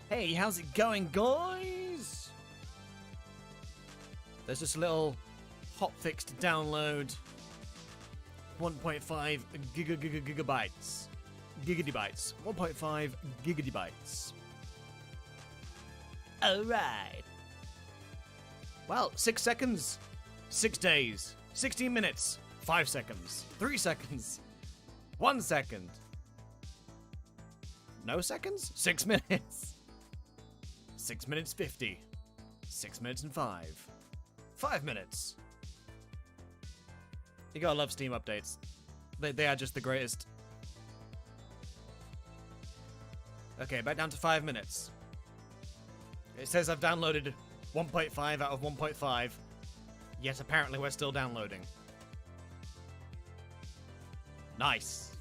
Hey, how's it going, guys? There's just a little hotfix to download. 1.5 gigabytes. Gigabytes. 1.5 gigabytes. Alright. Well, 6 seconds. 6 days. 16 minutes. 5 seconds. 3 seconds. 1 second. No seconds? 6 minutes. 6 minutes 50. 6 minutes and 5. 5 minutes. You gotta love Steam updates. They are just the greatest. Okay, back down to 5 minutes. It says I've downloaded 1.5 out of 1.5. Yet apparently we're still downloading. Nice.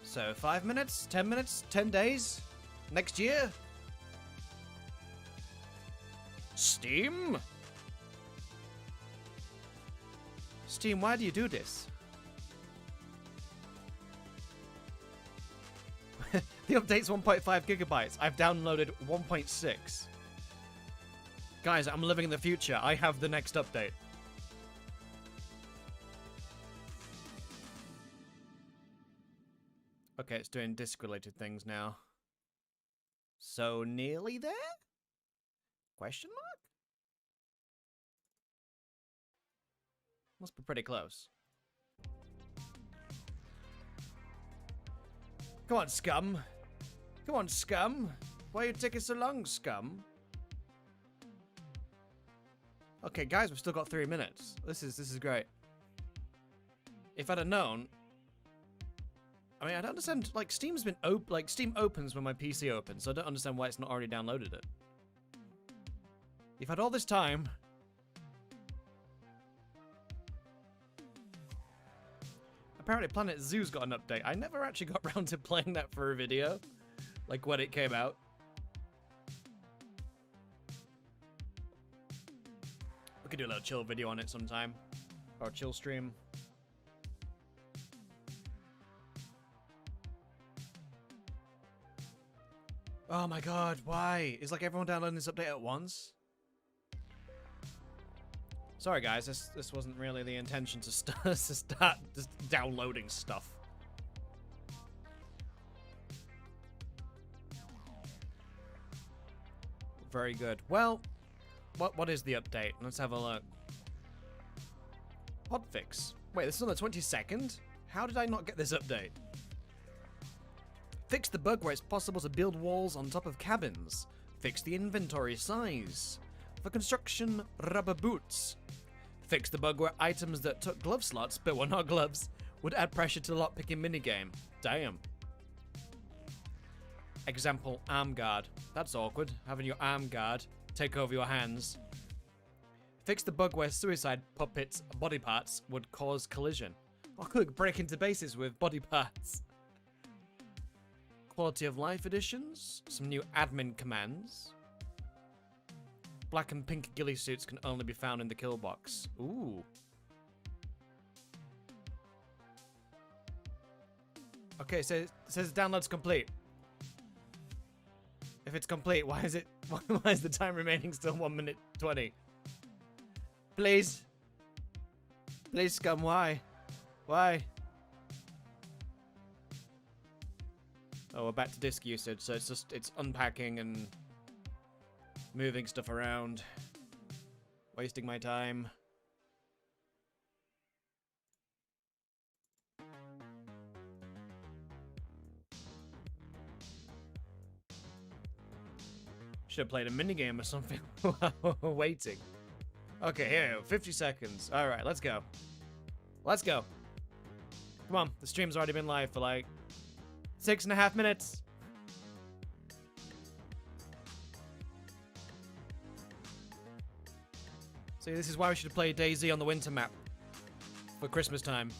So 5 minutes, 10 minutes, 10 days, next year. Steam? Steam, why do you do this? The update's 1.5 gigabytes. I've downloaded 1.6. Guys, I'm living in the future. I have the next update. Okay, it's doing disk-related things now. So, nearly there? Question mark? Must be pretty close. Come on, SCUM. Come on, SCUM. Why are you taking so long, SCUM? Okay, guys, we've still got 3 minutes. This is great. If I'd have known... I mean, I don't understand, like, Steam's been Steam opens when my PC opens, so I don't understand why it's not already downloaded it. You've had all this time. Apparently Planet Zoo's got an update. I never actually got around to playing that for a video, like when it came out. We could do a little chill video on it sometime, or a chill stream. Oh my god, why? Is like everyone downloading this update at once? Sorry guys, this wasn't really the intention to start just downloading stuff. Very good. Well, what is the update? Let's have a look. Hotfix. Wait, this is on the 22nd? How did I not get this update? Fix the bug where it's possible to build walls on top of cabins. Fix the inventory size. For construction, rubber boots. Fix the bug where items that took glove slots but were not gloves would add pressure to the lockpicking minigame. Damn. Example, arm guard. That's awkward, having your arm guard take over your hands. Fix the bug where suicide puppets' body parts would cause collision. Oh, could break into bases with body parts. Quality of life additions. Some new admin commands. Black and pink ghillie suits can only be found in the kill box. Ooh. Okay, so it says download's complete. If it's complete, why is the time remaining still 1 minute 20? Please. Please, SCUM, why? Why? Oh, we're back to disk usage, so it's unpacking and moving stuff around. Wasting my time. Should have played a minigame or something while we're waiting. Okay, here we go. 50 seconds. Alright, let's go. Let's go. Come on, the stream's already been live for like 6.5 minutes. See, this is why we should play DayZ on the winter map for Christmas time.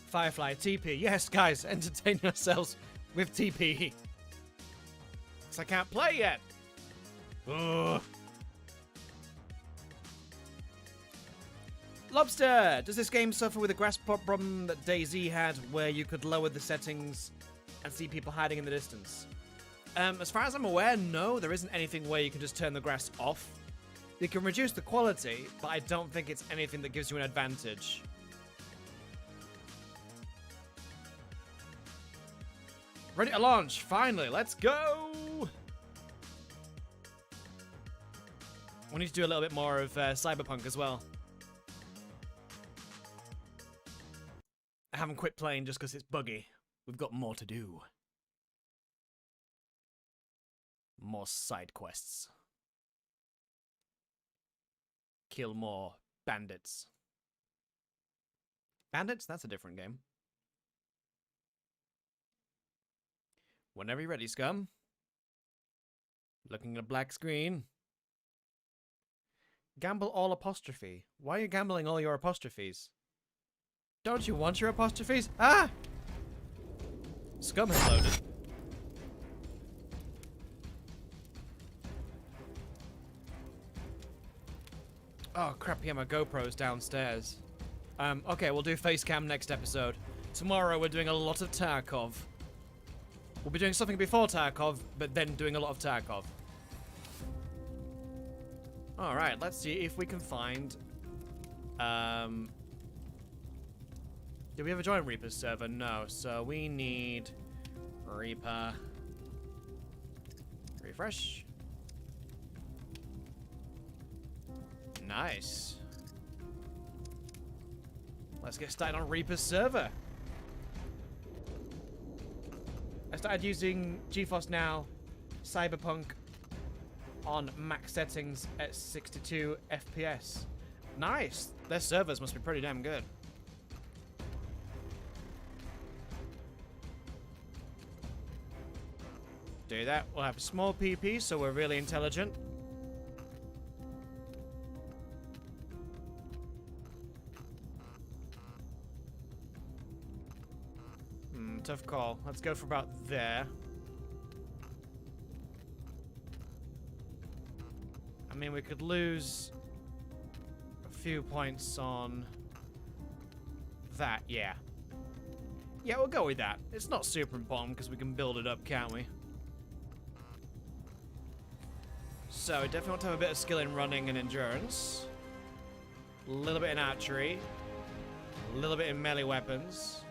Firefly, TP. Yes, guys, entertain yourselves with TP. Because I can't play yet. Ugh. Lobster! Does this game suffer with a grasp problem that DayZ had, where you could lower the settings and see people hiding in the distance? As far as I'm aware, no, there isn't anything where you can just turn the grass off. You can reduce the quality, but I don't think it's anything that gives you an advantage. Ready to launch, finally, let's go! We need to do a little bit more of Cyberpunk as well. I haven't quit playing just because it's buggy. We've got more to do. More side quests. Kill more bandits. Bandits? That's a different game. Whenever you're ready, Scum. Looking at a black screen. Gamble all apostrophe. Why are you gambling all your apostrophes? Don't you want your apostrophes? Ah! Scum has loaded. Oh crap, yeah, my GoPro's downstairs. Okay, we'll do face cam next episode. Tomorrow we're doing a lot of Tarkov. We'll be doing something before Tarkov, but then doing a lot of Tarkov. Alright, let's see if we can find... Did we ever join Reaper's server? No, so we need... Reaper... Refresh. Nice. Let's get started on Reaper's server. I started using GeForce Now Cyberpunk on max settings at 62 FPS. Nice. Their servers must be pretty damn good. Do that. We'll have a small PP, so we're really intelligent. Tough call. Let's go for about there. I mean, we could lose a few points on that, yeah. Yeah, we'll go with that. It's not super important because we can build it up, can't we? So, we definitely want to have a bit of skill in running and endurance. A little bit in archery. A little bit in melee weapons.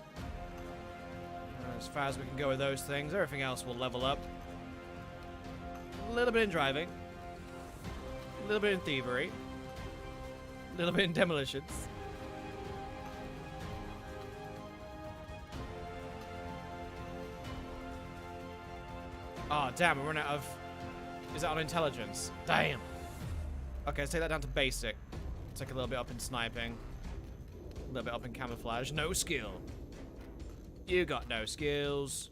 As far as we can go with those things, everything else will level up. A little bit in driving. A little bit in thievery. A little bit in demolitions. Oh, damn, we're running out of... Is that on intelligence? Damn. Okay, let's take that down to basic. Take a little bit up in sniping. A little bit up in camouflage. No skill. You got no skills.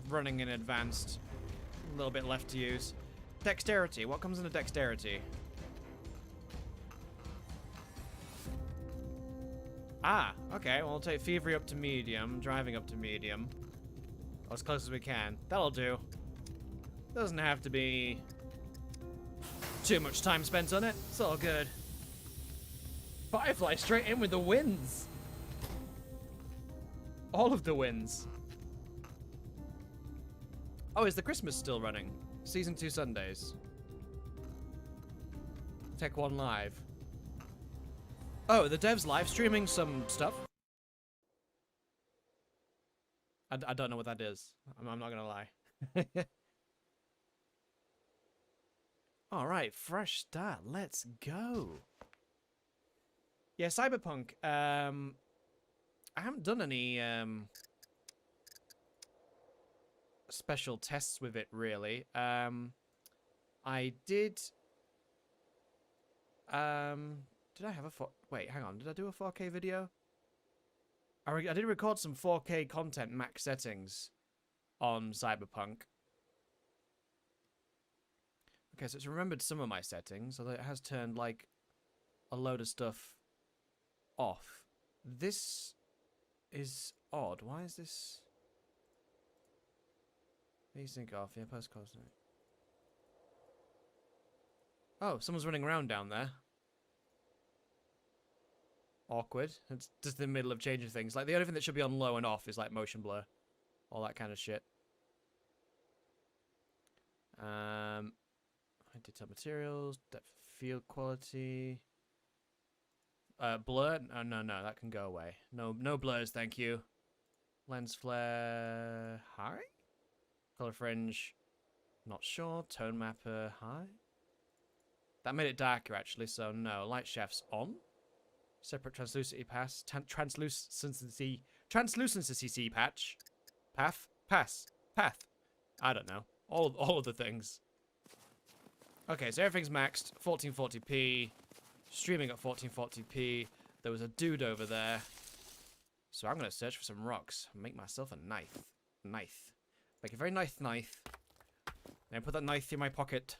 Running in advanced. A little bit left to use. Dexterity. What comes into dexterity? Ah, okay. Well, we'll take thievery up to medium, driving up to medium. As close as we can. That'll do. Doesn't have to be too much time spent on it. It's all good. Firefly straight in with the wins. All of the wins. Oh, is the Christmas still running? Season 2 Sundays. Tech 1 Live. Oh, the devs live streaming some stuff? I don't know what that is. I'm not gonna lie. Alright, fresh start. Let's go. Yeah, Cyberpunk. I haven't done any special tests with it, really. I did... did I have a... Wait, hang on. Did I do a 4K video? I did record some 4K content max settings on Cyberpunk. Okay, so it's remembered some of my settings, although it has turned, like, a load of stuff off. This is odd. Why is this... Async off, yeah, post constant. Oh, someone's running around down there. Awkward. It's just the middle of changing things. Like, the only thing that should be on low and off is, like, motion blur. All that kind of shit. Detail materials, depth of field quality. Blur? No, that can go away. No blurs, thank you. Lens flare, high? Color fringe, not sure. Tone mapper, high? That made it darker, actually, so no. Light shaft's on. Separate translucency pass. Translucency patch. Path. I don't know. All of the things. Okay, so everything's maxed. 1440p. Streaming at 1440p. There was a dude over there. So I'm going to search for some rocks. Make myself a knife. Make a very nice knife. Then put that knife through my pocket.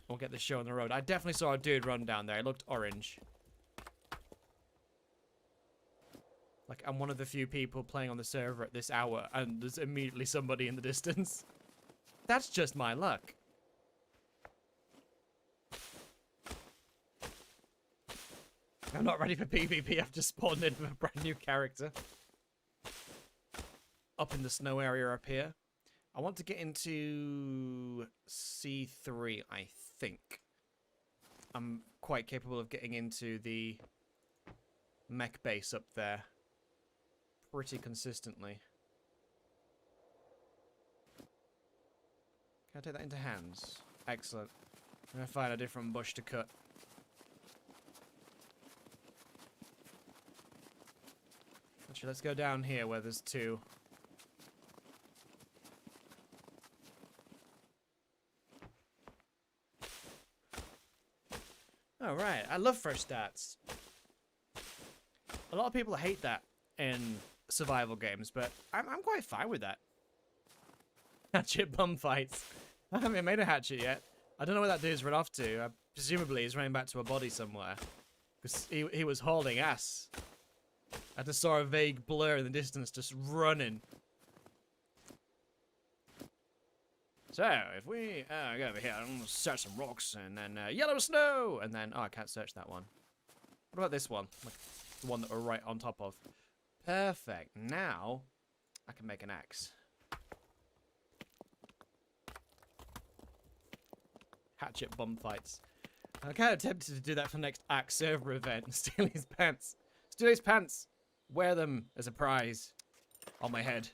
We'll get this show on the road. I definitely saw a dude run down there. It looked orange. Like, I'm one of the few people playing on the server at this hour, and there's immediately somebody in the distance. That's just my luck. I'm not ready for PvP. I've just spawned in with a brand new character. Up in the snow area up here. I want to get into C3, I think. I'm quite capable of getting into the mech base up there pretty consistently. Can I take that into hands? Excellent. I'm going to find a different bush to cut. Actually, let's go down here where there's two. Alright, I love fresh starts. A lot of people hate that in survival games, but I'm quite fine with that. Hatchet bum fights. I haven't made a hatchet yet. I don't know where that dude's run off to. Presumably he's running back to a body somewhere. Because he was hauling ass. I just saw a vague blur in the distance just running. So, if we go over here, I'm going to search some rocks, and then yellow snow, and then, oh, I can't search that one. What about this one? Like, the one that we're right on top of. Perfect. Now, I can make an axe. Hatchet bum fights. I'm kind of tempted to do that for the next axe server event. Steal his pants. Steal his pants. Wear them as a prize on my head.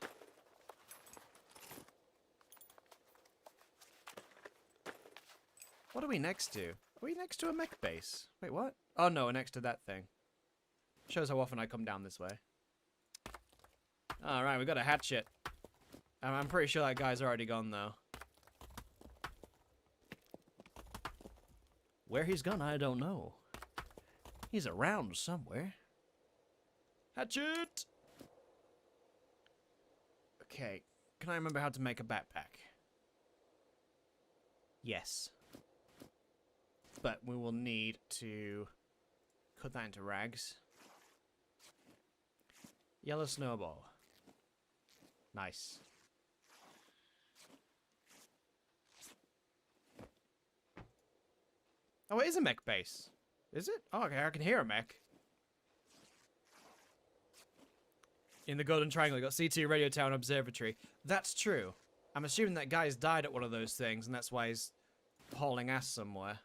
What are we next to? Are we next to a mech base? Wait, what? Oh no, we're next to that thing. Shows how often I come down this way. Alright, we got a hatchet. I'm pretty sure that guy's already gone though. Where he's gone, I don't know. He's around somewhere. Hatchet! Okay, can I remember how to make a backpack? Yes. But we will need to cut that into rags. Yellow snowball. Nice. Oh, it is a mech base. Is it? Oh, okay, I can hear a mech. In the Golden Triangle, you got C2 Radio Tower Observatory. That's true. I'm assuming that guy's died at one of those things, and that's why he's hauling ass somewhere.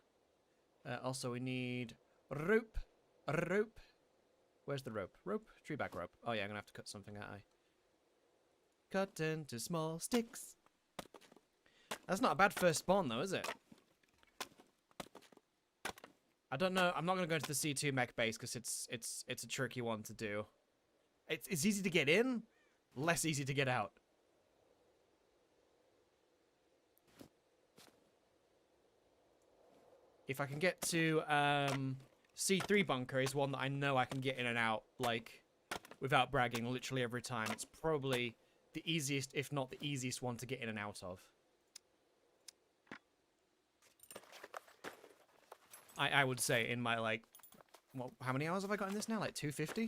Also, we need rope. Rope. Where's the rope? Rope? Tree back rope. Oh, yeah, I'm going to have to cut something out. Cut into small sticks. That's not a bad first spawn, though, is it? I don't know. I'm not going to go into the C2 mech base because it's a tricky one to do. It's easy to get in, less easy to get out. If I can get to C3 bunker is one that I know I can get in and out, like, without bragging, literally every time. It's probably the easiest, if not the easiest one to get in and out of. I would say in my, like, well, how many hours have I got in this now? Like 250?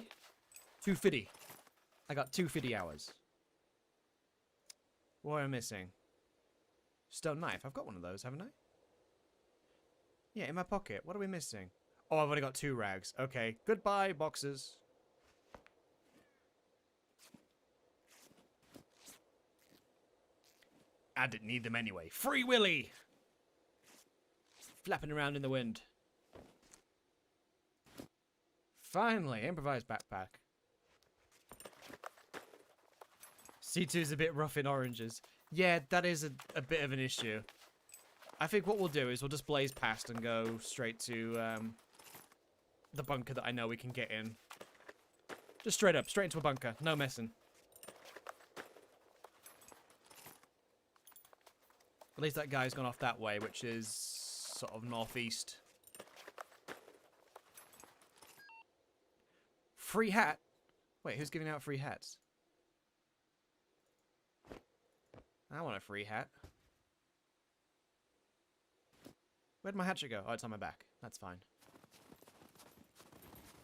250. I got 250 hours. What am I missing? Stone knife. I've got one of those, haven't I? Yeah, in my pocket. What are we missing? Oh, I've only got 2 rags. Okay, goodbye, boxes. I didn't need them anyway. Free Willy! Flapping around in the wind. Finally, improvised backpack. C2 is a bit rough in oranges. Yeah, that is a bit of an issue. I think what we'll do is we'll just blaze past and go straight to the bunker that I know we can get in. Just straight up, straight into a bunker. No messing. At least that guy's gone off that way, which is sort of northeast. Free hat? Wait, who's giving out free hats? I want a free hat. Where'd my hatchet go? Oh, it's on my back. That's fine.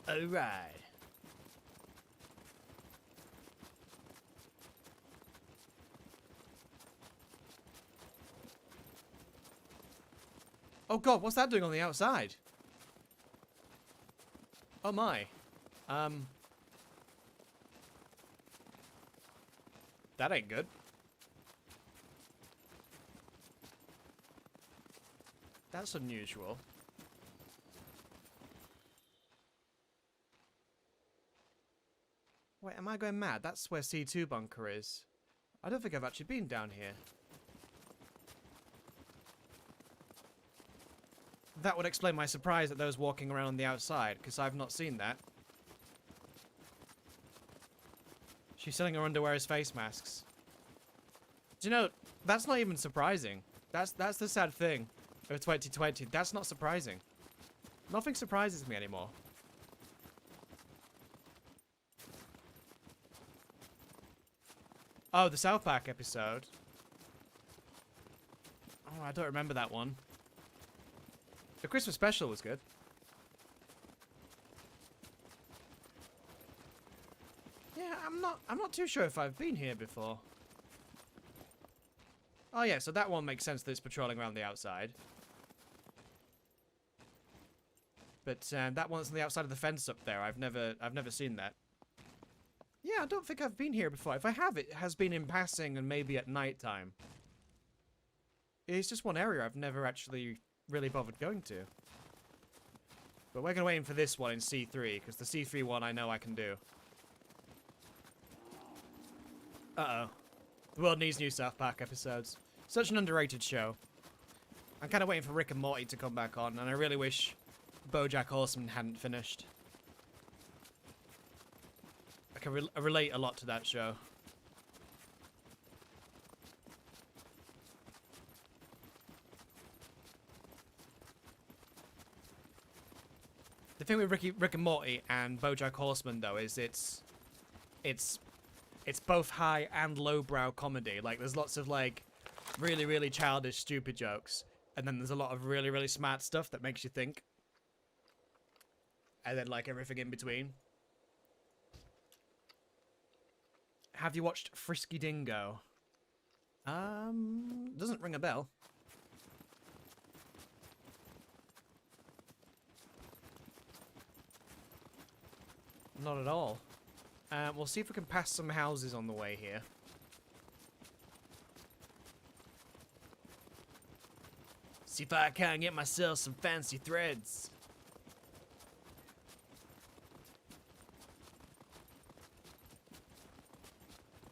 Alright. Oh god, what's that doing on the outside? Oh my. That ain't good. That's unusual. Wait, am I going mad? That's where C2 bunker is. I don't think I've actually been down here. That would explain my surprise at those walking around on the outside, because I've not seen that. She's selling her underwear as face masks. Do you know, that's not even surprising. That's the sad thing of 2020. That's not surprising. Nothing surprises me anymore. Oh, the South Park episode. Oh, I don't remember that one. The Christmas special was good. Yeah, I'm not too sure if I've been here before. Oh yeah, so that one makes sense that it's patrolling around the outside. But that one's on the outside of the fence up there. I've never seen that. Yeah, I don't think I've been here before. If I have, it has been in passing and maybe at night time. It's just one area I've never actually really bothered going to. But we're going to wait for this one in C3, because the C3 one I know I can do. Uh-oh. The world needs new South Park episodes. Such an underrated show. I'm kind of waiting for Rick and Morty to come back on, and I really wish BoJack Horseman hadn't finished. I can relate a lot to that show. The thing with Rick and Morty and BoJack Horseman, though, is it's both high and lowbrow comedy. Like, there's lots of, like, really, really childish, stupid jokes. And then there's a lot of really, really smart stuff that makes you think. And then, like, everything in between. Have you watched Frisky Dingo? Doesn't ring a bell. Not at all. We'll see if we can pass some houses on the way here. See if I can get myself some fancy threads.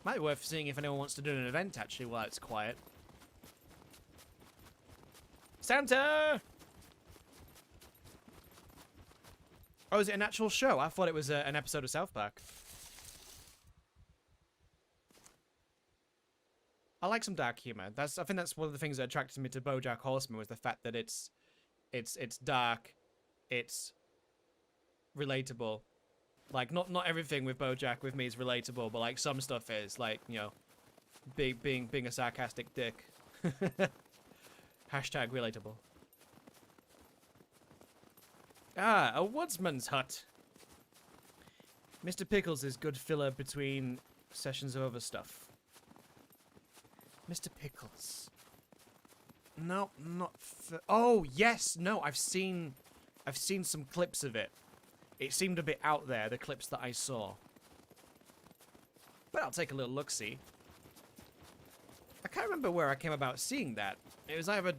Might be worth seeing if anyone wants to do an event, actually, while it's quiet. Santa! Oh, is it an actual show? I thought it was an episode of South Park. I like some dark humor. I think that's one of the things that attracted me to BoJack Horseman, was the fact that it's dark, it's relatable. Like, not everything with BoJack with me is relatable, but like some stuff is, like, you know, being a sarcastic dick. Hashtag relatable. Ah, a woodsman's hut. Mr. Pickles is good filler between sessions of other stuff. Mr. Pickles. No, not. Oh yes, no. I've seen some clips of it. It seemed a bit out there. The clips that I saw. But I'll take a little look-see. I can't remember where I came about seeing that. It was either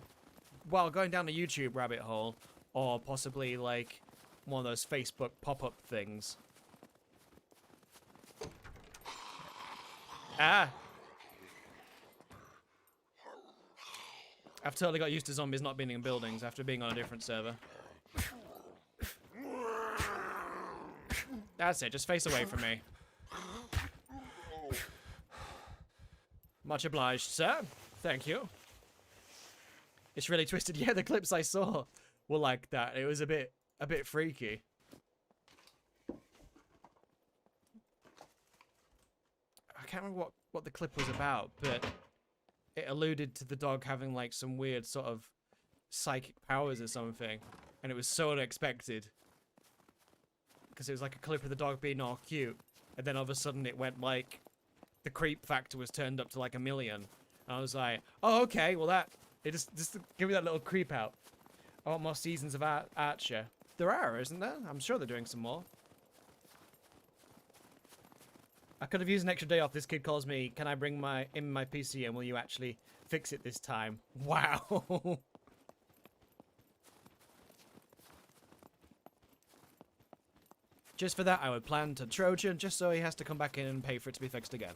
while going down the YouTube rabbit hole, or possibly like one of those Facebook pop-up things. Ah! I've totally got used to zombies not being in buildings after being on a different server. That's it, just face away from me. Much obliged, sir. Thank you. It's really twisted. Yeah, the clips I saw were like that. It was a bit freaky. I can't remember what the clip was about, but it alluded to the dog having like some weird sort of psychic powers or something, and it was so unexpected because it was like a clip of the dog being all cute, and then all of a sudden it went like the creep factor was turned up to like 1,000,000, and I was like, oh okay, well it just give me that little creep out. I want more seasons of Archer. There are, isn't there? I'm sure they're doing some more. I could have used an extra day off. This kid calls me, can I bring my PC and will you actually fix it this time? Wow. Just for that, I would plant a Trojan just so he has to come back in and pay for it to be fixed again.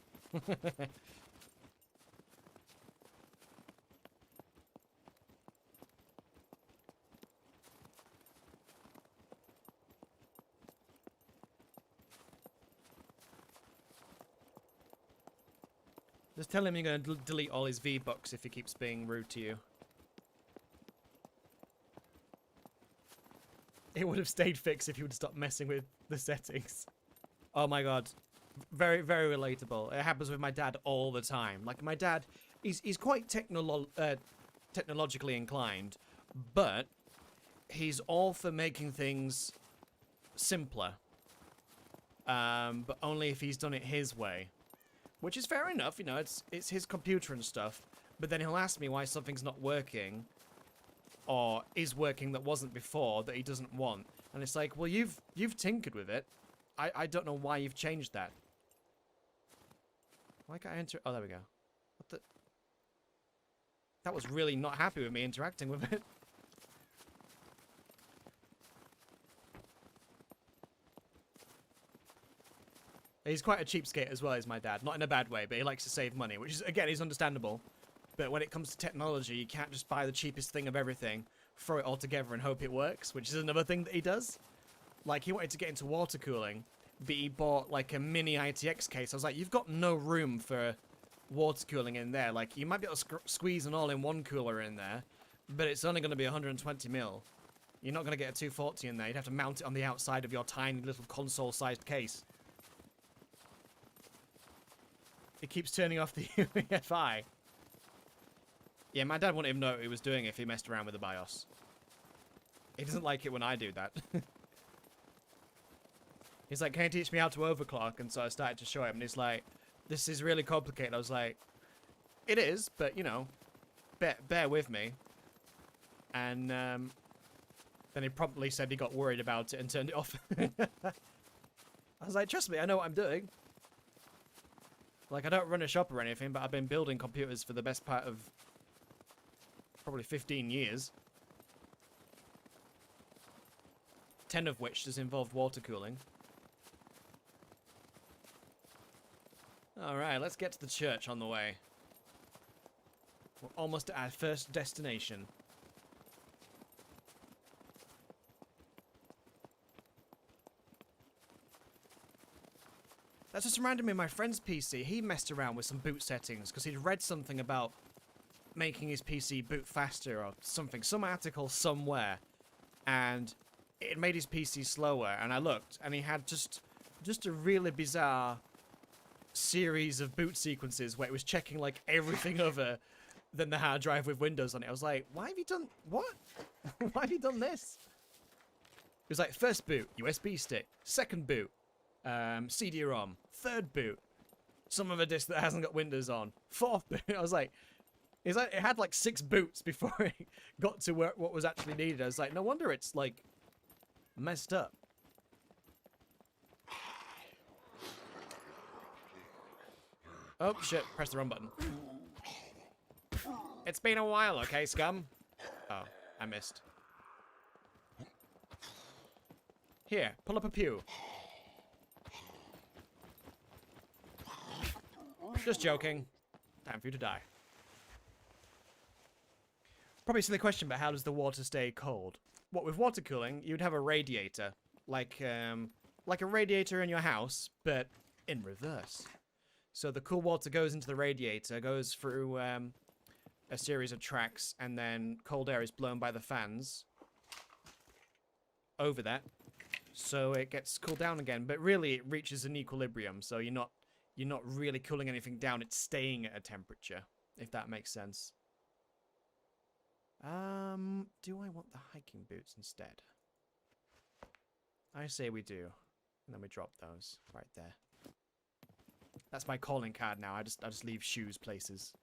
Just tell him you're going to delete all his V-Bucks if he keeps being rude to you. It would have stayed fixed if you would stop messing with the settings. Oh my god. Very, very relatable. It happens with my dad all the time. Like, my dad, he's quite technologically inclined, but he's all for making things simpler. But only if he's done it his way. Which is fair enough, you know, it's his computer and stuff. But then he'll ask me why something's not working, or is working that wasn't before that he doesn't want. And it's like, well, you've tinkered with it. I don't know why you've changed that. Why can't I enter? Oh, there we go. What the? That was really not happy with me interacting with it. He's quite a cheapskate as well as my dad. Not in a bad way, but he likes to save money, which is, again, is understandable. But when it comes to technology, you can't just buy the cheapest thing of everything, throw it all together and hope it works, which is another thing that he does. Like, he wanted to get into water cooling, but he bought, like, a mini RTX case. I was like, you've got no room for water cooling in there. Like, you might be able to squeeze an all-in-one cooler in there, but it's only going to be 120 mil. You're not going to get a 240 in there. You'd have to mount it on the outside of your tiny little console-sized case. It keeps turning off the UEFI. Yeah, my dad wouldn't even know what he was doing if he messed around with the BIOS. He doesn't like it when I do that. He's like, can you teach me how to overclock? And so I started to show him, and he's like, this is really complicated. I was like, it is, but, you know, bear with me. And then he promptly said he got worried about it and turned it off. I was like, trust me, I know what I'm doing. Like, I don't run a shop or anything, but I've been building computers for the best part of probably 15 years. 10 of which has involved water cooling. Alright, let's get to the church on the way. We're almost at our first destination. That just reminded me of my friend's PC. He messed around with some boot settings because he'd read something about making his PC boot faster or something. Some article somewhere. And it made his PC slower. And I looked and he had just a really bizarre series of boot sequences where it was checking like everything other than the hard drive with Windows on it. I was like, why have you done... What? Why have you done this? It was like, first boot, USB stick. Second boot. CD-ROM, third boot, some of a disk that hasn't got Windows on, fourth boot. I was like, It's like, it had like 6 boots before it got to what was actually needed. I was like, no wonder it's like messed up. Oh shit, press the wrong button. It's been a while, okay, scum? Oh, I missed. Here, pull up a pew. Just joking. Time for you to die. Probably a silly question, but how does the water stay cold? What, with water cooling, you'd have a radiator. Like a radiator in your house, but in reverse. So the cool water goes into the radiator, goes through a series of tracks, and then cold air is blown by the fans over that. So it gets cooled down again, but really it reaches an equilibrium, so you're not really cooling anything down, it's staying at a temperature, if that makes sense. Do I want the hiking boots instead? I say we do. And then we drop those right there. That's my calling card now. I just leave shoes places.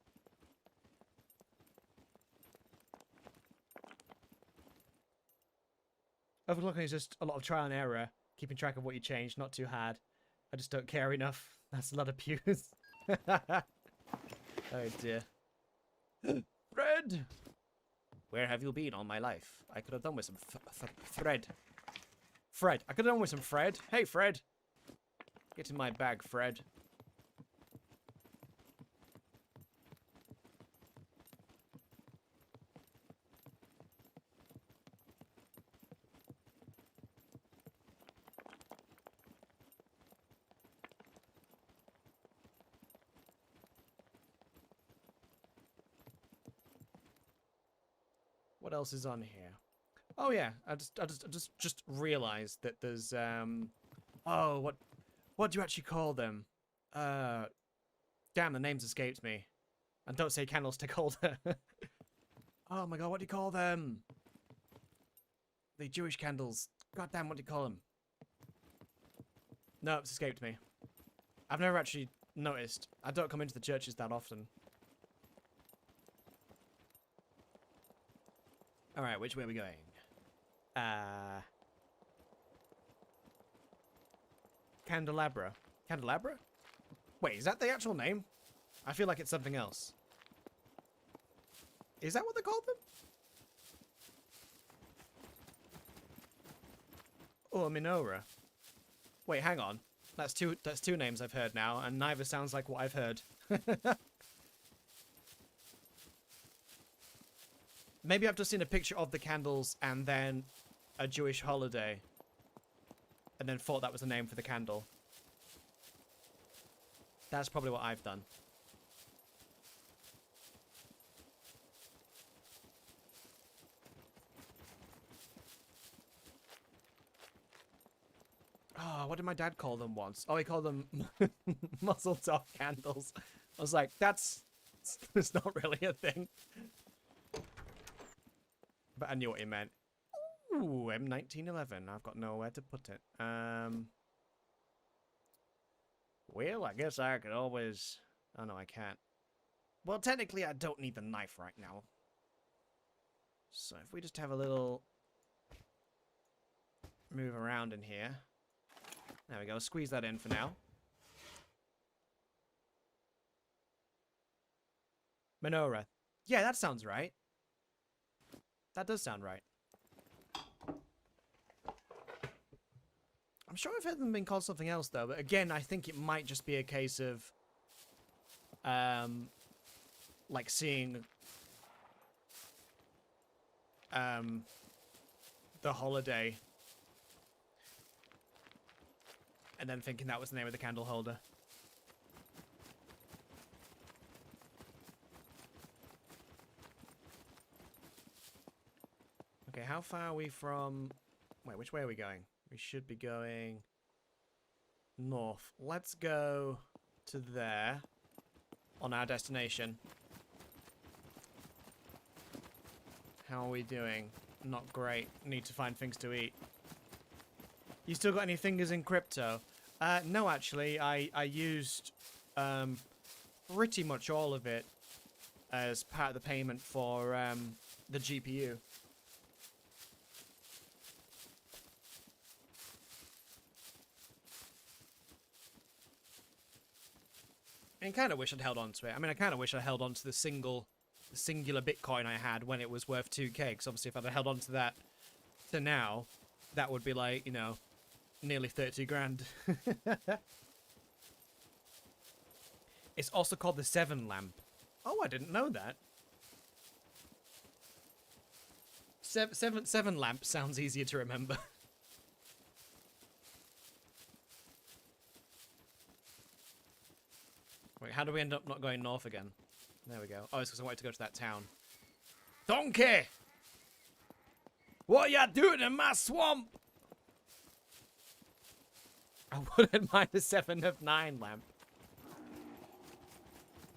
Overclocking is just a lot of trial and error. Keeping track of what you changed, not too hard. I just don't care enough. That's a lot of pews. Oh dear. Fred! Where have you been all my life? I could have done with some Fred. Fred. I could have done with some Fred. Hey, Fred. Get in my bag, Fred. What else is on here? Oh yeah, I just realized that there's oh, what do you actually call them? Damn, the names escaped me. And don't say candlestick holder. Oh my god, what do you call them? The Jewish candles. God damn, what do you call them? No, it's escaped me. I've never actually noticed. I don't come into the churches that often. Alright, which way are we going? Candelabra. Candelabra? Wait, is that the actual name? I feel like it's something else. Is that what they called them? Oh, a menorah. Wait, hang on. That's two names I've heard now, and neither sounds like what I've heard. Maybe I've just seen a picture of the candles and then a Jewish holiday. And then thought that was the name for the candle. That's probably what I've done. Oh, what did my dad call them once? Oh, he called them muzzle top candles. I was like, that's not really a thing. But I knew what he meant. Ooh, M1911. I've got nowhere to put it. Well, I guess I could always... Oh, no, I can't. Well, technically, I don't need the knife right now. So if we just have a little... move around in here. There we go. Squeeze that in for now. Menorah. Yeah, that sounds right. That does sound right. I'm sure I've heard them being called something else, though. But again, I think it might just be a case of... like seeing... the holiday. And then thinking that was the name of the candle holder. Okay, how far are we from... Wait, which way are we going? We should be going... north. Let's go to there. On our destination. How are we doing? Not great. Need to find things to eat. You still got any fingers in crypto? No, actually. I used pretty much all of it as part of the payment for the GPU. I kind of wish I'd held on to it. I mean, I kind of wish I held on to the singular Bitcoin I had when it was worth 2k, because obviously if I'd held on to that to now, that would be like, you know, nearly 30 grand. It's also called the 7 lamp. Oh, I didn't know that. Seven lamp sounds easier to remember. Wait, how do we end up not going north again? There we go. Oh, it's because I wanted to go to that town. Donkey! What ya doing in my swamp? I wouldn't mind the 7 of 9 lamp.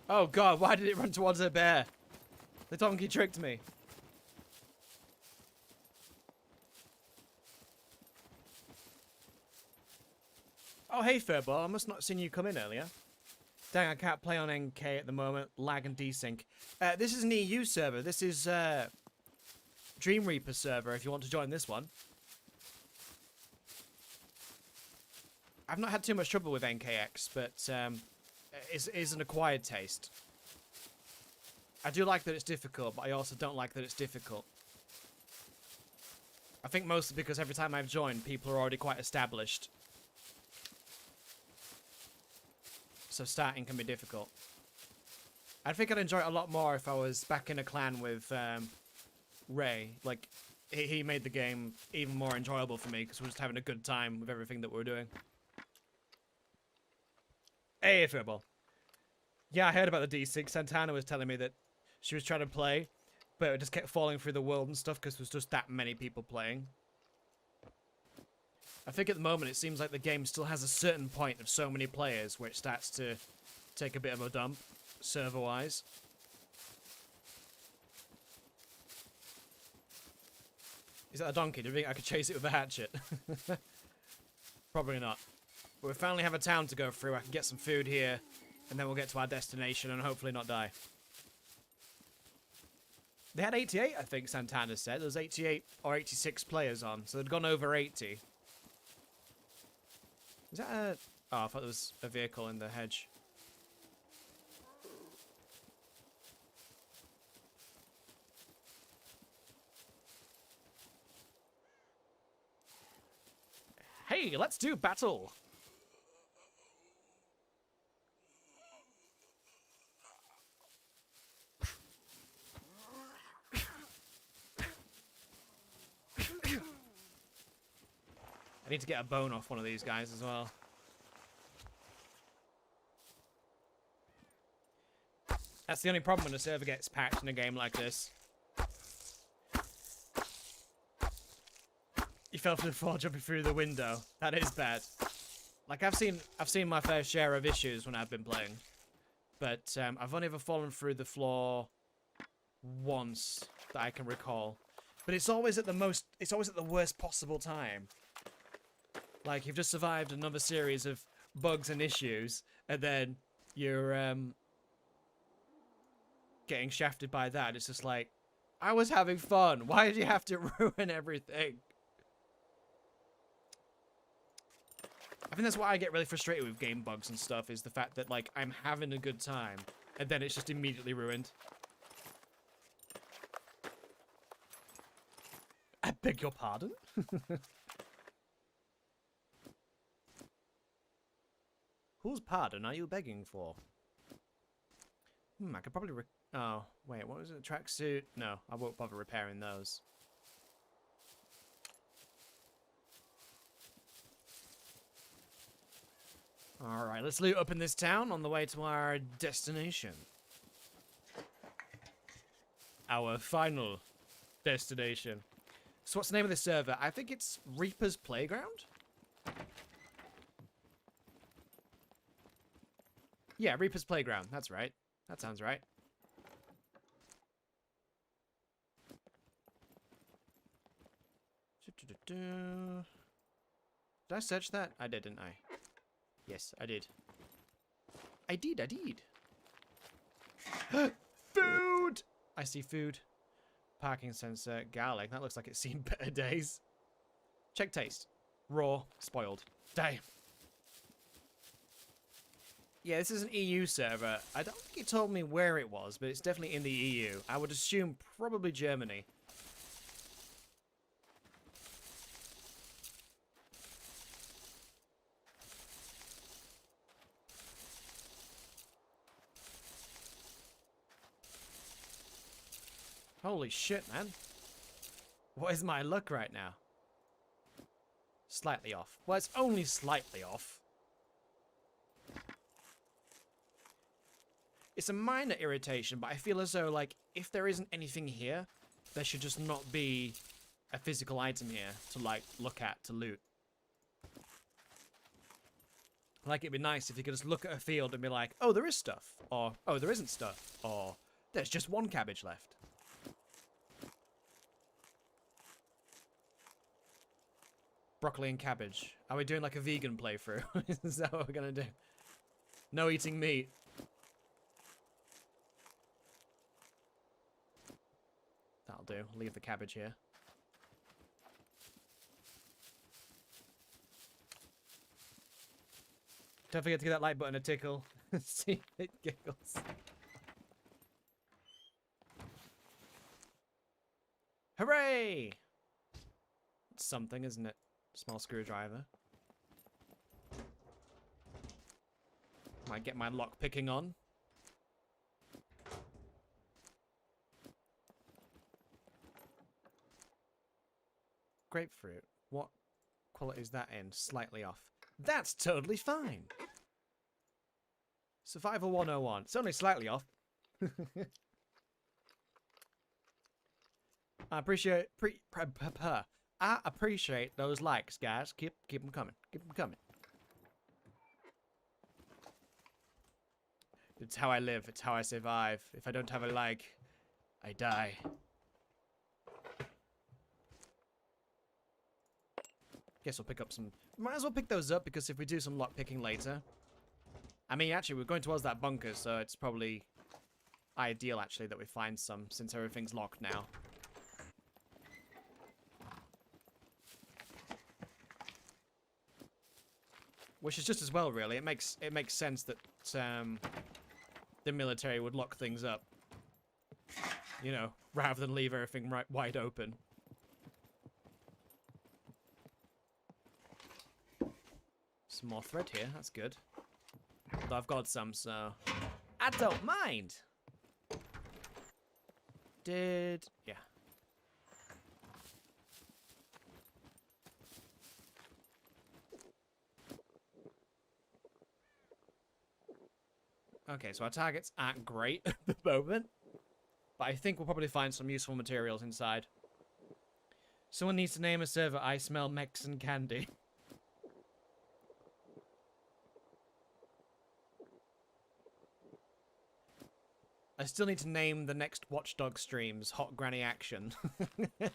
Oh god, why did it run towards a bear? The donkey tricked me. Oh hey Furball, I must not have seen you come in earlier. Dang, I can't play on NK at the moment. Lag and desync. This is an EU server. This is Dream Reaper server if you want to join this one. I've not had too much trouble with NKX, but it's an acquired taste. I do like that it's difficult, but I also don't like that it's difficult. I think mostly because every time I've joined, people are already quite established. So starting can be difficult. I think I'd enjoy it a lot more if I was back in a clan with Ray. Like, he made the game even more enjoyable for me because we're just having a good time with everything that we're doing. Hey, Furball. Yeah, I heard about the D6. Santana was telling me that she was trying to play, but it just kept falling through the world and stuff because there's just that many people playing. I think at the moment it seems like the game still has a certain point of so many players where it starts to take a bit of a dump, server-wise. Is that a donkey? Do you think I could chase it with a hatchet? Probably not. But we finally have a town to go through. I can get some food here, and then we'll get to our destination and hopefully not die. They had 88, I think Santana said. There was 88 or 86 players on, so they'd gone over 80. Is that a... Oh, I thought there was a vehicle in the hedge. Hey, let's do battle! I need to get a bone off one of these guys as well. That's the only problem when a server gets patched in a game like this. You fell through the floor jumping through the window. That is bad. Like, I've seen my fair share of issues when I've been playing. But I've only ever fallen through the floor once that I can recall. But it's always at the worst possible time. Like, you've just survived another series of bugs and issues, and then you're getting shafted by that. It's just like, I was having fun. Why did you have to ruin everything? I think that's why I get really frustrated with game bugs and stuff, is the fact that, like, I'm having a good time, and then it's just immediately ruined. I beg your pardon? Whose pardon are you begging for? I could probably oh, wait, what was it? Tracksuit? No, I won't bother repairing those. Alright, let's loot up in this town on the way to our destination. Our final destination. So what's the name of this server? I think it's Reaper's Playground? Yeah, Reaper's Playground. That's right. That sounds right. Did I search that? I did, didn't I? Yes, I did. I did. Food! I see food. Parking sensor. Garlic. That looks like it's seen better days. Check taste. Raw. Spoiled. Damn. Yeah, this is an EU server. I don't think it told me where it was, but it's definitely in the EU. I would assume probably Germany. Holy shit, man. What is my luck right now? Slightly off. Well, it's only slightly off. It's a minor irritation, but I feel as though, like, if there isn't anything here, there should just not be a physical item here to, like, look at, to loot. Like, it'd be nice if you could just look at a field and be like, oh, there is stuff. Or, oh, there isn't stuff. Or, there's just one cabbage left. Broccoli and cabbage. Are we doing like a vegan playthrough? Is that what we're gonna do? No eating meat. That'll do. Leave the cabbage here. Don't forget to give that like button a tickle. See if it giggles. Hooray! It's something, isn't it? Small screwdriver. Might get my lock picking on. Grapefruit. What quality is that in? Slightly off. That's totally fine. Survival 101. It's only slightly off. I appreciate I appreciate those likes, guys. Keep them coming. Keep them coming. It's how I live. It's how I survive. If I don't have a like, I die. Guess we'll pick up some... Might as well pick those up, because if we do some lock picking later... I mean, actually, we're going towards that bunker, so it's probably ideal, actually, that we find some, since everything's locked now. Which is just as well, really. It makes sense that the military would lock things up. You know, rather than leave everything wide open. Some more thread here, that's good. Although I've got some, so... I don't mind! Yeah. Okay, so our targets aren't great at the moment. But I think we'll probably find some useful materials inside. Someone needs to name a server I Smell Mexican Candy. I still need to name the next Watchdog streams Hot Granny Action. I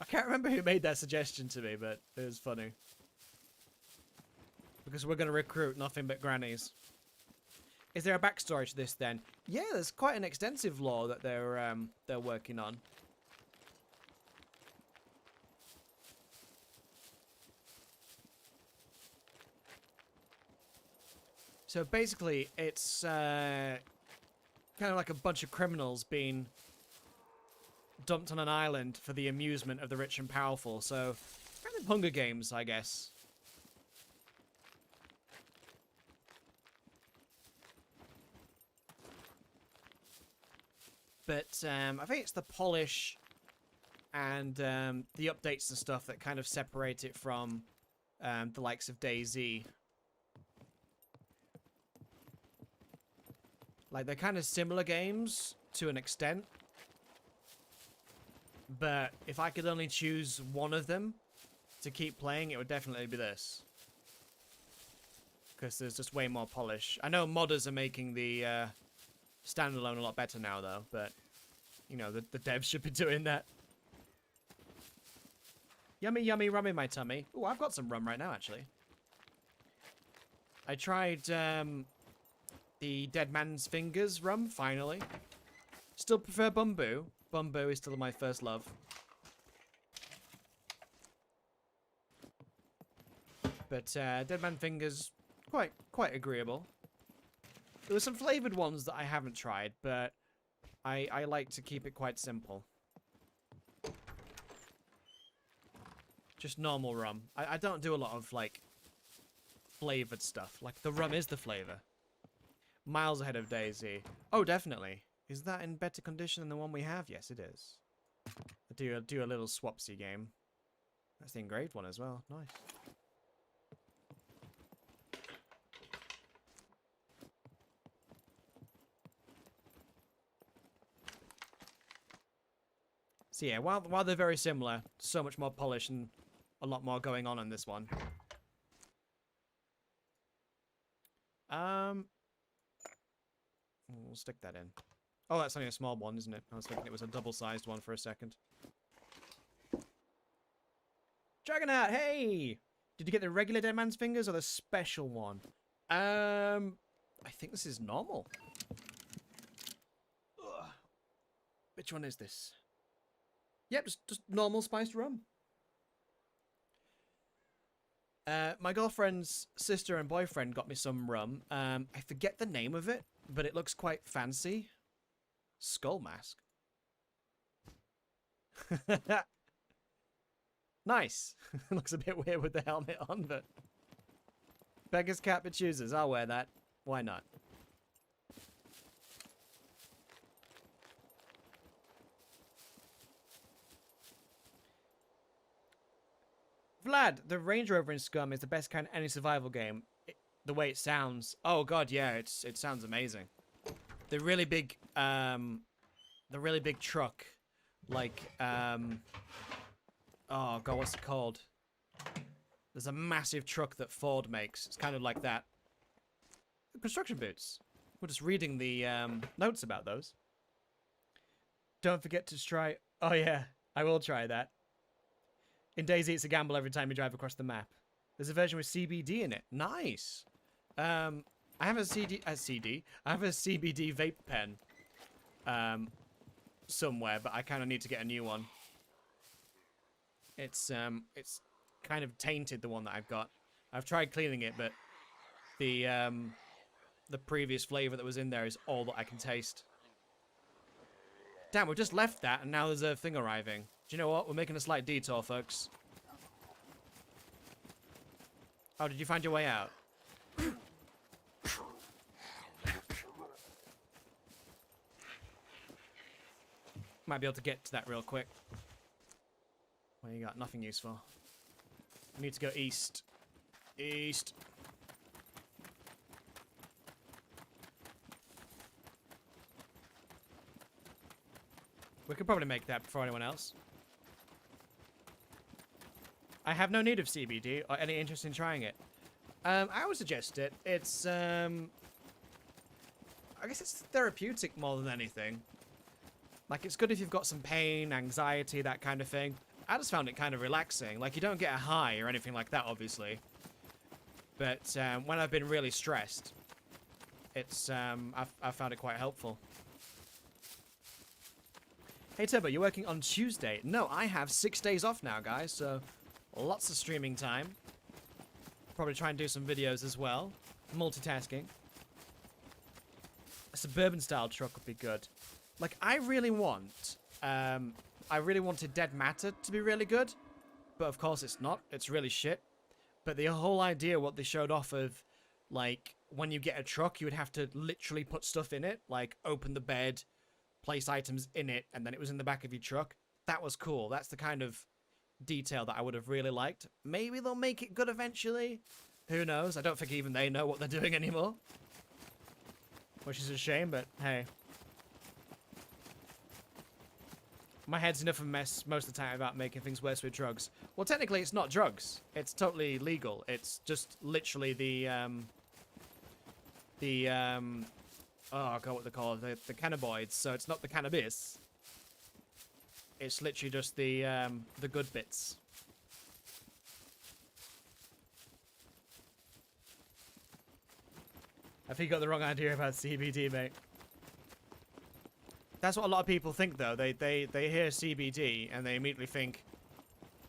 can't remember who made that suggestion to me, but it was funny. Because we're going to recruit nothing but grannies. Is there a backstory to this then? Yeah, there's quite an extensive lore that they're working on. So basically, it's kind of like a bunch of criminals being dumped on an island for the amusement of the rich and powerful. So, kind of Hunger Games, I guess. But I think it's the polish and the updates and stuff that kind of separate it from the likes of DayZ. Like, they're kind of similar games to an extent. But if I could only choose one of them to keep playing, it would definitely be this. Because there's just way more polish. I know modders are making the standalone a lot better now, though. But, you know, the devs should be doing that. Yummy, yummy rum in my tummy. Oh, I've got some rum right now, actually. I tried... The Dead Man's Fingers rum, finally. Still prefer Bumbu. Bumbu is still my first love. But Dead Man Fingers, quite agreeable. There were some flavoured ones that I haven't tried, but I like to keep it quite simple. Just normal rum. I don't do a lot of, like, flavoured stuff. Like, the rum is the flavour. Miles ahead of Daisy. Oh, definitely. Is that in better condition than the one we have? Yes, it is. I do a little swapsy game. That's the engraved one as well. Nice. So yeah, while they're very similar, so much more polish and a lot more going on in this one. We'll stick that in. Oh, that's only a small one, isn't it? I was thinking it was a double-sized one for a second. Dragonaut, hey! Did you get the regular Dead Man's Fingers or the special one? I think this is normal. Ugh. Which one is this? Yep, just normal spiced rum. My girlfriend's sister and boyfriend got me some rum. I forget the name of it, but it looks quite fancy. Skull mask. Nice. Looks a bit weird with the helmet on, but beggars can't be choosers. I'll wear that. Why not? Vlad, the Range Rover in Scum is the best kind of any survival game. The way it sounds. Oh god, yeah, it sounds amazing. The really big truck, like oh god, what's it called? There's a massive truck that Ford makes. It's kind of like that. Construction boots. We're just reading the notes about those. Don't forget to try. Oh yeah, I will try that. In DayZ, it's a gamble every time you drive across the map. There's a version with CBD in it. Nice. I have a I have a CBD vape pen somewhere, but I kind of need to get a new one. It's kind of tainted, the one that I've got. I've tried cleaning it, but the previous flavor that was in there is all that I can taste. Damn, we've just left that, and now there's a thing arriving. Do you know what? We're making a slight detour, folks. Oh, did you find your way out? Might be able to get to that real quick. Well, you got nothing useful. I need to go east. East. We could probably make that before anyone else. I have no need of CBD or any interest in trying it. I would suggest it. It's, I guess it's therapeutic more than anything. Like, it's good if you've got some pain, anxiety, that kind of thing. I just found it kind of relaxing. Like, you don't get a high or anything like that, obviously. But when I've been really stressed, it's, I've found it quite helpful. Hey Turbo, you're working on Tuesday. No, I have 6 days off now, guys, so lots of streaming time. Probably try and do some videos as well. Multitasking. A suburban style truck would be good. Like, I really wanted Dead Matter to be really good, but of course it's not. It's really shit. But the whole idea, what they showed off of, like, when you get a truck, you would have to literally put stuff in it, like open the bed, place items in it, and then it was in the back of your truck. That was cool. That's the kind of detail that I would have really liked. Maybe they'll make it good eventually. Who knows? I don't think even they know what they're doing anymore. Which is a shame, but hey. My head's enough of a mess most of the time about making things worse with drugs. Well, technically it's not drugs. It's totally legal. It's just literally oh god, what they call it, the cannabinoids. So it's not the cannabis. It's literally just the good bits. I think you got the wrong idea about CBD, mate. That's what a lot of people think, though. They hear CBD and they immediately think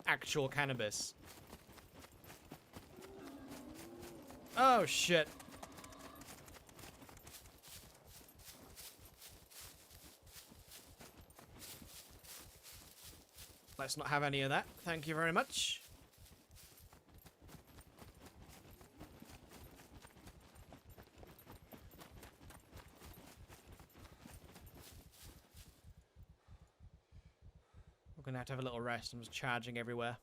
actual cannabis. Oh, shit. Let's not have any of that. Thank you very much. We're going to have a little rest. I'm just charging everywhere.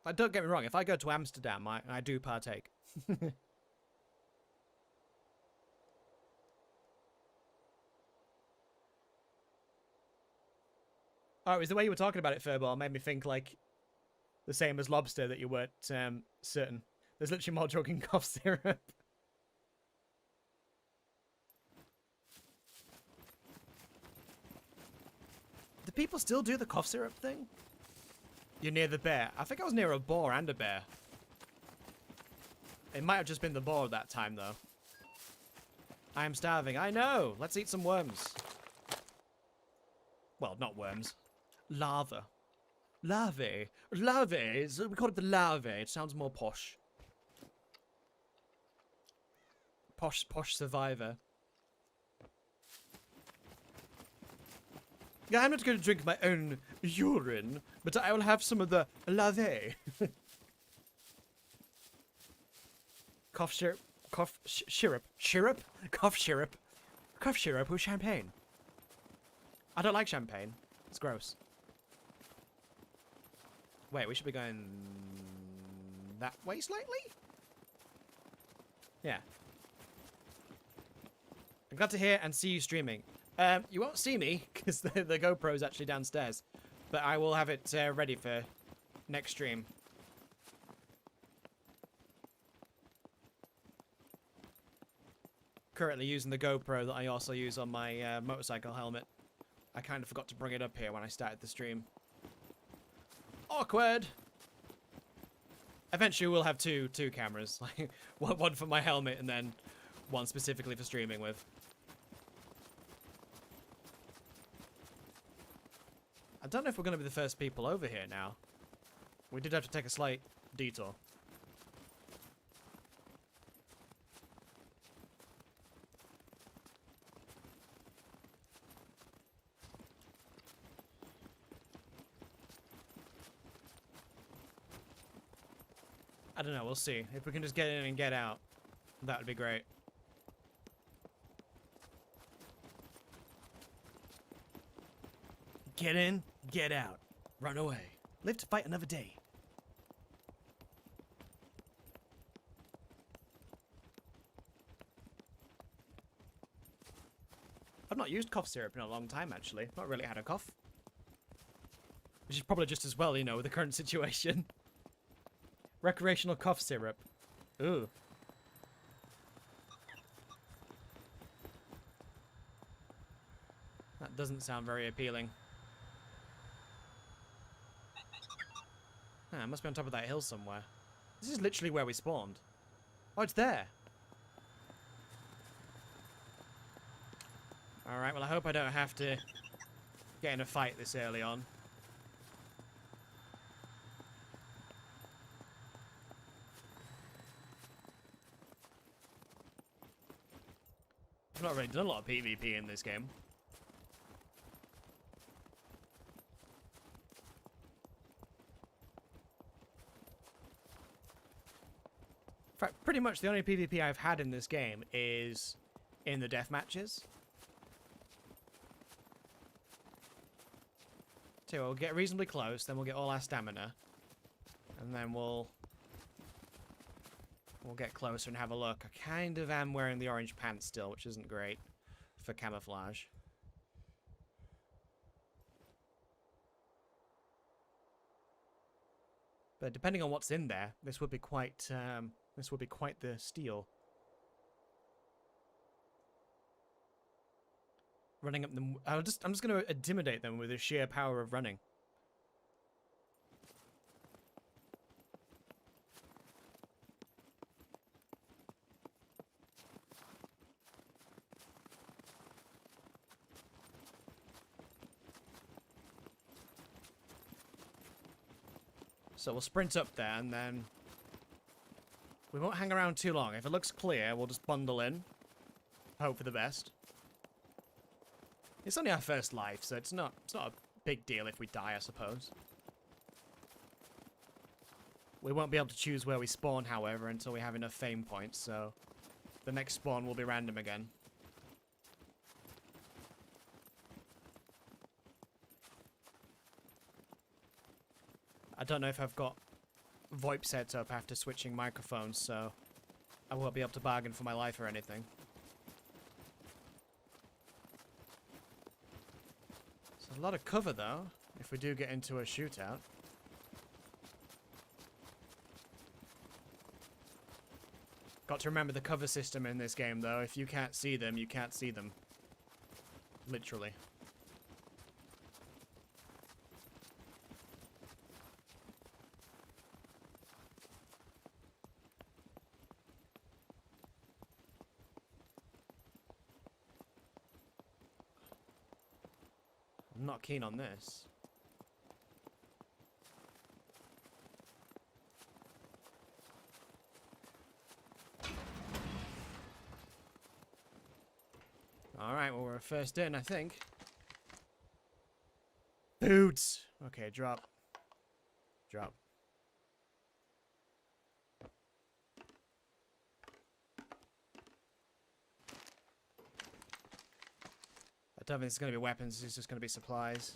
Like, don't get me wrong. If I go to Amsterdam, I do partake. Oh, it was the way you were talking about it, Furball, made me think, like, the same as lobster, that you weren't certain. There's literally more drug in cough syrup. Do people still do the cough syrup thing? You're near the bear. I think I was near a boar and a bear. It might have just been the boar that time, though. I am starving. I know! Let's eat some worms. Well, not worms. Lava. Larvae. Larvae. We call it the larvae. It sounds more posh. Posh survivor. Yeah, I'm not going to drink my own urine, but I will have some of the larvae. Cough syrup. Cough syrup. Syrup? Cough syrup. Cough syrup with champagne. I don't like champagne. It's gross. Wait, we should be going that way slightly? Yeah. I'm glad to hear and see you streaming. You won't see me, because the GoPro is actually downstairs. But I will have it ready for next stream. Currently using the GoPro that I also use on my motorcycle helmet. I kind of forgot to bring it up here when I started the stream. Awkward! Eventually we'll have two cameras. Like one for my helmet and then one specifically for streaming with. I don't know if we're going to be the first people over here now. We did have to take a slight detour. I don't know, we'll see. If we can just get in and get out, that would be great. Get in, get out, run away. Live to fight another day. I've not used cough syrup in a long time, actually. Not really had a cough. Which is probably just as well, you know, with the current situation. Recreational cough syrup. Ooh. That doesn't sound very appealing. Ah, it must be on top of that hill somewhere. This is literally where we spawned. Oh, it's there. Alright, well I hope I don't have to get in a fight this early on. I've not really done a lot of PvP in this game. In fact, pretty much the only PvP I've had in this game is in the death matches. So we'll get reasonably close, then we'll get all our stamina. And then we'll get closer and have a look. I kind of am wearing the orange pants still, which isn't great for camouflage. But depending on what's in there, this would be quite the steal. Running up them, I'm just going to intimidate them with the sheer power of running. So we'll sprint up there, and then we won't hang around too long. If it looks clear, we'll just bundle in. Hope for the best. It's only our first life, so it's not a big deal if we die, I suppose. We won't be able to choose where we spawn, however, until we have enough fame points, so the next spawn will be random again. I don't know if I've got VoIP set up after switching microphones, so I won't be able to bargain for my life or anything. There's a lot of cover, though, if we do get into a shootout. Got to remember the cover system in this game, though. If you can't see them, you can't see them. Literally. I'm not keen on this. Alright, well, we're first in, I think. Boots! Okay, drop. Drop. I don't think it's going to be weapons, it's just going to be supplies.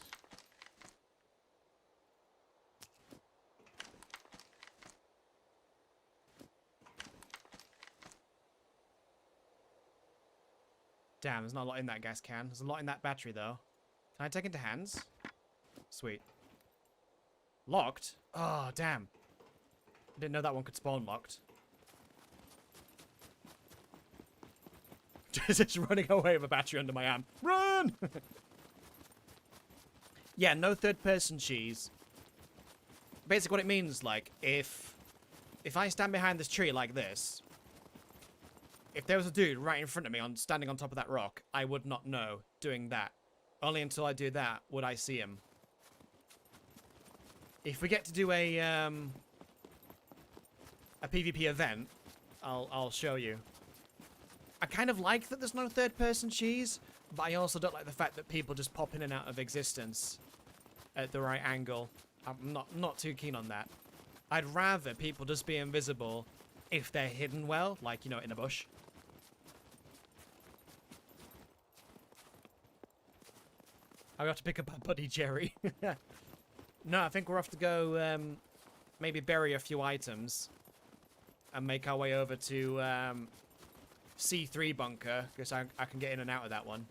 Damn, there's not a lot in that gas can. There's a lot in that battery, though. Can I take it to hands? Sweet. Locked? Oh, damn. I didn't know that one could spawn locked. Just running away with a battery under my arm. Run! Yeah, no third-person cheese. Basically what it means, like, if I stand behind this tree like this, if there was a dude right in front of me standing on top of that rock, I would not know doing that. Only until I do that would I see him. If we get to do a PvP event, I'll show you. I kind of like that there's no third-person cheese, but I also don't like the fact that people just pop in and out of existence at the right angle. I'm not too keen on that. I'd rather people just be invisible if they're hidden well, like, you know, in a bush. I got to pick up our buddy Jerry. No, I think we're off to go maybe bury a few items and make our way over to C3 bunker, because I can get in and out of that one.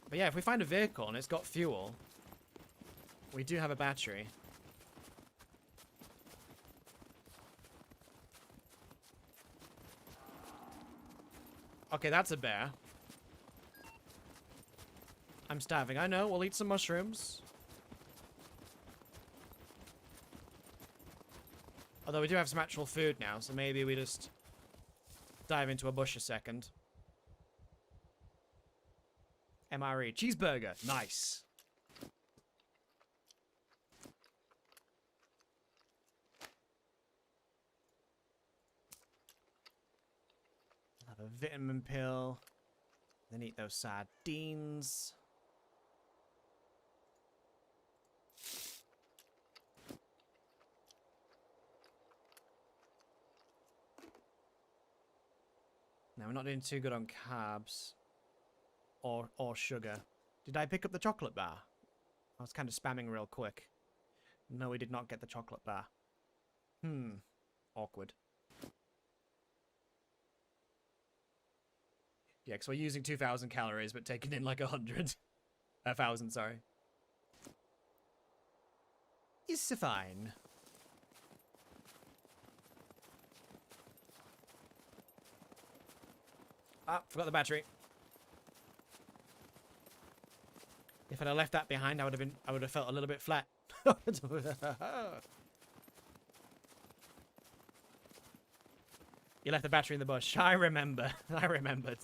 But yeah, if we find a vehicle and it's got fuel, we do have a battery. Okay, that's a bear. I'm starving. I know. We'll eat some mushrooms. Although we do have some actual food now, so maybe we just dive into a bush a second. MRE. Cheeseburger. Nice. Have a vitamin pill. Then eat those sardines. Now, we're not doing too good on carbs or sugar. Did I pick up the chocolate bar? I was kind of spamming real quick. No, we did not get the chocolate bar. Awkward. Yeah, because we're using 2,000 calories, but taking in like 100. 1,000, sorry. Is fine. Ah, forgot the battery. If I'd have left that behind, I would have felt a little bit flat. You left the battery in the bush. I remember. I remembered.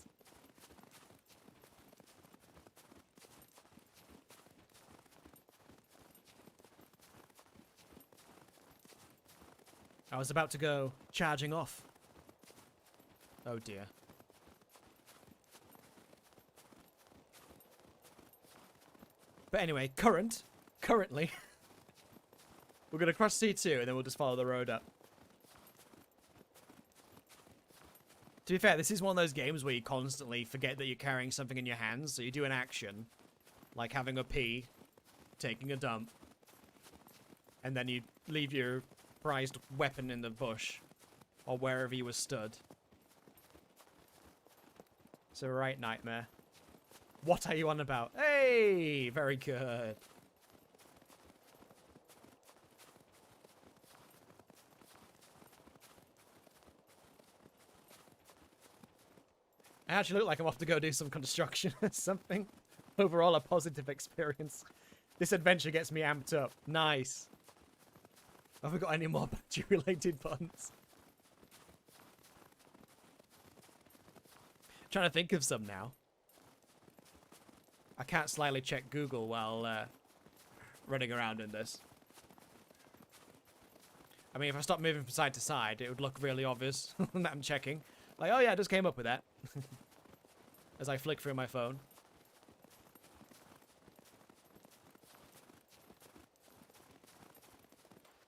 I was about to go charging off. Oh dear. But anyway, currently, we're going to cross C2 and then we'll just follow the road up. To be fair, this is one of those games where you constantly forget that you're carrying something in your hands, so you do an action, like having a pee, taking a dump, and then you leave your prized weapon in the bush, or wherever you were stood. So right, Nightmare. What are you on about? Hey! Very good. I actually look like I'm off to go do some construction or something. Overall, a positive experience. This adventure gets me amped up. Nice. Have we got any more budget-related puns? Trying to think of some now. I can't slyly check Google while running around in this. I mean, if I stop moving from side to side, it would look really obvious that I'm checking. Like, oh yeah, I just came up with that. As I flick through my phone.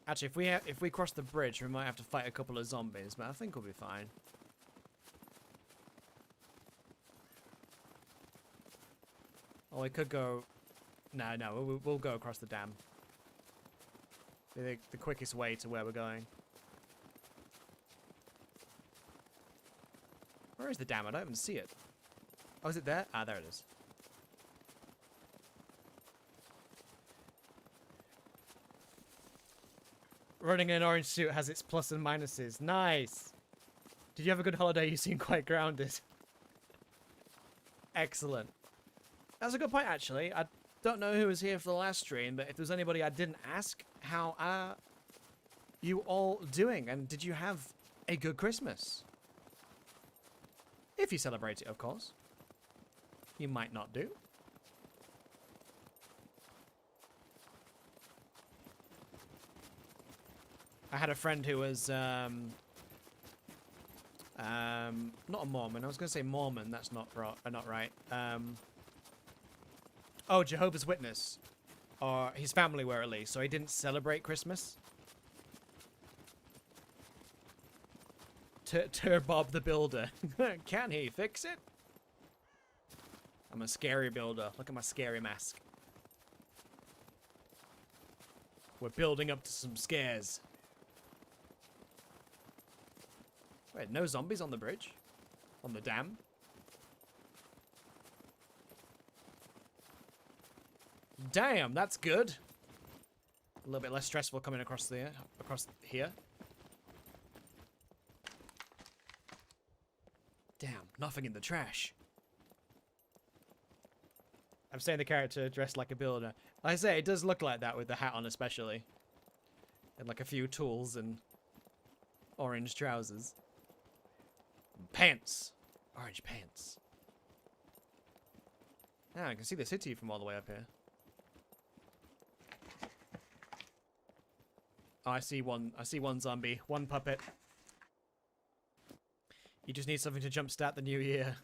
Actually, if we cross the bridge, we might have to fight a couple of zombies, but I think we'll be fine. Or we could go... No, we'll go across the dam. The quickest way to where we're going. Where is the dam? I don't even see it. Oh, is it there? Ah, there it is. Running in an orange suit has its plus and minuses. Nice! Did you have a good holiday? You seem quite grounded. Excellent. That's a good point, actually. I don't know who was here for the last stream, but if there's anybody I didn't ask, how are you all doing? And did you have a good Christmas? If you celebrate it, of course. You might not do. I had a friend who was, not a Mormon. I was going to say Mormon. That's not right. Oh, Jehovah's Witness. Or his family were, at least. So he didn't celebrate Christmas. Bob the Builder. Can he fix it? I'm a scary builder. Look at my scary mask. We're building up to some scares. Wait, no zombies on the bridge? On the dam? Damn, that's good. A little bit less stressful coming across here. Damn, nothing in the trash. I'm saying the character dressed like a builder. Like I say, it does look like that with the hat on especially. And like a few tools and orange trousers. Pants. Orange pants. Now I can see the city from all the way up here. Oh, I see one zombie. One puppet. You just need something to jumpstart the new year.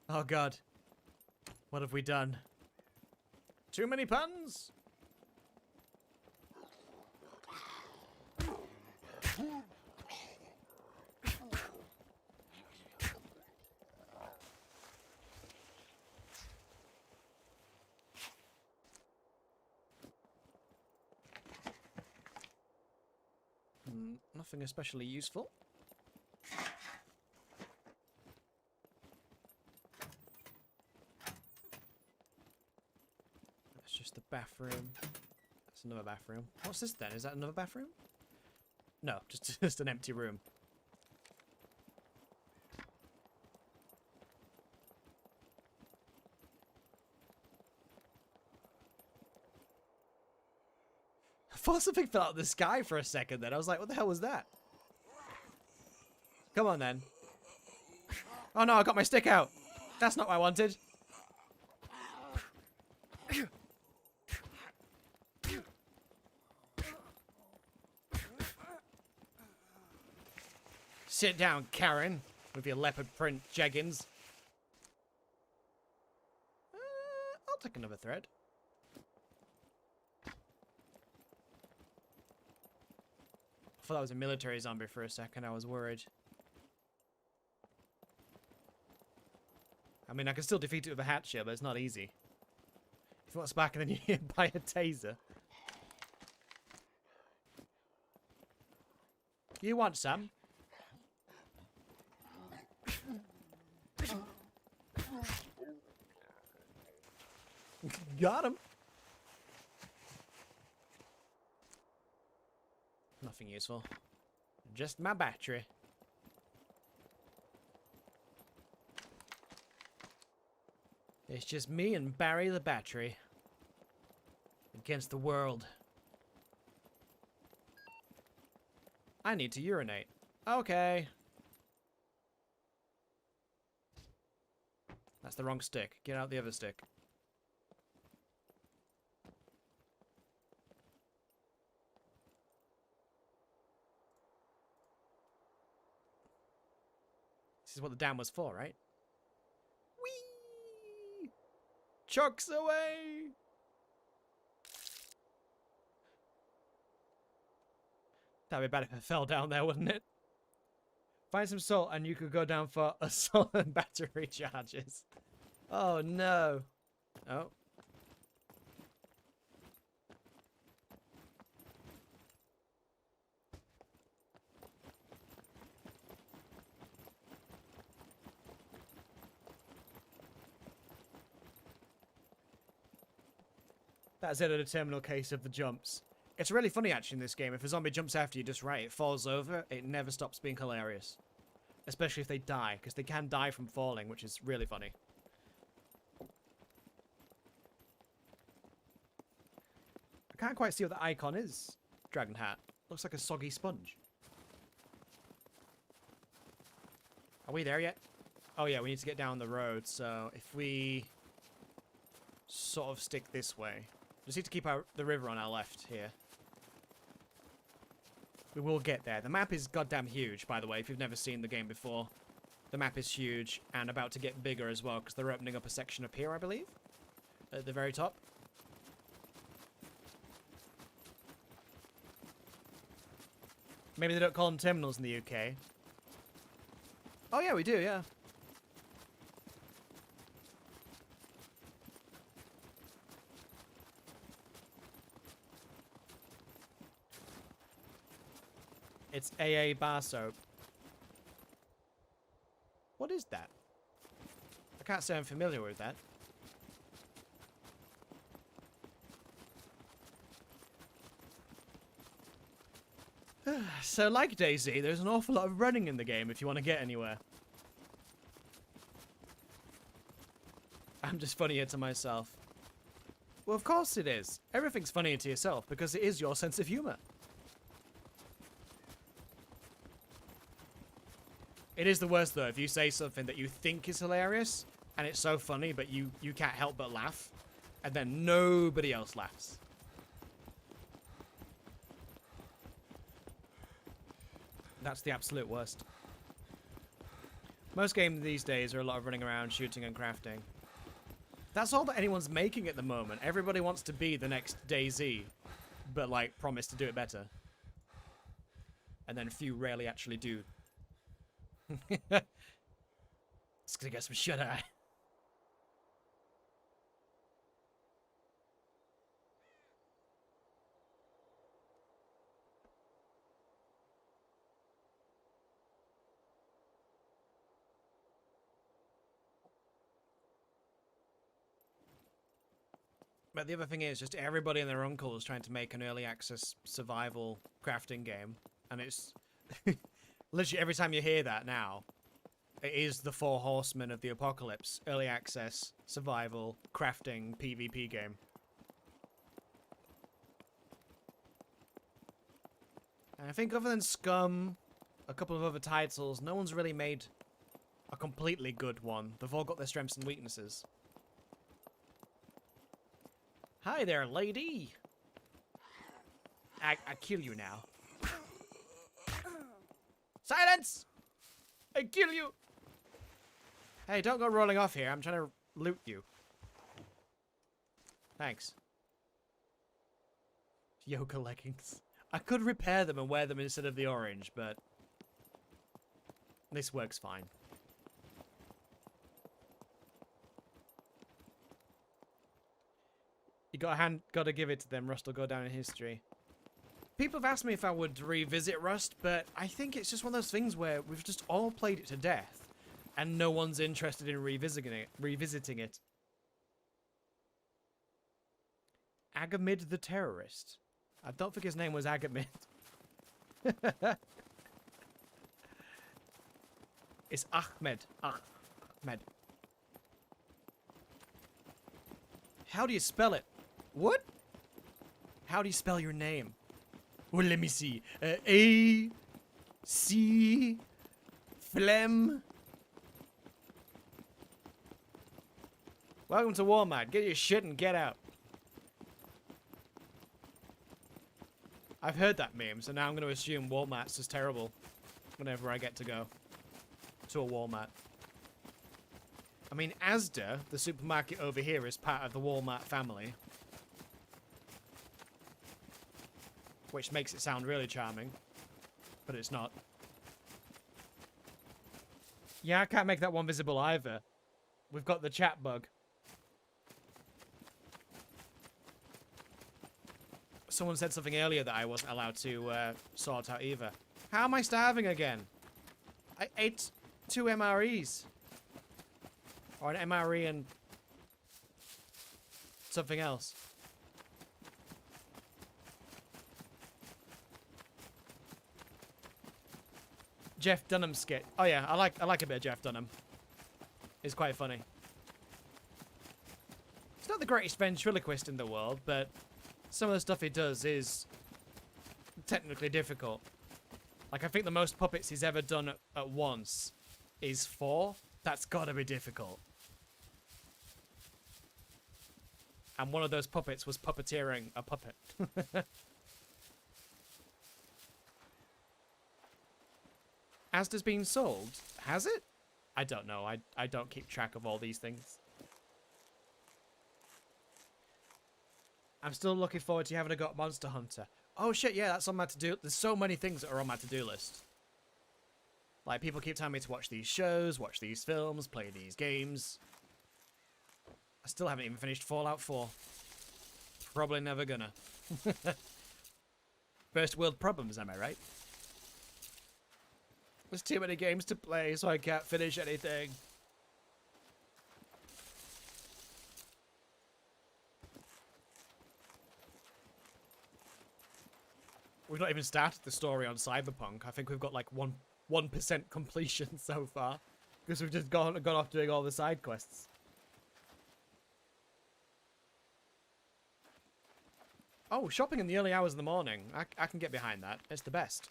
Oh god. What have we done? Too many puns? Nothing especially useful. That's just the bathroom. That's another bathroom. What's this then? Is that another bathroom? No, just an empty room. I thought something fell out of the sky for a second then. I was like, what the hell was that? Come on then. Oh no, I got my stick out. That's not what I wanted. Sit down, Karen, with your leopard print jeggings. I'll take another thread. I thought that was a military zombie for a second. I was worried. I mean, I can still defeat it with a hatchet, but it's not easy. If you want back and then you get hit by a taser. You want some? Got him. Nothing useful. Just my battery. It's just me and Barry the battery. Against the world. I need to urinate. Okay. That's the wrong stick. Get out the other stick. This is what the dam was for, right? Whee! Chucks away! That'd be bad if I fell down there, wouldn't it? Find some salt and you could go down for assault and battery charges. Oh no. Oh. That's it, a determinal case of the jumps. It's really funny actually in this game. If a zombie jumps after you just right, it falls over, it never stops being hilarious. Especially if they die, because they can die from falling, which is really funny. I can't quite see what the icon is. Dragon hat. Looks like a soggy sponge. Are we there yet? Oh yeah, we need to get down the road, so if we sort of stick this way. Just need to keep the river on our left here. We will get there. The map is goddamn huge, by the way, if you've never seen the game before. The map is huge and about to get bigger as well, because they're opening up a section up here, I believe. At the very top. Maybe they don't call them terminals in the UK. Oh yeah, we do, yeah. It's AA bar soap. What is that? I can't say I'm familiar with that. So like DayZ, there's an awful lot of running in the game if you want to get anywhere. I'm just funnier to myself. Well, of course it is. Everything's funnier to yourself because it is your sense of humor. It is the worst, though, if you say something that you think is hilarious, and it's so funny, but you can't help but laugh, and then nobody else laughs. That's the absolute worst. Most games these days are a lot of running around, shooting and crafting. That's all that anyone's making at the moment. Everybody wants to be the next DayZ, but, like, promise to do it better. And then few rarely actually do. It's gonna get some shut-eye. But the other thing is, just everybody and their uncle is trying to make an early access survival crafting game. And it's... literally every time you hear that now, it is the 4 horsemen of the apocalypse. Early access, survival, crafting, PvP game. And I think other than SCUM, a couple of other titles, no one's really made a completely good one. They've all got their strengths and weaknesses. Hi there, lady! I kill you now. Silence! I kill you. Hey, don't go rolling off here. I'm trying to loot you. Thanks. Yoga leggings. I could repair them and wear them instead of the orange, but this works fine. You gotta give it to them. Rust will go down in history. People have asked me if I would revisit Rust, but I think it's just one of those things where we've just all played it to death, and no one's interested in revisiting it. Agamid the terrorist. I don't think his name was Agamid. It's Ahmed. Ahmed. How do you spell it? What? How do you spell your name? Well, let me see. A C Phlegm. Welcome to Walmart. Get your shit and get out. I've heard that meme, so now I'm going to assume Walmart's just terrible whenever I get to go to a Walmart. I mean, Asda, the supermarket over here, is part of the Walmart family. Which makes it sound really charming, but it's not. Yeah, I can't make that one visible either. We've got the chat bug. Someone said something earlier that I wasn't allowed to sort out either. How am I starving again? I ate 2 MREs. Or an MRE and something else. Jeff Dunham skit. Oh yeah, I like a bit of Jeff Dunham. It's quite funny. He's not the greatest ventriloquist in the world, but some of the stuff he does is technically difficult. Like, I think the most puppets he's ever done at once is 4. That's gotta be difficult. And one of those puppets was puppeteering a puppet. Asda's been sold? Has it? I don't know. I don't keep track of all these things. I'm still looking forward to having a go at Monster Hunter. Oh shit, yeah, that's on my to-do. There's so many things that are on my to-do list. Like, people keep telling me to watch these shows, watch these films, play these games. I still haven't even finished Fallout 4. Probably never gonna. First world problems, am I right? There's too many games to play, so I can't finish anything. We've not even started the story on Cyberpunk. I think we've got like 1% completion so far. Because we've just gone off doing all the side quests. Oh, shopping in the early hours of the morning. I can get behind that. It's the best.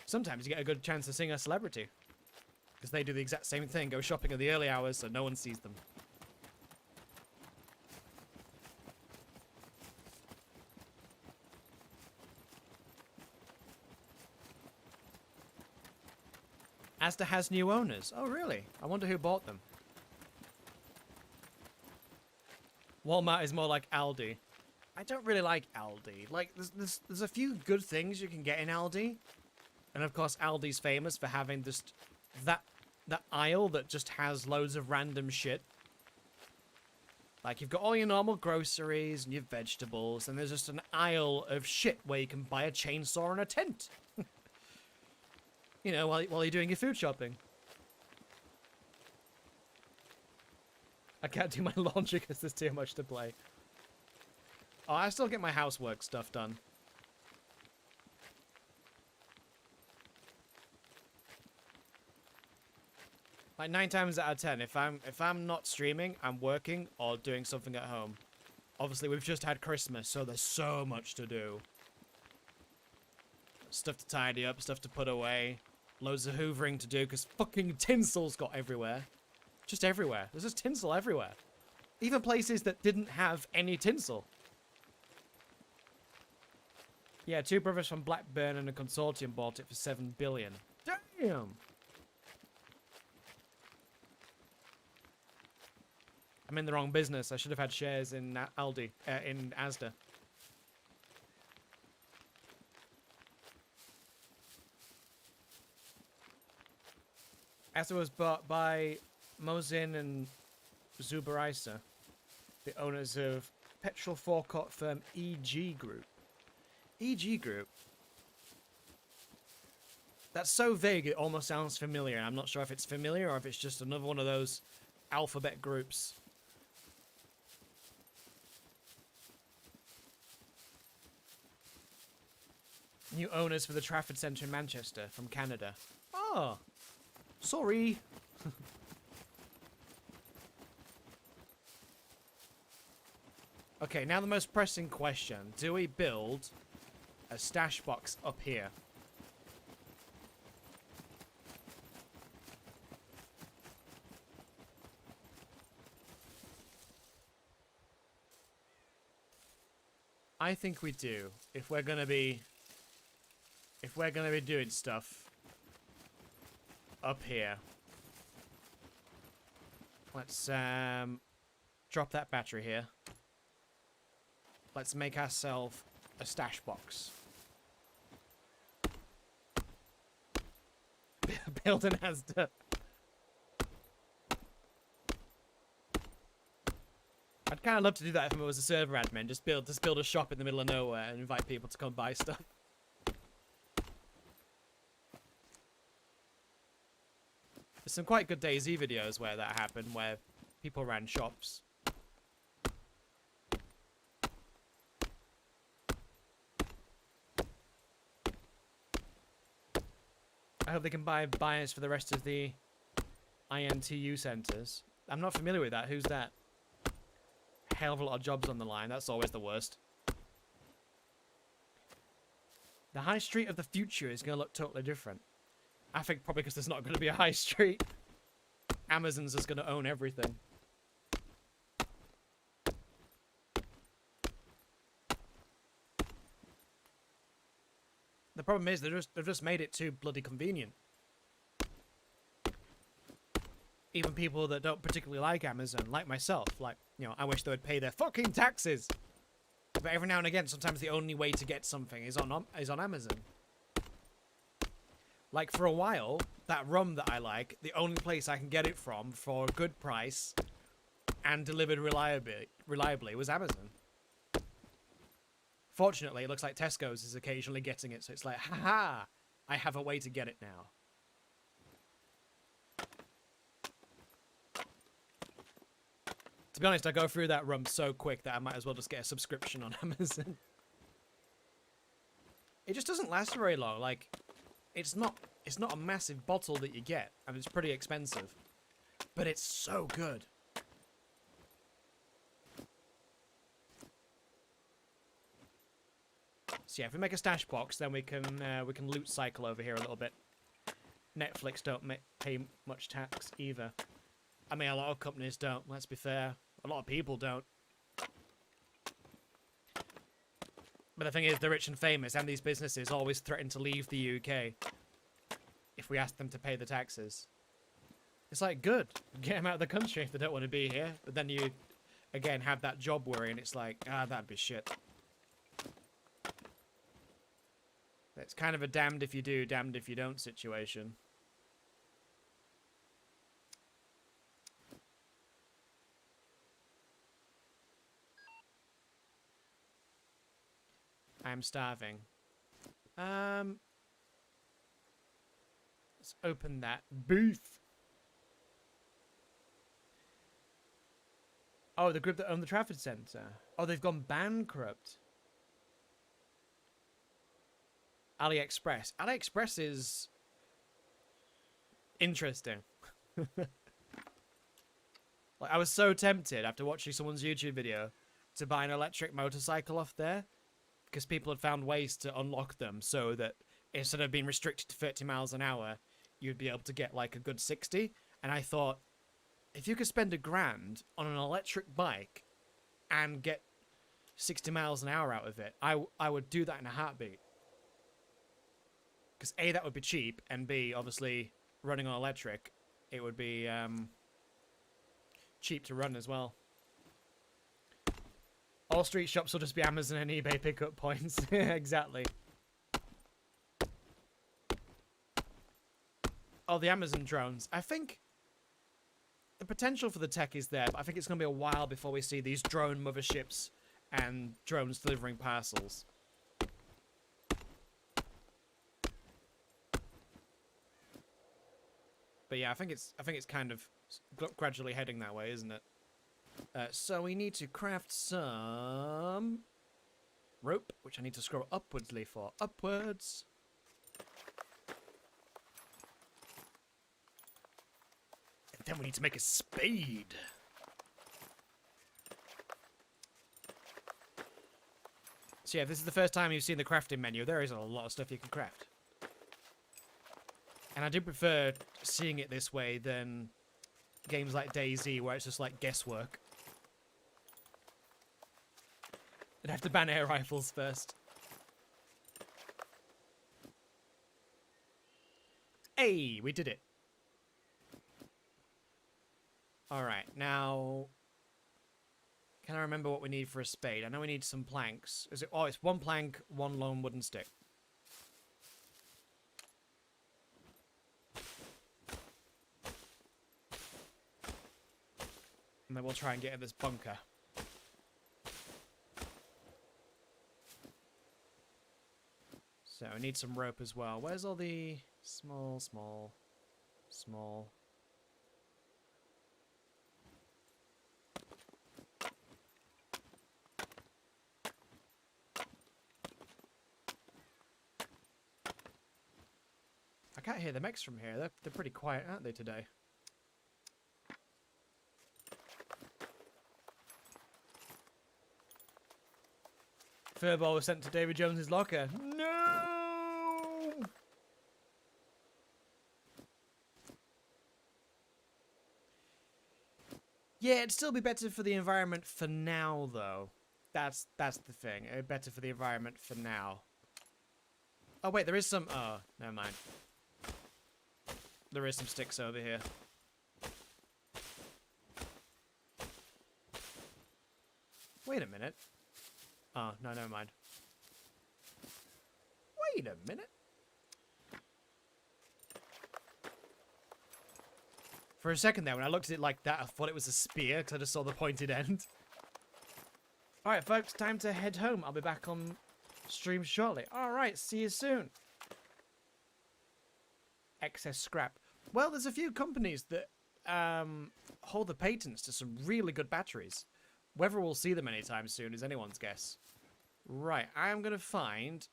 Sometimes you get a good chance to see a celebrity. Because they do the exact same thing. Go shopping in the early hours so no one sees them. Asda has new owners. Oh, really? I wonder who bought them. Walmart is more like Aldi. I don't really like Aldi. Like, there's a few good things you can get in Aldi. And of course, Aldi's famous for having just that aisle that just has loads of random shit. Like, you've got all your normal groceries and your vegetables, and there's just an aisle of shit where you can buy a chainsaw and a tent. You know, while you're doing your food shopping. I can't do my laundry because there's too much to play. Oh, I still get my housework stuff done. Like 9 times out of 10, if I'm not streaming, I'm working or doing something at home. Obviously, we've just had Christmas, so there's so much to do. Stuff to tidy up, stuff to put away. Loads of hoovering to do, because fucking tinsel's got everywhere. Just everywhere. There's just tinsel everywhere. Even places that didn't have any tinsel. Yeah, 2 brothers from Blackburn and a consortium bought it for $7 billion. Damn! I'm in the wrong business. I should have had shares in Aldi, in Asda. Asda was bought by Mosin and Zubaraisa, the owners of petrol forecourt firm EG Group. EG Group? That's so vague it almost sounds familiar. I'm not sure if it's familiar or if it's just another one of those alphabet groups. New owners for the Trafford Centre in Manchester from Canada. Oh, sorry. Okay, now the most pressing question. Do we build a stash box up here? I think we do. If we're gonna be doing stuff up here. Let's drop that battery here. Let's make ourselves a stash box. Build an Asda. I'd kind of love to do that if I was a server admin. Just build a shop in the middle of nowhere and invite people to come buy stuff. There's some quite good DayZ videos where that happened, where people ran shops. I hope they can buy buyers for the rest of the INTU centres. I'm not familiar with that. Who's that? Hell of a lot of jobs on the line. That's always the worst. The high street of the future is going to look totally different. I think probably because there's not going to be a high street. Amazon's just going to own everything. The problem is they've just made it too bloody convenient. Even people that don't particularly like Amazon, like myself, like, you know, I wish they would pay their fucking taxes. But every now and again, sometimes the only way to get something is on Amazon. Like, for a while, that rum that I like, the only place I can get it from for a good price and delivered reliably was Amazon. Fortunately, it looks like Tesco's is occasionally getting it, so it's like, haha, I have a way to get it now. To be honest, I go through that rum so quick that I might as well just get a subscription on Amazon. It just doesn't last very long. Like, it's not a massive bottle that you get, and it's pretty expensive. But it's so good. So yeah, if we make a stash box, then we can loot cycle over here a little bit. Netflix don't pay much tax either. I mean, a lot of companies don't, let's be fair. A lot of people don't. But the thing is, the rich and famous and these businesses always threaten to leave the UK if we ask them to pay the taxes. It's like, good, get them out of the country if they don't want to be here. But then you, again, have that job worry, and it's like, that'd be shit. It's kind of a damned if you do, damned if you don't situation. I'm starving. Let's open that booth. Oh, the group that own the Trafford Centre. Oh, they've gone bankrupt. AliExpress. AliExpress is interesting. Like, I was so tempted after watching someone's YouTube video to buy an electric motorcycle off there, because people had found ways to unlock them so that instead of being restricted to 30 miles an hour, you'd be able to get like a good 60. And I thought, if you could spend $1,000 on an electric bike and get 60 miles an hour out of it, I would do that in a heartbeat. Because A, that would be cheap, and B, obviously, running on electric, it would be cheap to run as well. All street shops will just be Amazon and eBay pickup points. Exactly. Oh, the Amazon drones. I think the potential for the tech is there, but I think it's going to be a while before we see these drone motherships and drones delivering parcels. But yeah, I think it's kind of gradually heading that way, isn't it? So we need to craft some rope, which I need to scroll upwardsly for. Upwards. And then we need to make a spade. So yeah, if this is the first time you've seen the crafting menu, there is a lot of stuff you can craft. And I do prefer seeing it this way than games like DayZ, where it's just like guesswork. I'd have to ban air rifles first. Hey, we did it. Alright, now... Can I remember what we need for a spade? I know we need some planks. Is it? Oh, it's one plank, one lone wooden stick. And then we'll try and get in this bunker. So we need some rope as well. Where's all the small... I can't hear the mechs from here. They're pretty quiet, aren't they, today? Furball was sent to David Jones's locker. No! Yeah, it'd still be better for the environment for now, though. That's the thing. It'd be better for the environment for now. Oh, wait, there is some... Oh, never mind. There is some sticks over here. Wait a minute. Oh, no, never mind. Wait a minute. For a second there, when I looked at it like that, I thought it was a spear, because I just saw the pointed end. Alright, folks, time to head home. I'll be back on stream shortly. Alright, see you soon. Excess scrap. Well, there's a few companies that hold the patents to some really good batteries. Whether we'll see them anytime soon is anyone's guess. Right, I'm going to find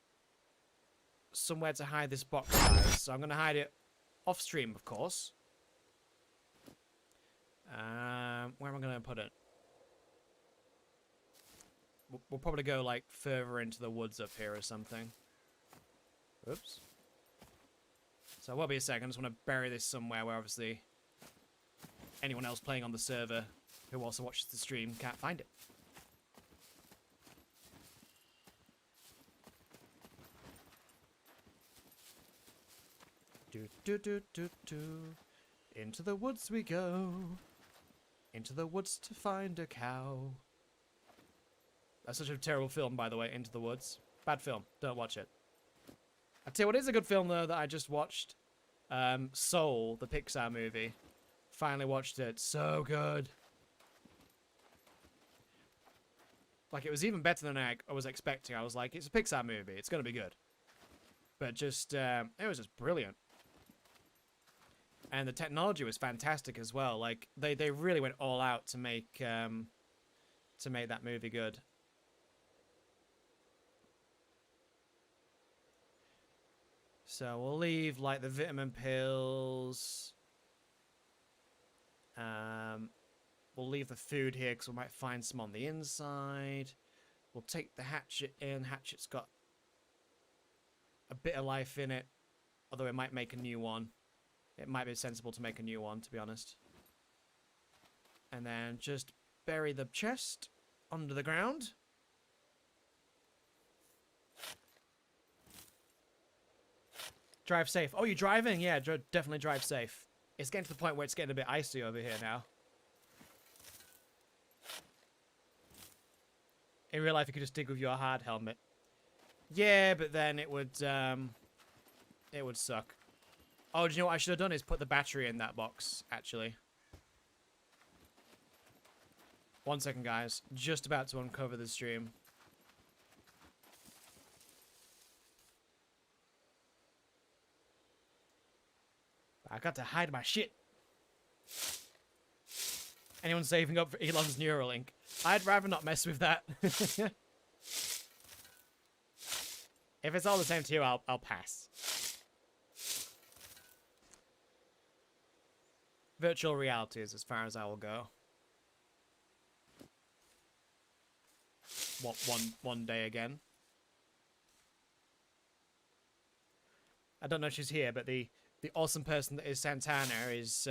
somewhere to hide this box, guys. So I'm going to hide it off stream, of course. Where am I going to put it? We'll probably go, like, further into the woods up here or something. Oops. So it won't be a second. I just want to bury this somewhere where, obviously, anyone else playing on the server who also watches the stream can't find it. Do do do do do. Into the woods we go. Into the woods to find a cow. That's such a terrible film, by the way, Into the Woods. Bad film. Don't watch it. I'll tell you what is a good film, though, that I just watched. Soul, the Pixar movie. Finally watched it. So good. Like, it was even better than I was expecting. I was like, it's a Pixar movie. It's going to be good. But just, it was just brilliant. And the technology was fantastic as well. Like, they really went all out to make that movie good. So we'll leave, like, the vitamin pills. We'll leave the food here because we might find some on the inside. We'll take the hatchet in. Hatchet's got a bit of life in it, although it might make a new one. It might be sensible to make a new one, to be honest. And then just bury the chest under the ground. Drive safe. Oh, you're driving? Yeah, definitely drive safe. It's getting to the point where it's getting a bit icy over here now. In real life, you could just dig with your hard helmet. Yeah, but then it would suck. Oh, do you know what I should have done is put the battery in that box, actually. 1 second, guys. Just about to uncover the stream. I got to hide my shit. Anyone saving up for Elon's Neuralink? I'd rather not mess with that. If it's all the same to you, I'll pass. Virtual reality is as far as I will go. What, one day again? I don't know if she's here, but the awesome person that is Santana is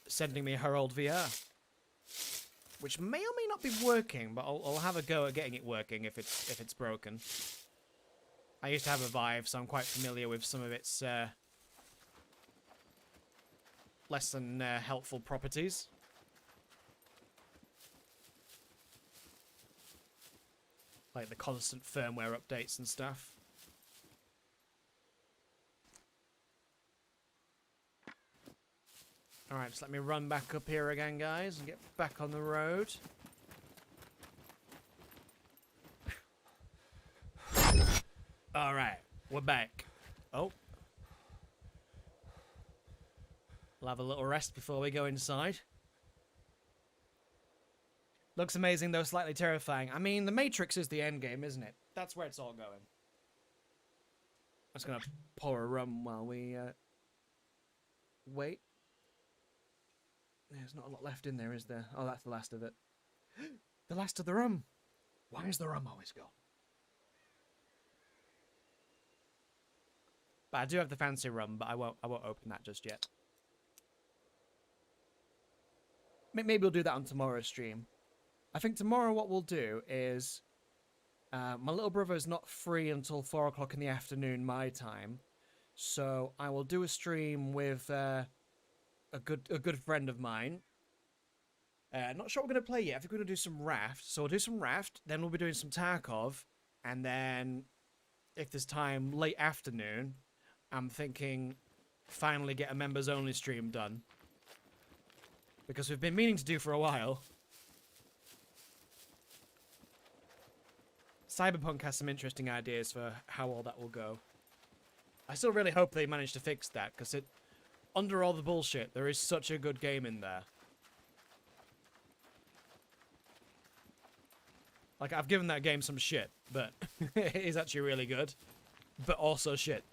sending me her old VR. Which may or may not be working, but I'll have a go at getting it working if it's broken. I used to have a Vive, so I'm quite familiar with some of its less than helpful properties. Like the constant firmware updates and stuff. Alright, just let me run back up here again, guys, and get back on the road. Alright, we're back. Oh. We'll have a little rest before we go inside. Looks amazing, though slightly terrifying. I mean, the Matrix is the end game, isn't it? That's where it's all going. I'm just gonna pour a rum while we wait. There's not a lot left in there, is there? Oh, that's the last of it. The last of the rum. Why is the rum always gone? But I do have the fancy rum, but I won't open that just yet. Maybe we'll do that on tomorrow's stream. I think tomorrow what we'll do is my little brother is not free until 4 o'clock in the afternoon my time, so I will do a stream with a good friend of mine. Not sure what we're going to play yet. I think we're going to do some Raft. So we'll do some Raft, then we'll be doing some Tarkov, and then, if there's time, late afternoon, I'm thinking finally get a members-only stream done. Because we've been meaning to do for a while. Cyberpunk has some interesting ideas for how all that will go. I still really hope they manage to fix that, because it... Under all the bullshit, there is such a good game in there. Like, I've given that game some shit, but it is actually really good. But also shit.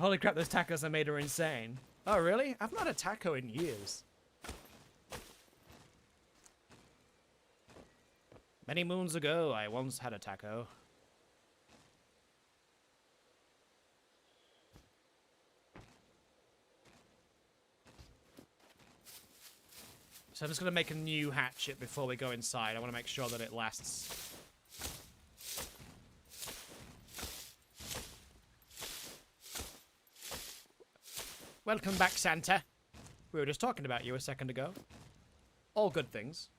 Holy crap, those tacos I made are insane. Oh, really? I've not had a taco in years. Many moons ago, I once had a taco. So I'm just going to make a new hatchet before we go inside. I want to make sure that it lasts. Welcome back, Santa. We were just talking about you a second ago. All good things.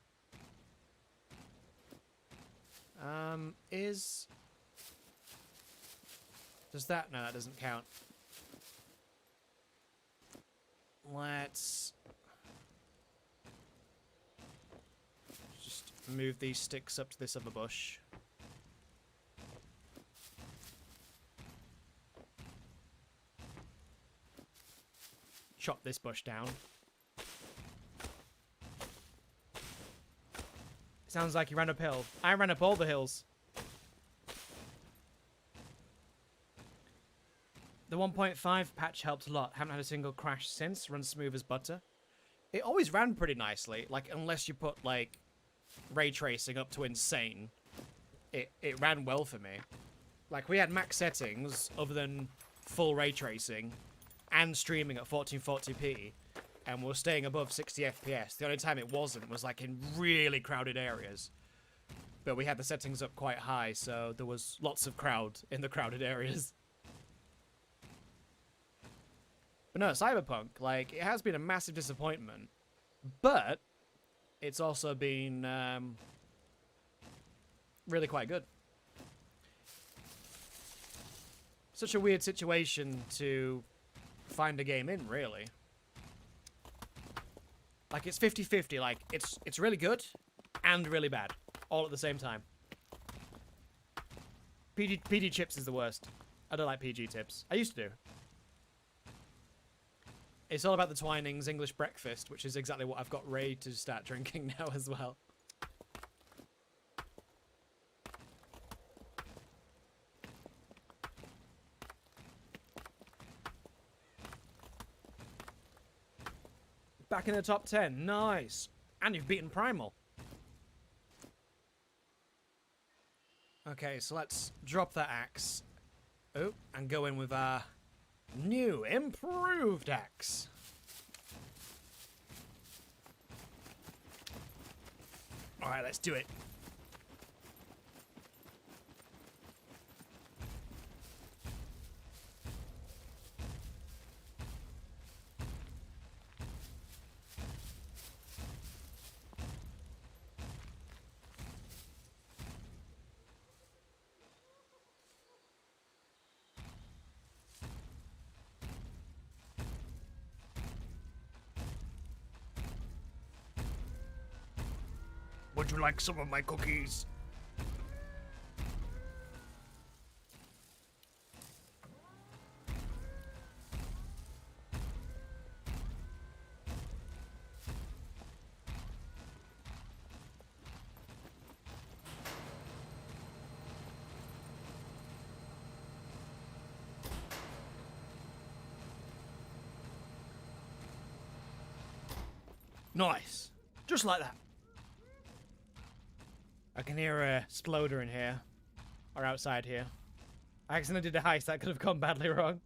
Does that... No, that doesn't count. Let's... just move these sticks up to this other bush. Chop this bush down. Sounds like you ran uphill. I ran up all the hills. The 1.5 patch helped a lot. Haven't had a single crash since. Runs smooth as butter. It always ran pretty nicely. Like, unless you put, like, ray tracing up to insane. It ran well for me. Like, we had max settings other than full ray tracing and streaming at 1440p. And we're staying above 60 FPS. The only time it wasn't was, like, in really crowded areas. But we had the settings up quite high, so there was lots of crowd in the crowded areas. But no, Cyberpunk, like, it has been a massive disappointment. But it's also been really quite good. Such a weird situation to find a game in, really. Like, it's 50-50. Like, it's really good and really bad, all at the same time. PG chips is the worst. I don't like PG tips. I used to do. It's all about the Twinings English breakfast, which is exactly what I've got Ray to start drinking now as well. Back in the top 10. Nice. And you've beaten Primal. Okay, so let's drop that axe. Oh, and go in with our new, improved axe. Alright, let's do it. Would you like some of my cookies? Nice. Just like that. I can hear a exploder in here. Or outside here. I accidentally did a heist that could have gone badly wrong.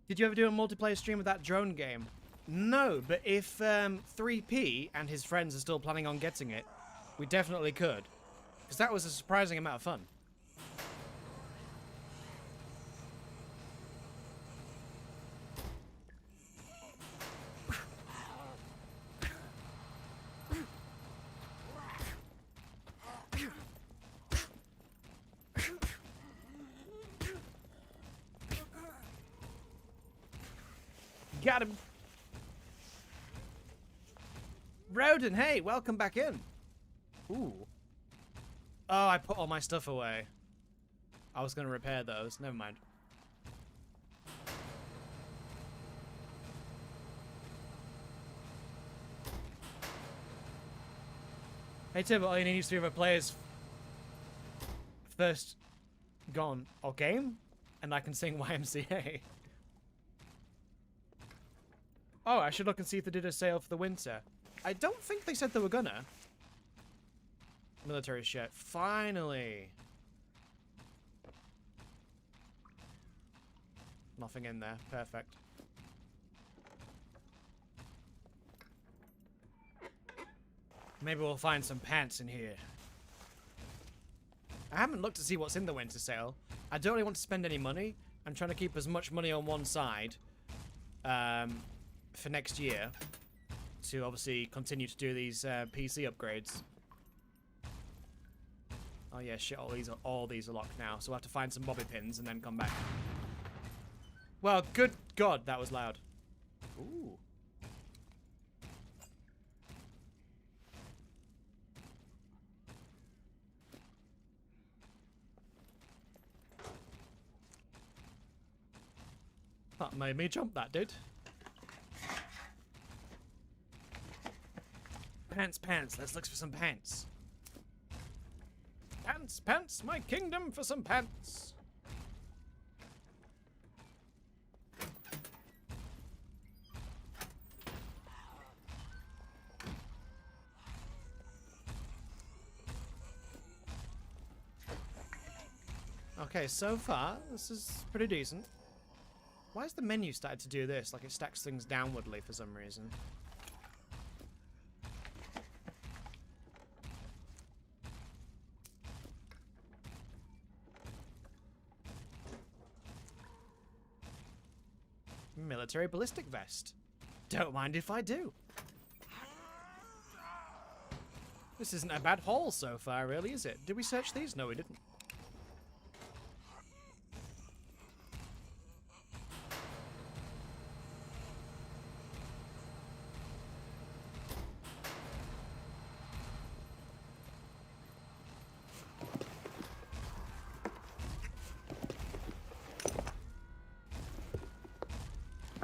Did you ever do a multiplayer stream with that drone game? No, but if 3P and his friends are still planning on getting it, we definitely could. Because that was a surprising amount of fun. Got him. Roden, hey, welcome back in. Ooh. Oh, I put all my stuff away. I was going to repair those. Never mind. Hey, Tim, all you need is 3 other players first gone or game, and I can sing YMCA. Oh, I should look and see if they did a sale for the winter. I don't think they said they were gonna. Military shirt. Finally. Nothing in there. Perfect. Maybe we'll find some pants in here. I haven't looked to see what's in the winter sale. I don't really want to spend any money. I'm trying to keep as much money on one side. For next year, to obviously continue to do these PC upgrades. Oh yeah, shit! All these are locked now, so we'll have to find some bobby pins and then come back. Well, good God, that was loud. Ooh. That made me jump, that did. Pants, pants. Let's look for some pants. Pants, pants, my kingdom for some pants. Okay, so far, this is pretty decent. Why has the menu started to do this? Like it stacks things downwardly for some reason. Military ballistic vest. Don't mind if I do. This isn't a bad haul so far, really, is it? Did we search these? No, we didn't.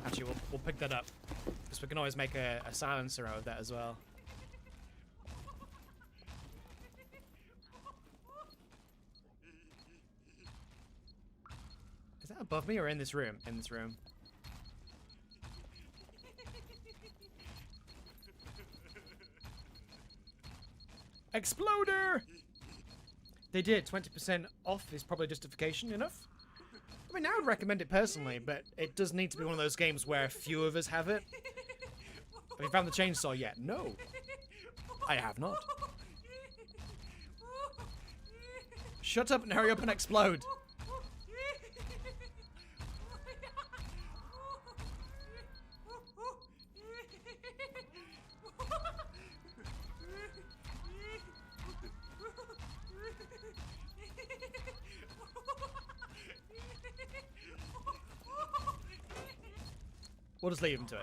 Actually, we'll pick that up. Because we can always make a silencer out of that as well. Is that above me or in this room? In this room. Exploder! They did. 20% off is probably justification enough. I mean, I would recommend it personally, but it does need to be one of those games where few of us have it. Have you found the chainsaw yet? No. I have not. Shut up and hurry up and explode. We'll just leave him to it.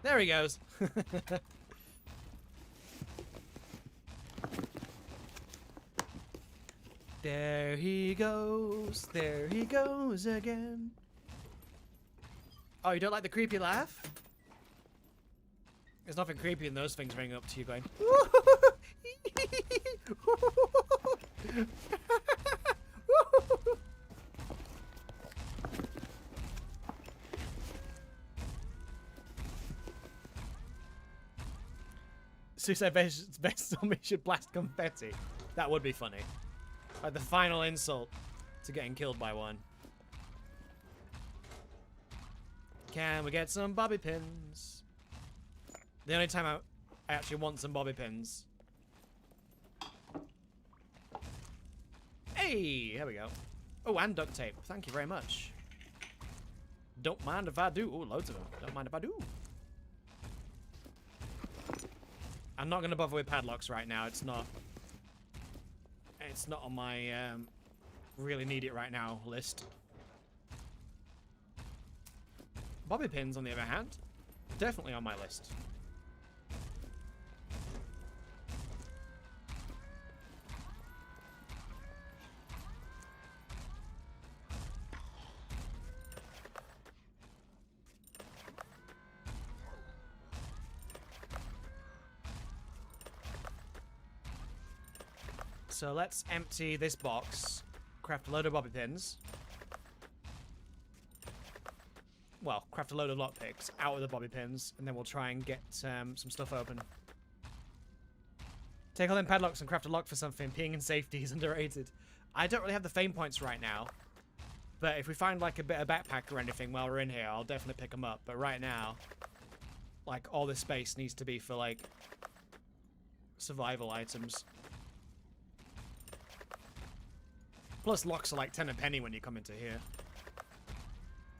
There he goes. There he goes. There he goes again. Oh, you don't like the creepy laugh? There's nothing creepy in those things ringing up to you going. Suicide best zombie should blast confetti. That would be funny. Like the final insult to getting killed by one. Can we get some bobby pins? The only time I actually want some bobby pins. Hey, here we go. Oh, and duct tape. Thank you very much. Don't mind if I do. Oh, loads of them. Don't mind if I do. I'm not going to bother with padlocks right now. It's not on my really need it right now list. Bobby pins, on the other hand, definitely on my list. So let's empty this box, craft a load of bobby pins. Well, craft a load of lockpicks out of the bobby pins, and then we'll try and get some stuff open. Take all them padlocks and craft a lock for something. Peeing in safety is underrated. I don't really have the fame points right now, but if we find like a bit of backpack or anything while we're in here, I'll definitely pick them up. But right now, like all this space needs to be for like survival items. Plus, locks are like 10 a penny when you come into here.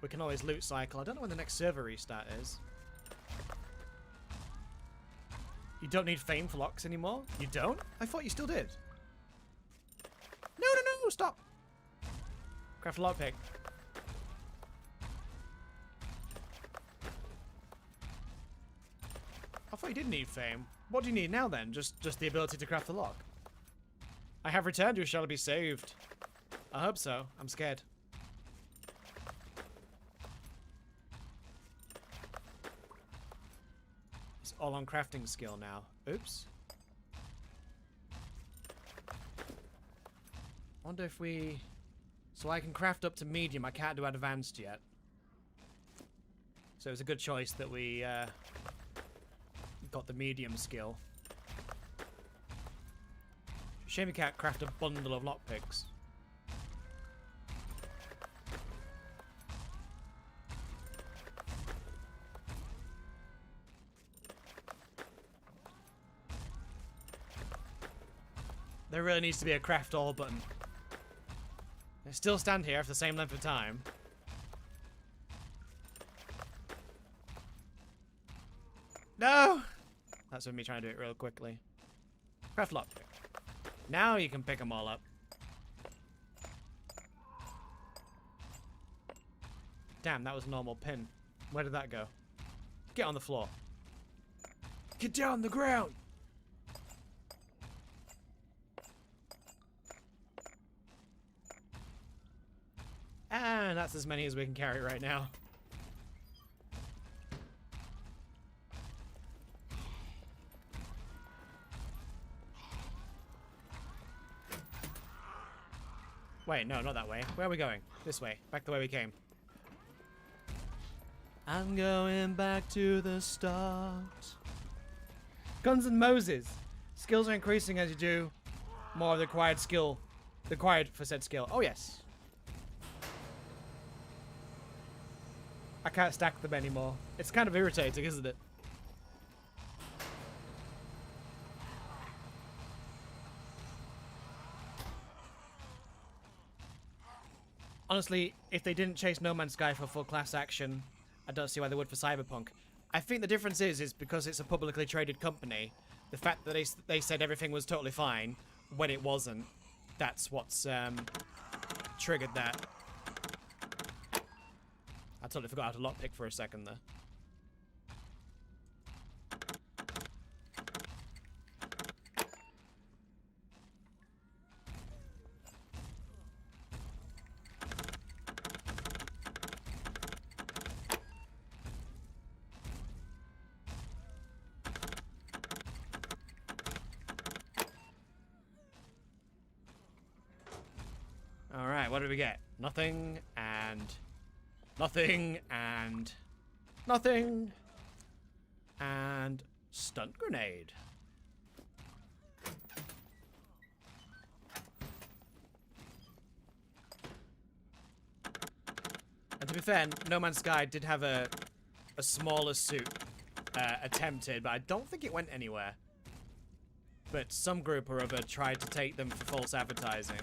We can always loot cycle. I don't know when the next server restart is. You don't need fame for locks anymore? You don't? I thought you still did. No, no, no, stop! Craft a lockpick. I thought you did need fame. What do you need now then? Just the ability to craft the lock? I have returned, you shall be saved. I hope so. I'm scared. It's all on crafting skill now. Oops. Wonder if we... So I can craft up to medium. I can't do advanced yet. So it was a good choice that we got the medium skill. Shame we can't craft a bundle of lockpicks. There really needs to be a craft all button. I still stand here for the same length of time. No! That's with me trying to do it real quickly. Craft lockpick. Now you can pick them all up. Damn, that was a normal pin. Where did that go? Get on the floor. Get down on the ground! And that's as many as we can carry right now. Wait, no, not that way. Where are we going? This way. Back the way we came. I'm going back to the start. Guns and Moses. Skills are increasing as you do more of the required skill. Required for said skill. Oh, yes. I can't stack them anymore. It's kind of irritating, isn't it? Honestly, if they didn't chase No Man's Sky for full class action, I don't see why they would for Cyberpunk. I think the difference is because it's a publicly traded company, the fact that they said everything was totally fine when it wasn't, that's what's triggered that. I totally forgot how to lockpick for a second there. Alright, what do we get? Nothing, and nothing, and nothing, and stunt grenade. And to be fair, No Man's Sky did have a smaller suit attempted, but I don't think it went anywhere. But some group or other tried to take them for false advertising.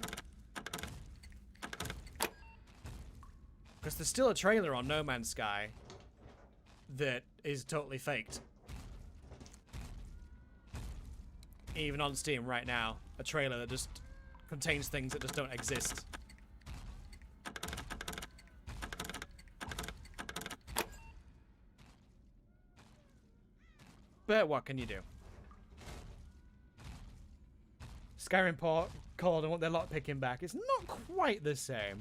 Because there's still a trailer on No Man's Sky that is totally faked. Even on Steam right now, a trailer that just contains things that just don't exist. But what can you do? Skyrim port called and want their lockpicking back. It's not quite the same.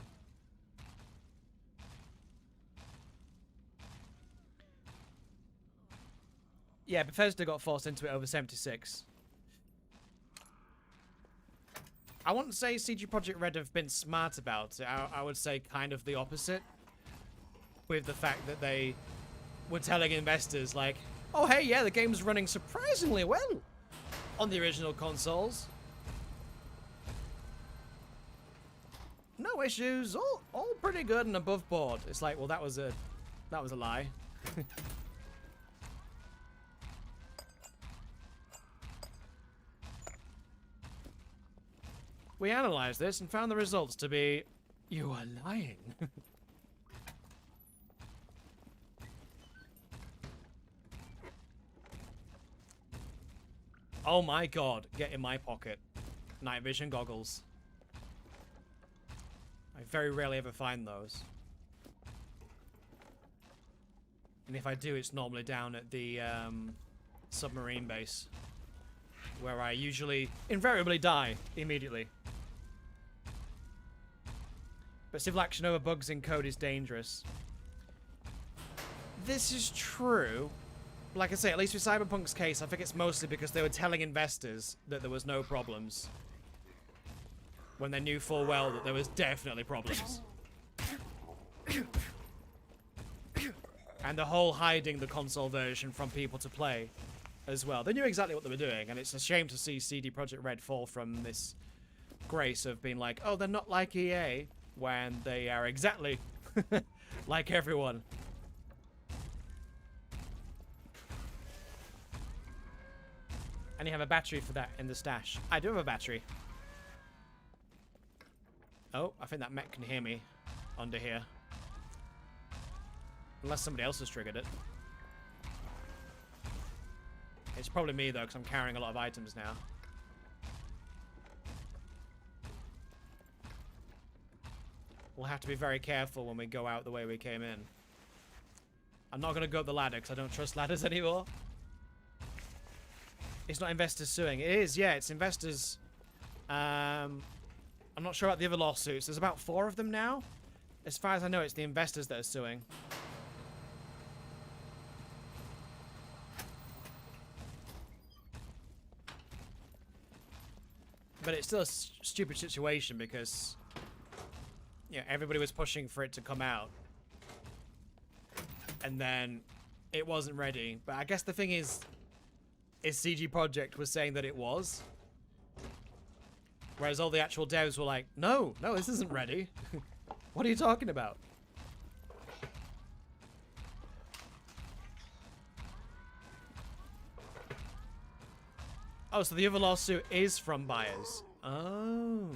Yeah, Bethesda got forced into it over 76. I wouldn't say CD Projekt Red have been smart about it. I would say kind of the opposite. With the fact that they were telling investors, like, oh, hey, yeah, the game's running surprisingly well on the original consoles. No issues, all pretty good and above board. It's like, well, that was a lie. We analyzed this and found the results to be, you are lying. Oh my god, get in my pocket. Night vision goggles. I very rarely ever find those. And if I do, it's normally down at the submarine base, where I usually invariably die immediately. But civil action over bugs in code is dangerous. This is true. Like I say, at least with Cyberpunk's case, I think it's mostly because they were telling investors that there was no problems, when they knew full well that there was definitely problems. And the whole hiding the console version from people to play as well. They knew exactly what they were doing, and it's a shame to see CD Projekt Red fall from this grace of being like, oh, they're not like EA, when they are exactly like everyone. And you have a battery for that in the stash. I do have a battery. Oh, I think that mech can hear me under here. Unless somebody else has triggered it. It's probably me, though, because I'm carrying a lot of items now. We'll have to be very careful when we go out the way we came in. I'm not going to go up the ladder because I don't trust ladders anymore. It's not investors suing. It is, yeah, it's investors. I'm not sure about the other lawsuits. There's about 4 of them now. As far as I know, it's the investors that are suing. But it's still a stupid situation because, yeah, everybody was pushing for it to come out. And then it wasn't ready. But I guess the thing is CG Projekt was saying that it was. Whereas all the actual devs were like, no, this isn't ready. What are you talking about? Oh, so the other lawsuit is from buyers. Oh.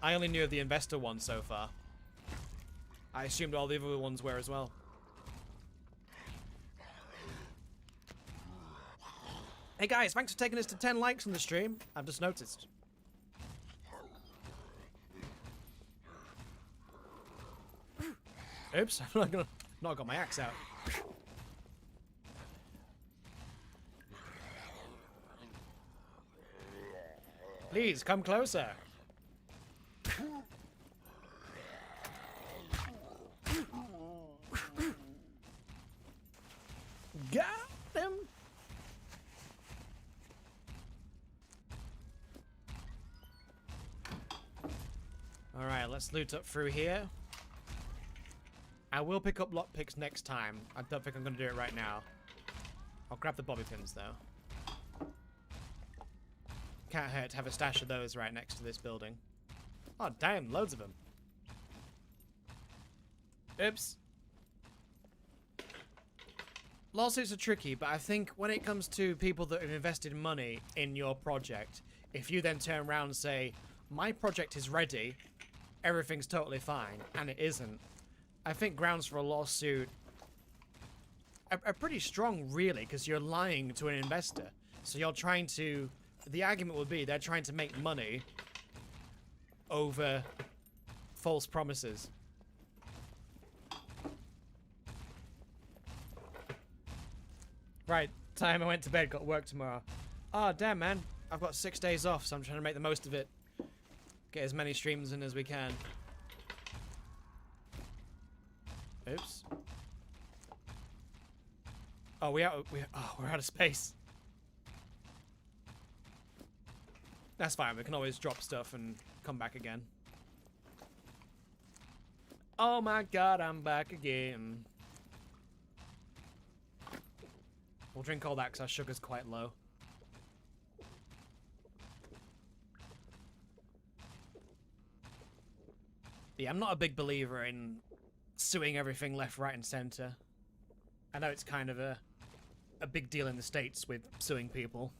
I only knew of the investor one so far. I assumed all the other ones were as well. Hey guys, thanks for taking us to 10 likes on the stream. I've just noticed. Oops, I've not got my axe out. Please, come closer. Got him. Alright, let's loot up through here. I will pick up lockpicks next time. I don't think I'm going to do it right now. I'll grab the bobby pins, though. Can't hurt to have a stash of those right next to this building. Oh, damn, loads of them. Oops. Lawsuits are tricky, but I think when it comes to people that have invested money in your project, if you then turn around and say, my project is ready, everything's totally fine, and it isn't, I think grounds for a lawsuit are pretty strong, really, because you're lying to an investor. So you're trying to... The argument would be they're trying to make money over false promises. Right, time I went to bed, got work tomorrow. Oh, damn, man. I've got 6 days off, so I'm trying to make the most of it. Get as many streams in as we can. Oops. Oh, we're out of space. That's fine, we can always drop stuff and come back again. Oh my god, I'm back again. We'll drink all that because our sugar's quite low. Yeah, I'm not a big believer in suing everything left, right, and center. I know it's kind of a big deal in the States with suing people.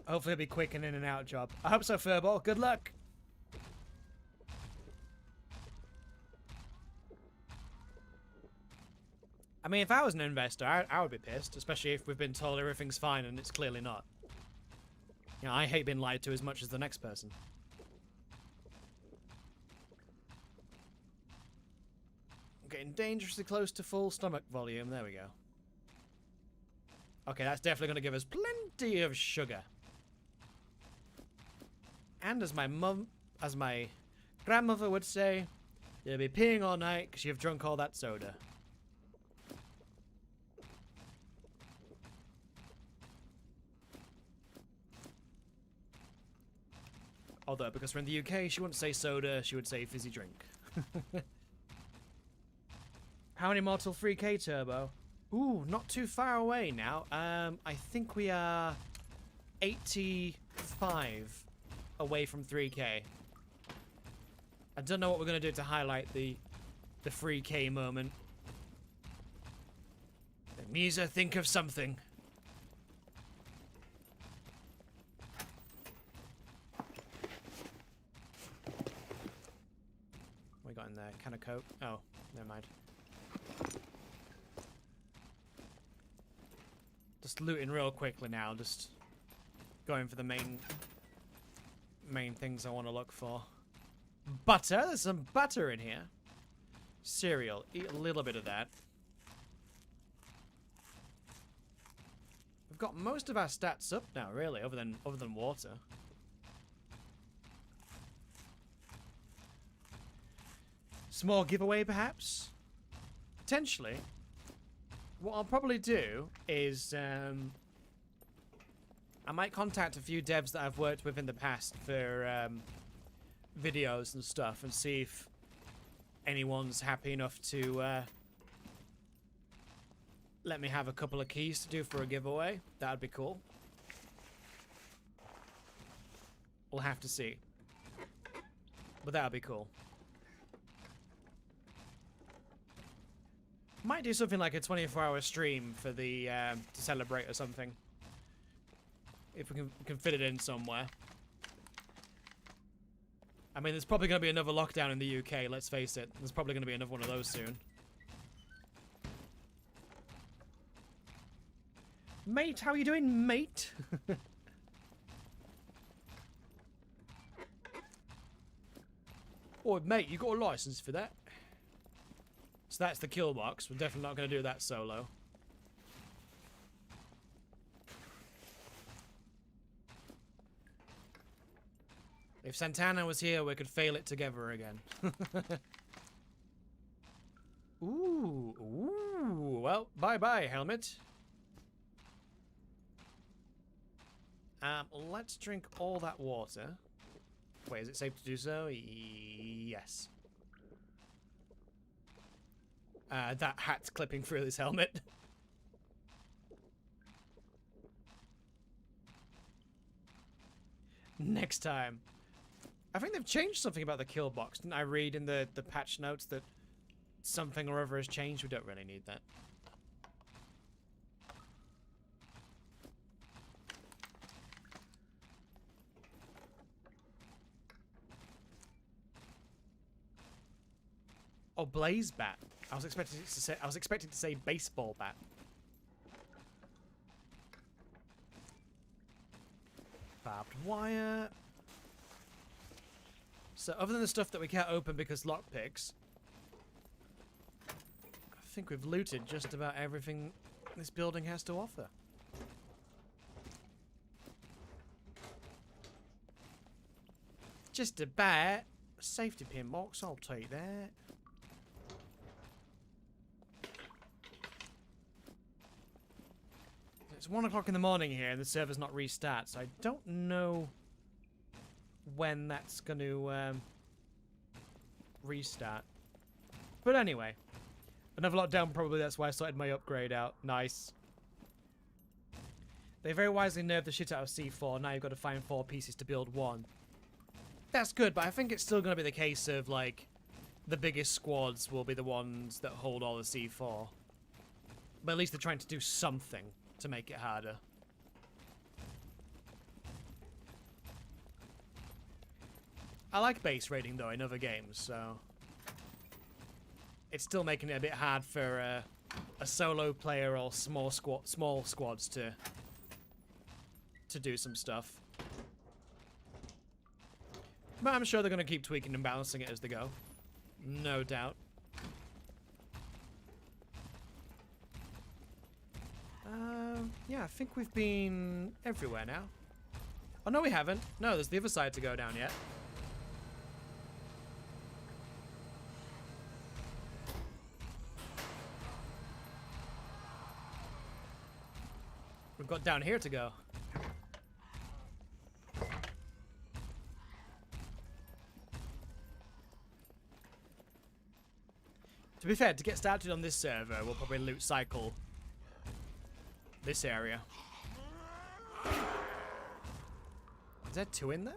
Hopefully it'll be quick and in and out job. I hope so, Furball. Good luck. I mean, if I was an investor, I would be pissed, especially if we've been told everything's fine and it's clearly not. You know, I hate being lied to as much as the next person. I'm getting dangerously close to full stomach volume. There we go. Okay, that's definitely going to give us plenty of sugar. And as my grandmother would say, you'll be peeing all night because you've drunk all that soda. Although, because we're in the UK, she wouldn't say soda, she would say fizzy drink. How many more till 3K turbo? Ooh, not too far away now. I think we are 85 away from 3K. I don't know what we're going to do to highlight the 3K moment. Misa, think of something. What we got in there? can of Coke. Oh, never mind. Just looting real quickly now. Just going for the main things I want to look for. Butter. There's some butter in here. Cereal. Eat a little bit of that. We've got most of our stats up now, really, other than water. Small giveaway, perhaps? Potentially. What I'll probably do is I might contact a few devs that I've worked with in the past for videos and stuff and see if anyone's happy enough to let me have a couple of keys to do for a giveaway. That'd be cool. We'll have to see. But that'd be cool. Might do something like a 24-hour stream for the to celebrate or something. If we can fit it in somewhere. I mean, there's probably going to be another lockdown in the UK, let's face it. There's probably going to be another one of those soon. Mate, how are you doing, mate? Oh, mate, you got a license for that? So that's the kill box. We're definitely not going to do that solo. If Santana was here, we could fail it together again. Ooh, ooh. Well, bye-bye, helmet. Let's drink all that water. Wait, is it safe to do so? Yes. That hat's clipping through his helmet. Next time. I think they've changed something about the kill box. Didn't I read in the patch notes that something or other has changed? We don't really need that. Oh, blaze bat. I was expecting to say baseball bat. Barbed wire. So other than the stuff that we can't open because lockpicks, I think we've looted just about everything this building has to offer. Just about. Safety pin box, I'll take that. It's 1 o'clock in the morning here and the server's not restart, so I don't know when that's going to restart. But anyway, another lockdown, probably that's why I started my upgrade out. Nice. They very wisely nerfed the shit out of C4. Now you've got to find 4 pieces to build 1. That's good, but I think it's still going to be the case of, like, the biggest squads will be the ones that hold all the C4. But at least they're trying to do something to make it harder. I like base raiding though in other games, so it's still making it a bit hard for a solo player or small squads to do some stuff. But I'm sure they're going to keep tweaking and balancing it as they go. No doubt. Yeah, I think we've been everywhere now. Oh, no, we haven't. No, there's the other side to go down yet. We've got down here to go. To be fair, to get started on this server, we'll probably loot cycle this area. Is there 2 in there?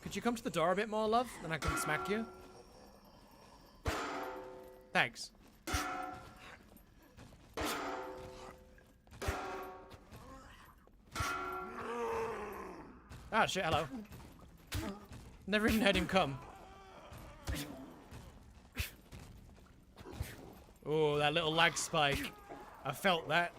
Could you come to the door a bit more, love? Then I can smack you. Thanks. Ah, shit, hello. Never even heard him come. Oh, that little lag spike. I felt that.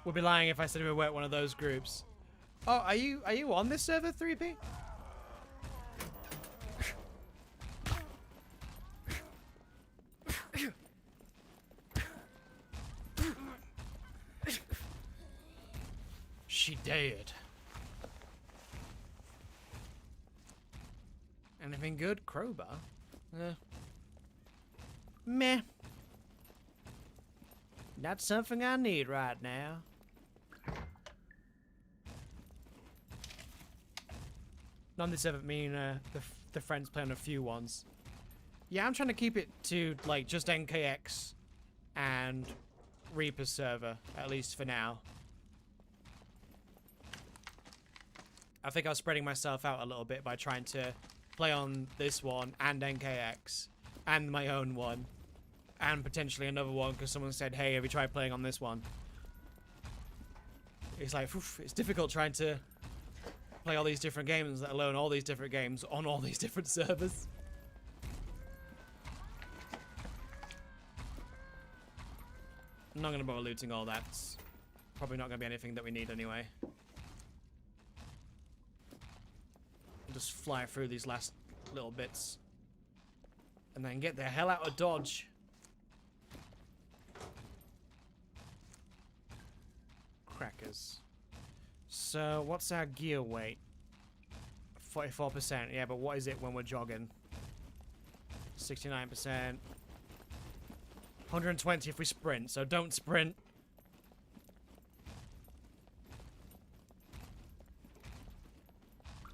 Would be lying if I said we weren't one of those groups. Oh, are you on this server, 3P? She did. Anything good? Crowbar? Meh. Not something I need right now. None of this ever mean the friends playing a few ones. Yeah, I'm trying to keep it to like just NKX and Reaper's server, at least for now. I think I was spreading myself out a little bit by trying to play on this one and NKX and my own one and potentially another one because someone said, hey, have you tried playing on this one? It's like, oof, it's difficult trying to play all these different games, let alone all these different games on all these different servers. I'm not going to bother looting all that. It's probably not going to be anything that we need anyway. Just fly through these last little bits and then get the hell out of Dodge. Crackers. So what's our gear weight? 44%. Yeah, but what is it when we're jogging? 69%. 120 if we sprint, so don't sprint.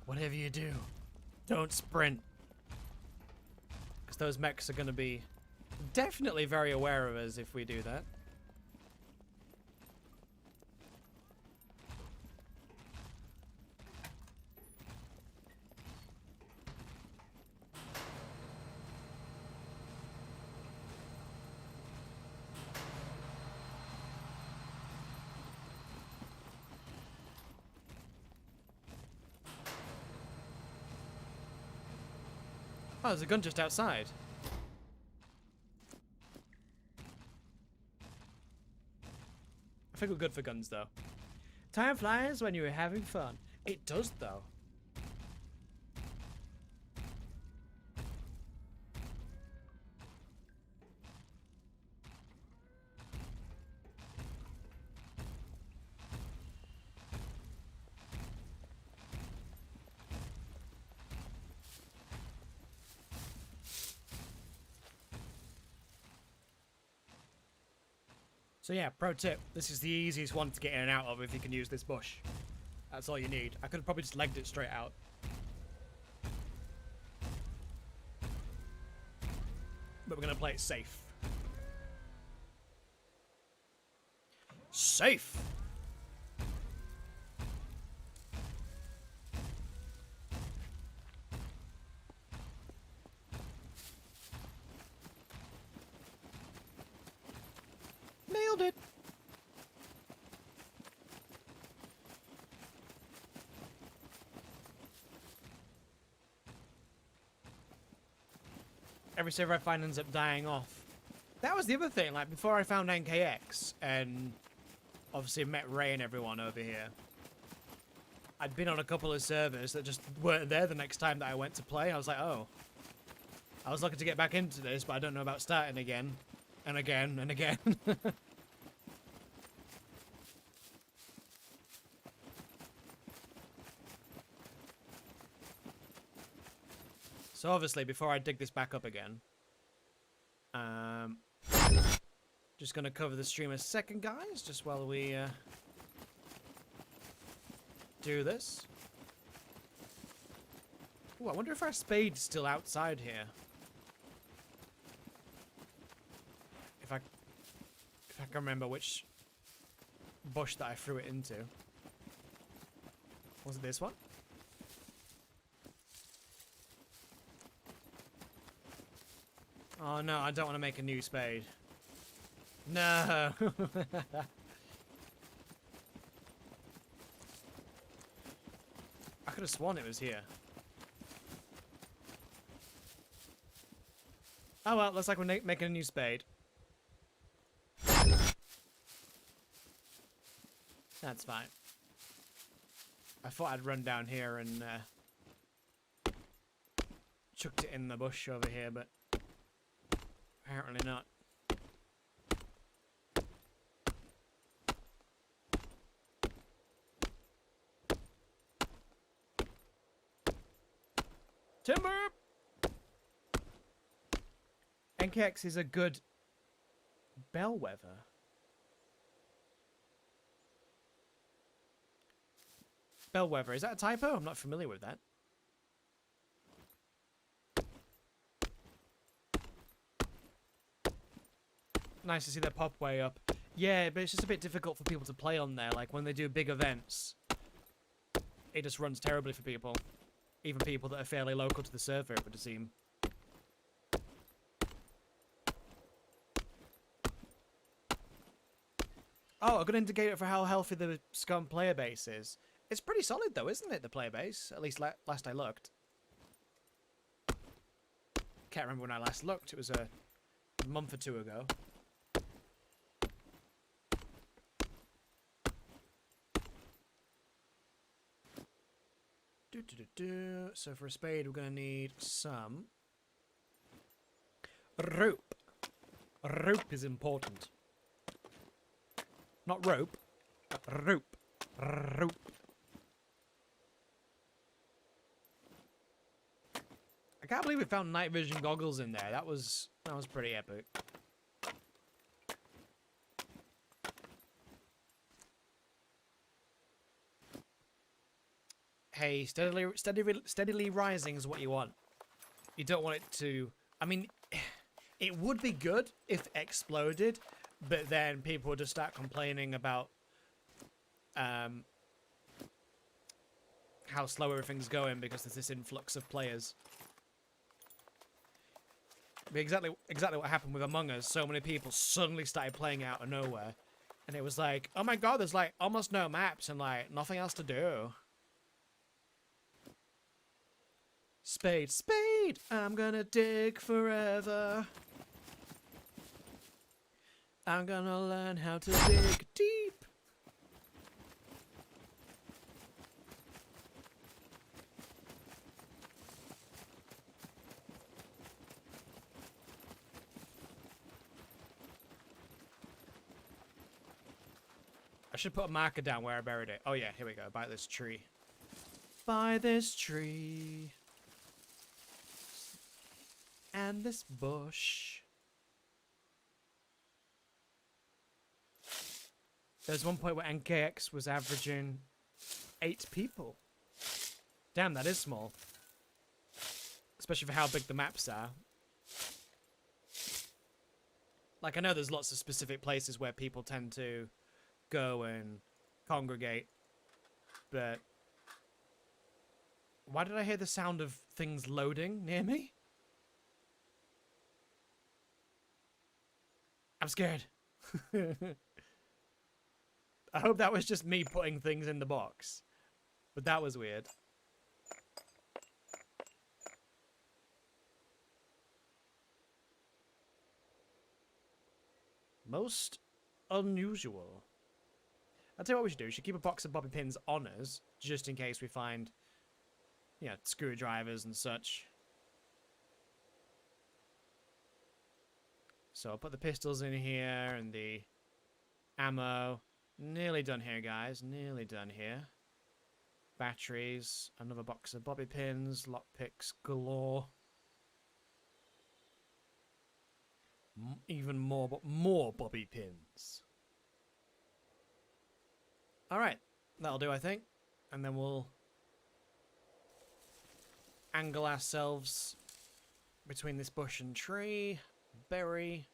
Whatever you do, don't sprint. Because those mechs are going to be definitely very aware of us if we do that. Oh, there's a gun just outside. I think we're good for guns, though. Time flies when you're having fun. It does, though. So yeah, pro tip, this is the easiest one to get in and out of if you can use this bush. That's all you need. I could have probably just legged it straight out. But we're going to play it safe. Safe! Nailed it! Every server I find ends up dying off. That was the other thing, like before I found NKX and obviously met Ray and everyone over here, I'd been on a couple of servers that just weren't there the next time that I went to play. I was like, oh, I was looking to get back into this, but I don't know about starting again and again and again. So obviously, before I dig this back up again, just gonna cover the stream a second, guys, just while we do this. Ooh, I wonder if our spade's still outside here. If I can remember which bush that I threw it into. Was it this one? Oh no, I don't want to make a new spade. No! could have sworn it was here. Oh well, looks like we're making a new spade. That's fine. I thought I'd run down here and chucked it in the bush over here, but apparently not. Timber! NKX is a good bellwether. Bellwether, is that a typo? I'm not familiar with that. Nice to see that pop way up. Yeah, but it's just a bit difficult for people to play on there. Like, when they do big events, it just runs terribly for people. Even people that are fairly local to the server, it would seem. Oh, a good indicator for how healthy the SCUM player base is. It's pretty solid, though, isn't it, the player base? At least last I looked. Can't remember when I last looked. It was a month or two ago. So for a spade, we're going to need some rope. Rope is important. Not rope, but rope. Rope. I can't believe we found night vision goggles in there. That was pretty epic. Hey, steadily rising is what you want. You don't want it to... I mean, it would be good if it exploded, but then people would just start complaining about how slow everything's going because there's this influx of players. But exactly what happened with Among Us. So many people suddenly started playing out of nowhere. And it was like, oh my god, there's like almost no maps and like nothing else to do. Spade, spade, I'm gonna dig forever. I'm gonna learn how to dig deep. I should put a marker down where I buried it. Oh yeah, here we go, by this tree. By this tree. And this bush. There's one point where NKX was averaging 8 people. Damn, that is small. Especially for how big the maps are. Like, I know there's lots of specific places where people tend to go and congregate. But why did I hear the sound of things loading near me? I'm scared. I hope that was just me putting things in the box. But that was weird. Most unusual. I'll tell you what we should do. We should keep a box of bobby pins on us, just in case we find, you know, screwdrivers and such. So I'll put the pistols in here and the ammo. Nearly done here, guys. Nearly done here. Batteries. Another box of bobby pins. Lockpicks galore. Even more, but more bobby pins. Alright. That'll do, I think. And then we'll angle ourselves between this bush and tree. Berry.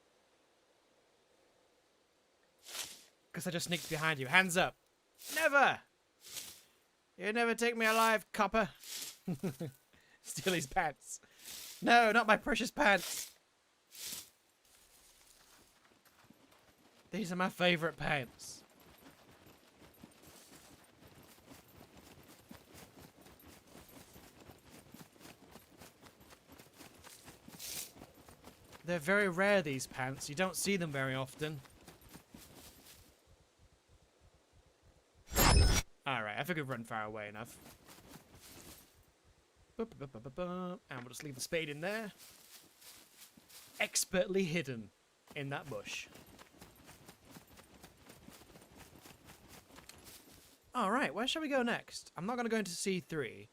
Because I just sneaked behind you. Hands up. Never! You never take me alive, copper. Steal his pants. No, not my precious pants. These are my favourite pants. They're very rare, these pants. You don't see them very often. Alright, I think we've run far away enough. And we'll just leave the spade in there. Expertly hidden in that bush. Alright, where shall we go next? I'm not going to go into C3.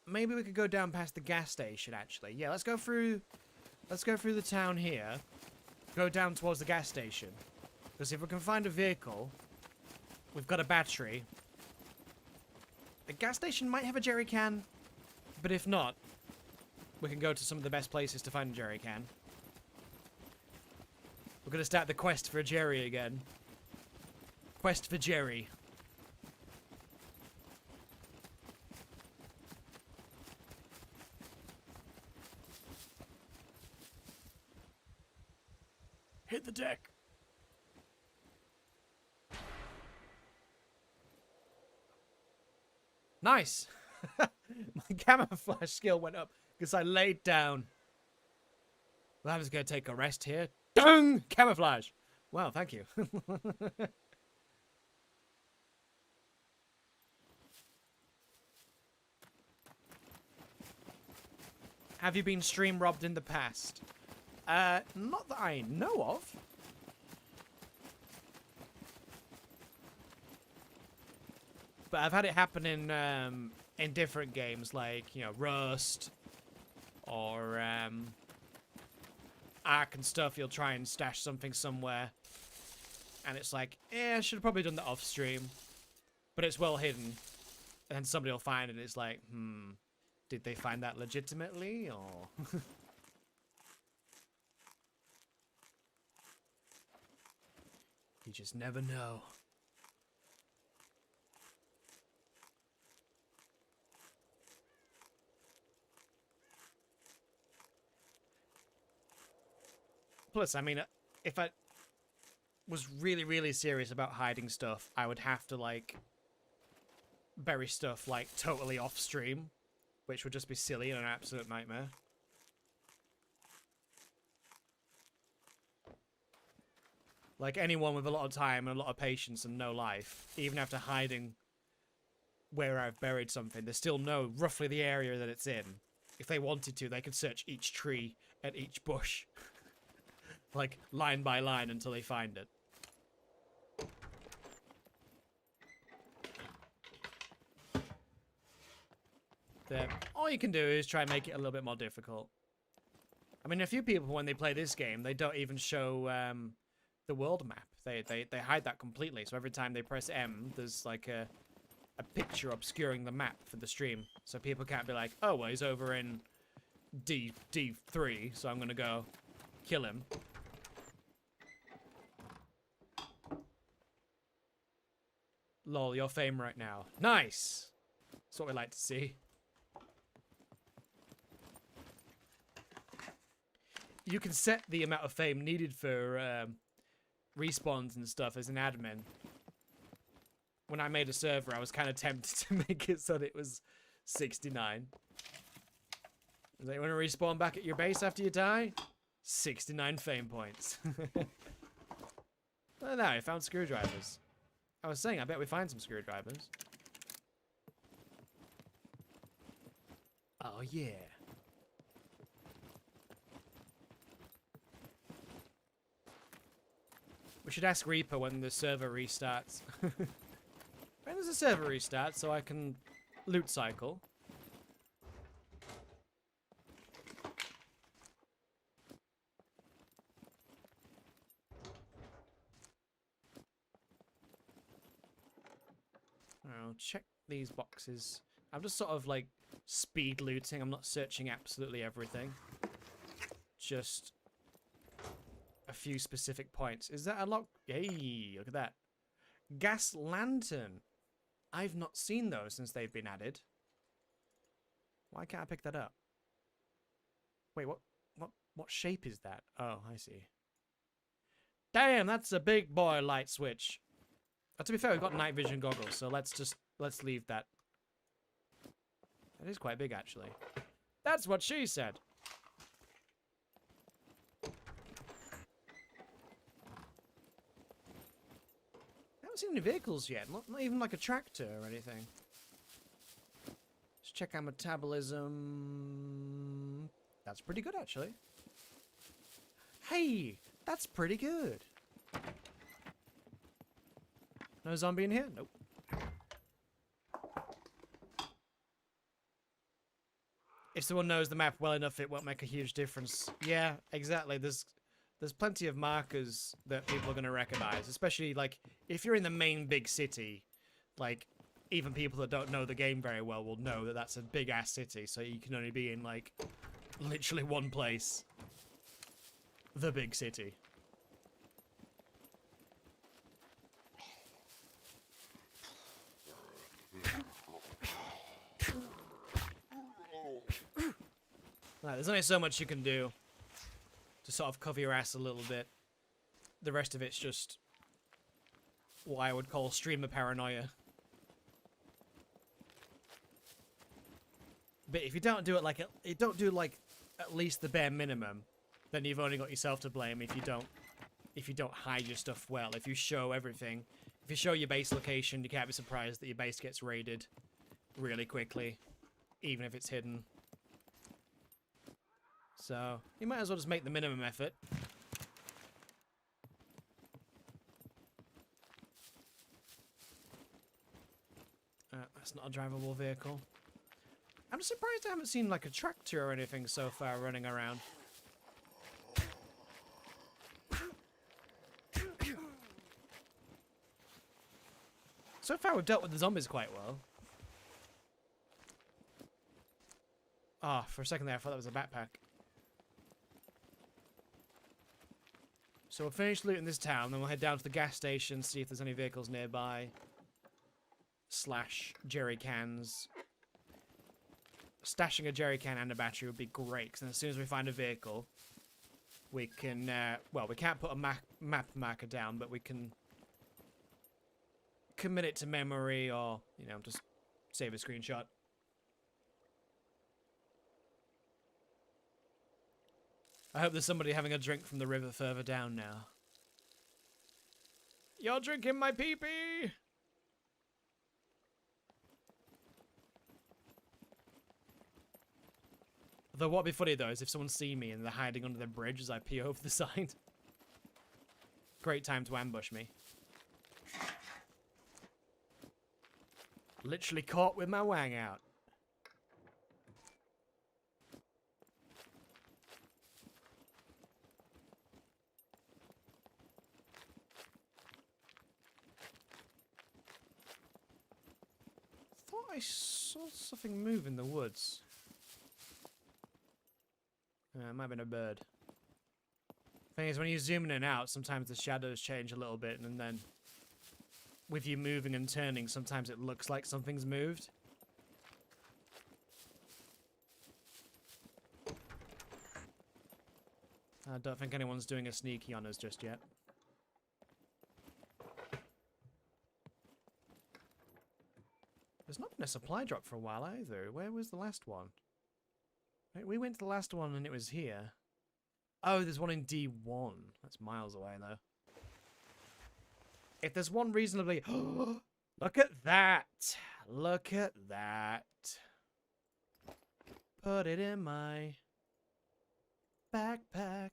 Maybe we could go down past the gas station, actually. Yeah, let's go through the town here. Go down towards the gas station. Because if we can find a vehicle, we've got a battery. The gas station might have a jerry can, but if not, we can go to some of the best places to find a jerry can. We're going to start the quest for a jerry again. Quest for Jerry. Hit the deck. Nice. My camouflage skill went up because I laid down. Well, I'm just going to take a rest here. Dung! Camouflage. Wow, thank you. Have you been stream robbed in the past? Not that I know of. But I've had it happen in different games, like, you know, Rust or Ark and stuff. You'll try and stash something somewhere, and it's like, I should have probably done that off stream, but it's well hidden, and then somebody will find it, and it's like, did they find that legitimately, or? You just never know. Plus, I mean, if I was really, really serious about hiding stuff, I would have to, like, bury stuff, like, totally off-stream, which would just be silly and an absolute nightmare. Like, anyone with a lot of time and a lot of patience and no life, even after hiding where I've buried something, they still know roughly the area that it's in. If they wanted to, they could search each tree and each bush. Like, line by line until they find it. There. All you can do is try and make it a little bit more difficult. I mean, a few people, when they play this game, they don't even show the world map. They hide that completely. So every time they press M, there's like a picture obscuring the map for the stream. So people can't be like, oh, well, he's over in D3, so I'm going to go kill him. Lol, your fame right now. Nice! That's what we like to see. You can set the amount of fame needed for respawns and stuff as an admin. When I made a server, I was kind of tempted to make it so that it was 69. Does anyone want to respawn back at your base after you die? 69 fame points. Well, now I found screwdrivers. I was saying, I bet we find some screwdrivers. Oh, yeah. We should ask Reaper when the server restarts. When does the server restart so I can loot cycle? I'll check these boxes. I'm just sort of like speed looting. I'm not searching absolutely everything. Just a few specific points. Is that a lock? Hey, look at that. Gas lantern. I've not seen those since they've been added. Why can't I pick that up? Wait, what shape is that? Oh, I see. Damn, that's a big boy light switch. To be fair, we've got night vision goggles, so let's leave that. That is quite big, actually. That's what she said. seen any vehicles yet. Not even like a tractor or anything. Let's check our metabolism. That's pretty good, actually. Hey, that's pretty good. No zombie in here? Nope. If someone knows the map well enough, it won't make a huge difference. Yeah, exactly. There's plenty of markers that people are going to recognize, especially, like, if you're in the main big city, like, even people that don't know the game very well will know that that's a big-ass city, so you can only be in, like, literally one place. The big city. Right, there's only so much you can do to sort of cover your ass a little bit. The rest of it's just what I would call streamer paranoia. But if you don't do it like at least the bare minimum, then you've only got yourself to blame if you don't hide your stuff well. If you show everything, if you show your base location, you can't be surprised that your base gets raided really quickly, even if it's hidden. So, you might as well just make the minimum effort. That's not a drivable vehicle. I'm surprised I haven't seen, like, a tractor or anything so far running around. So far, we've dealt with the zombies quite well. Ah, for a second there, I thought that was a backpack. So we'll finish looting this town, then we'll head down to the gas station, see if there's any vehicles nearby. Slash jerry cans. Stashing a jerry can and a battery would be great, because as soon as we find a vehicle, we can, well, we can't put a map marker down, but we can commit it to memory or, you know, just save a screenshot. I hope there's somebody having a drink from the river further down now. You're drinking my pee-pee! Though what'd be funny though is if someone see me and they're hiding under the bridge as I pee over the side. Great time to ambush me. Literally caught with my wang out. I saw something move in the woods. It might have been a bird. Thing is, when you zoom in and out, sometimes the shadows change a little bit, and then with you moving and turning, sometimes it looks like something's moved. I don't think anyone's doing a sneaky on us just yet. There's not been a supply drop for a while either. Where was the last one? We went to the last one and it was here. Oh, there's one in D1. That's miles away though. If there's one reasonably... Look at that! Look at that. Put it in my backpack.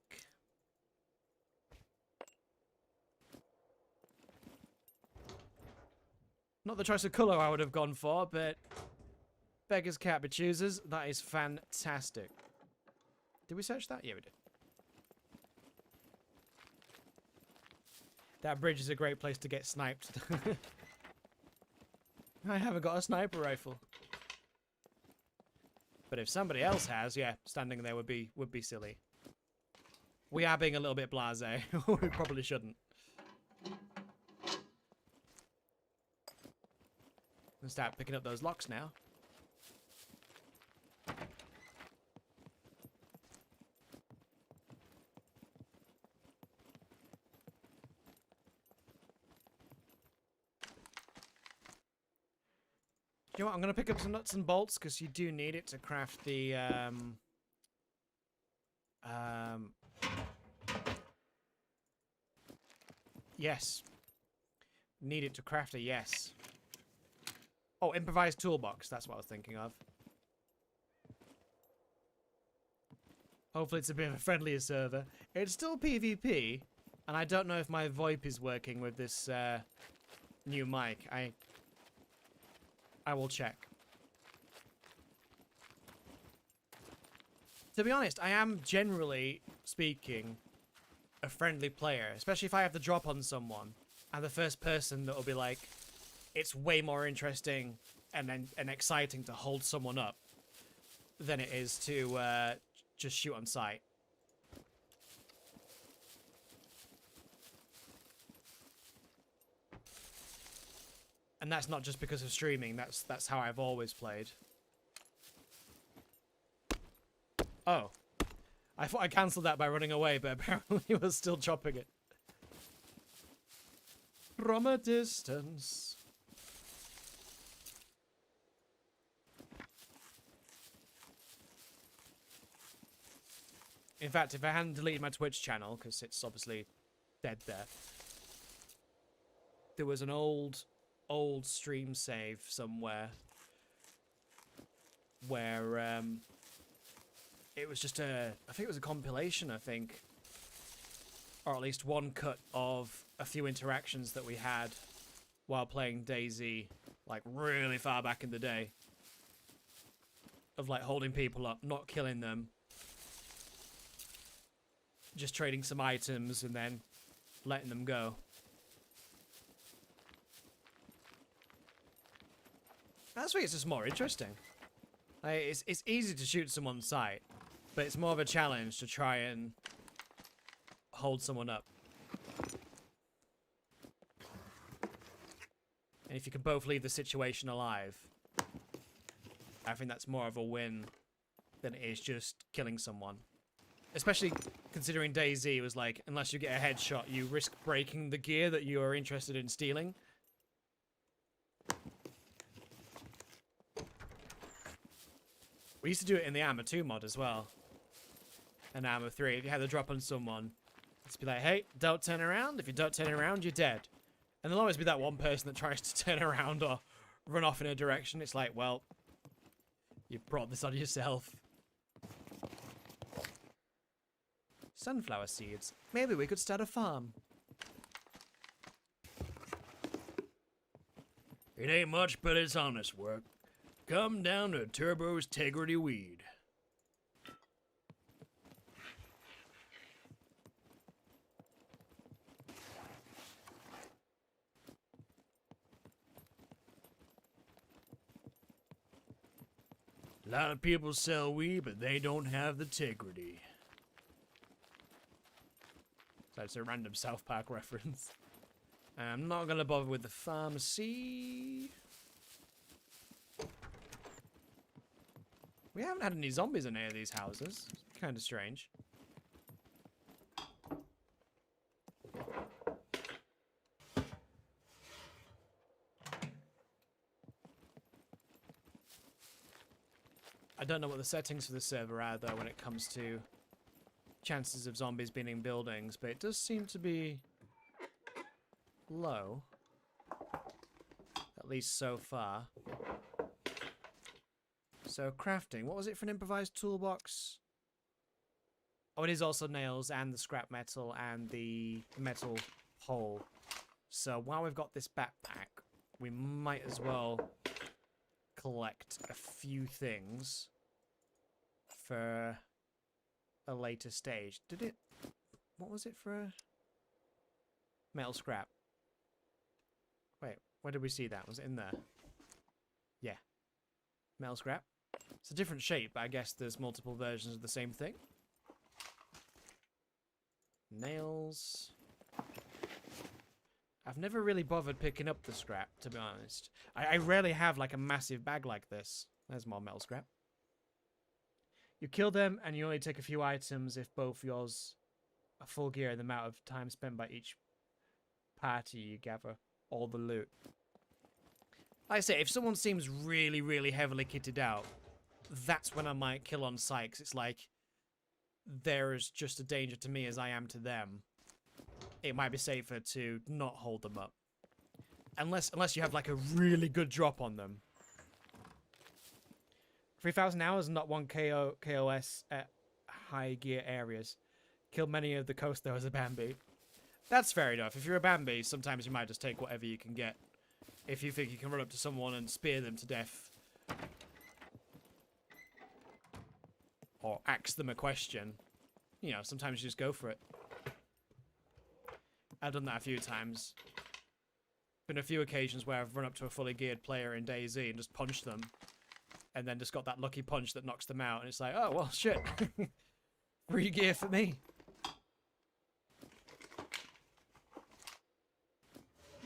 Not the choice of colour I would have gone for, but beggars can't be choosers. That is fantastic. Did we search that? Yeah, we did. That bridge is a great place to get sniped. I haven't got a sniper rifle. But if somebody else has, yeah, standing there would be silly. We are being a little bit blasé. We probably shouldn't. Let's start picking up those locks now. You know what? I'm going to pick up some nuts and bolts because you do need it to craft the yes. Need it to craft a yes. Oh, improvised toolbox. That's what I was thinking of. Hopefully it's a bit of a friendlier server. It's still PvP, and I don't know if my VoIP is working with this new mic. I will check. To be honest, I am generally speaking a friendly player, especially if I have the drop on someone, and the first person that will be like, it's way more interesting and exciting to hold someone up than it is to just shoot on sight. And that's not just because of streaming, that's how I've always played. Oh. I thought I cancelled that by running away, but apparently he was still chopping it. From a distance. In fact, if I hadn't deleted my Twitch channel, because it's obviously dead there was an old stream save somewhere where it was just I think it was a compilation, or at least one cut of a few interactions that we had while playing DayZ, like really far back in the day, of like holding people up, not killing them, just trading some items and then letting them go. That's why it's just more interesting. It's easy to shoot someone's sight, but it's more of a challenge to try and hold someone up. And if you can both leave the situation alive, I think that's more of a win than it is just killing someone. Especially considering DayZ was like, unless you get a headshot, you risk breaking the gear that you are interested in stealing. We used to do it in the Armor 2 mod as well. And Armor 3, if you had a drop on someone, it's be like, hey, don't turn around. If you don't turn around, you're dead. And there'll always be that one person that tries to turn around or run off in a direction. It's like, well, you brought this on yourself. Sunflower seeds. Maybe we could start a farm. It ain't much, but it's honest work. Come down to Turbo's Integrity Weed. A lot of people sell weed, but they don't have the integrity. That's a random South Park reference. I'm not gonna bother with the pharmacy. We haven't had any zombies in any of these houses. It's kind of strange. I don't know what the settings for the server are, though, when it comes to chances of zombies being in buildings, but it does seem to be low. At least so far. So, crafting. What was it for an improvised toolbox? Oh, it is also nails and the scrap metal and the metal hole. So, while we've got this backpack, we might as well collect a few things for a later stage. Did it... What was it for a... Metal scrap. Wait, where did we see that? Was it in there? Yeah. Metal scrap. It's a different shape, but I guess there's multiple versions of the same thing. Nails. I've never really bothered picking up the scrap, to be honest. I rarely have like a massive bag like this. There's more metal scrap. You kill them and you only take a few items if both yours are full gear and the amount of time spent by each party you gather all the loot. Like I say, if someone seems really, really heavily kitted out, that's when I might kill on sight, 'cause it's like there is just a danger to me as I am to them. It might be safer to not hold them up. Unless you have like a really good drop on them. 3,000 hours and not one KOS at high gear areas. Killed many of the coast though as a Bambi. That's fair enough. If you're a Bambi, sometimes you might just take whatever you can get. If you think you can run up to someone and spear them to death. Or ask them a question. You know, sometimes you just go for it. I've done that a few times. Been a few occasions where I've run up to a fully geared player in DayZ and just punched them. And then just got that lucky punch that knocks them out. And it's like, oh, well, shit. Free gear for me.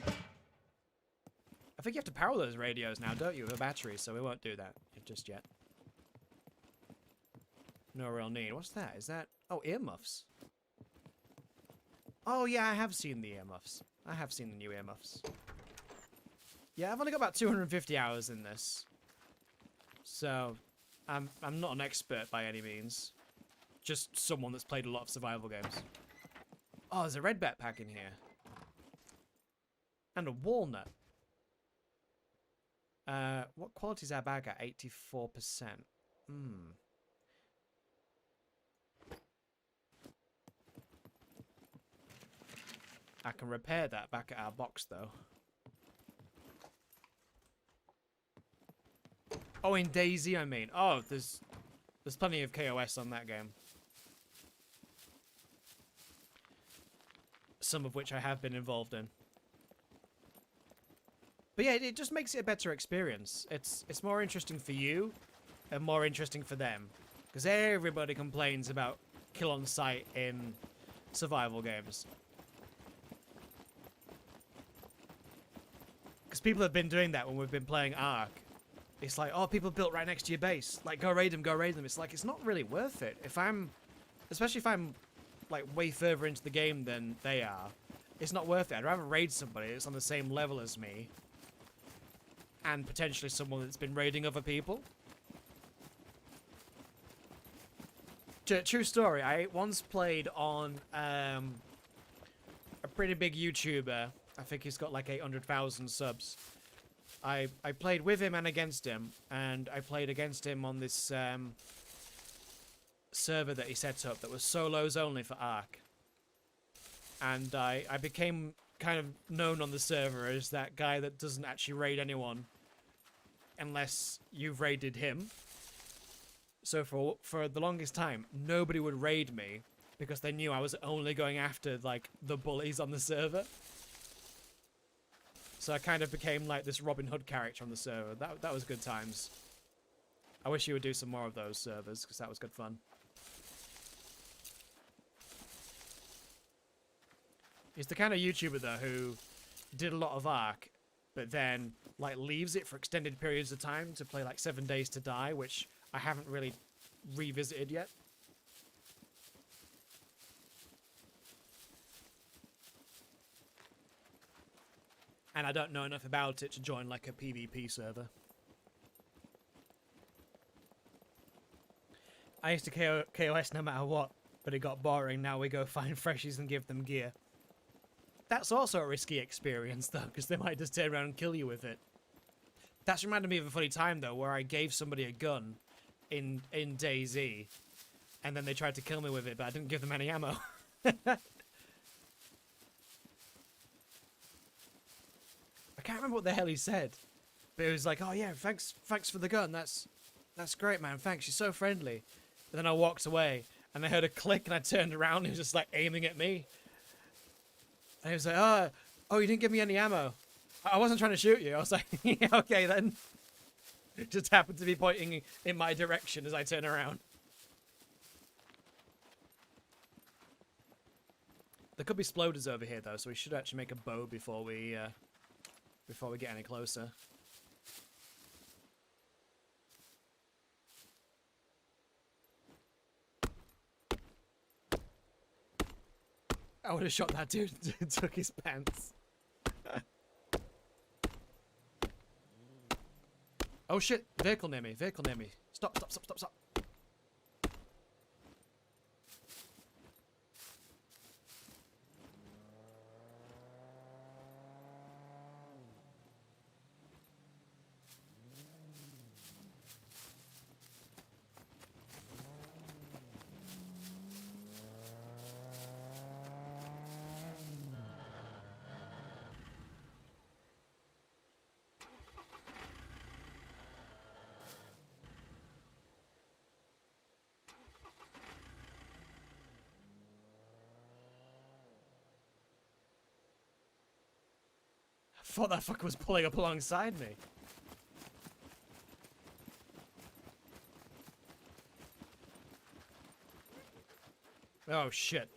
I think you have to power those radios now, don't you, with a battery, so we won't do that just yet. No real need. What's that? Is that... Oh, earmuffs. Oh, yeah, I have seen the earmuffs. I have seen the new earmuffs. Yeah, I've only got about 250 hours in this. So, I'm not an expert by any means. Just someone that's played a lot of survival games. Oh, there's a red backpack in here. And a walnut. What quality is our bag at? 84%. I can repair that back at our box, though. Oh, in DayZ, I mean. Oh, there's plenty of KOS on that game. Some of which I have been involved in. But yeah, it just makes it a better experience. It's more interesting for you and more interesting for them. Because everybody complains about kill on sight in survival games. Because people have been doing that when we've been playing Ark. It's like, oh, people built right next to your base. Like, go raid them, go raid them. It's like, it's not really worth it. Especially if I'm, like, way further into the game than they are. It's not worth it. I'd rather raid somebody that's on the same level as me. And potentially someone that's been raiding other people. True story. I once played on a pretty big YouTuber. I think he's got like 800,000 subs. I played with him and against him, and I played against him on this server that he set up that was solos only for Ark. And I became kind of known on the server as that guy that doesn't actually raid anyone unless you've raided him. So for the longest time, nobody would raid me because they knew I was only going after like the bullies on the server. So I kind of became like this Robin Hood character on the server. That was good times. I wish you would do some more of those servers, because that was good fun. He's the kind of YouTuber, though, who did a lot of Ark, but then like leaves it for extended periods of time to play like 7 Days to Die, which I haven't really revisited yet. And I don't know enough about it to join like a PvP server. I used to KOS no matter what, but it got boring. Now we go find freshies and give them gear. That's also a risky experience though, because they might just turn around and kill you with it. That's reminded me of a funny time though, where I gave somebody a gun in DayZ, and then they tried to kill me with it, but I didn't give them any ammo. I can't remember what the hell he said, but it was like, oh yeah, thanks for the gun, that's great, man, thanks, you're so friendly. And then I walked away, and I heard a click, and I turned around, and he was just like aiming at me. And he was like, oh, you didn't give me any ammo. I wasn't trying to shoot you. I was like, yeah, okay then. It just happened to be pointing in my direction as I turn around. There could be sploders over here though, so we should actually make a bow before we get any closer. I would have shot that dude and took his pants. Oh shit, vehicle near me, vehicle near me. Stop. thought that fucker was pulling up alongside me. Oh, shit.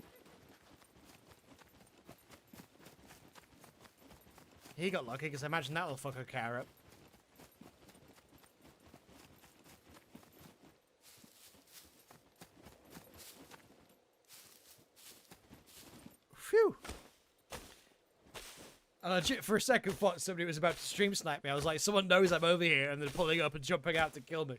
He got lucky, because I imagine that little fucker car up. Phew. I legit for a second thought somebody was about to stream snipe me. I was like, someone knows I'm over here, and they're pulling up and jumping out to kill me.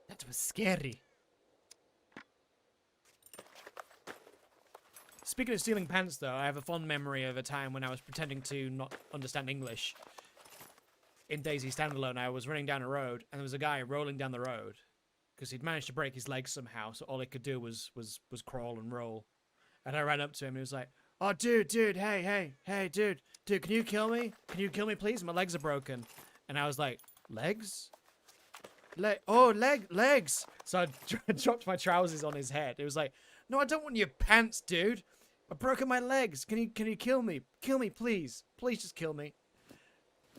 That was scary. Speaking of stealing pants, though, I have a fond memory of a time when I was pretending to not understand English. In DayZ Standalone, I was running down a road, and there was a guy rolling down the road. Because he'd managed to break his leg somehow, so all he could do was crawl and roll. And I ran up to him, and he was like, "Oh, dude, hey, dude, can you kill me? Can you kill me, please? My legs are broken." And I was like, "Legs? Legs!" So I dropped my trousers on his head. It was like, "No, I don't want your pants, dude. I've broken my legs. Can you kill me? Kill me, please. Please just kill me." I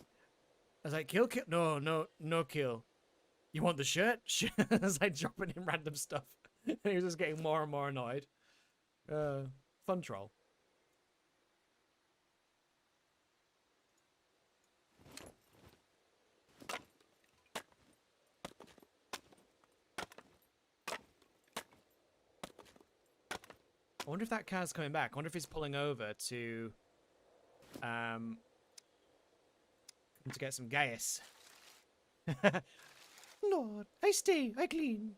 was like, kill? No kill. You want the shirt? I was like dropping him random stuff. And he was just getting more and more annoyed. Fun troll. I wonder if that car's coming back. I wonder if he's pulling over to get some gas. No, I stay. I clean.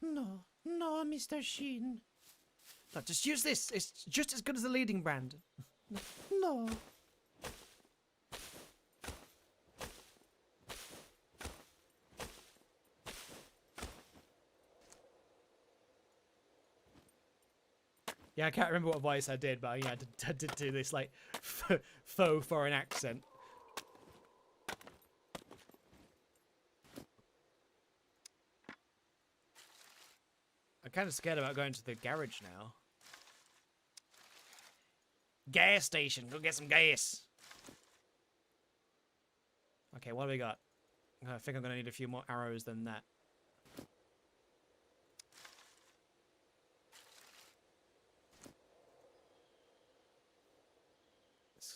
No, Mr. Sheen. No, just use this. It's just as good as the leading brand. No. Yeah, I can't remember what voice I did, but yeah, I did do this like faux foreign accent. I'm kind of scared about going to the garage now. Gas station, go get some gas. Okay, what do we got? I think I'm gonna need a few more arrows than that.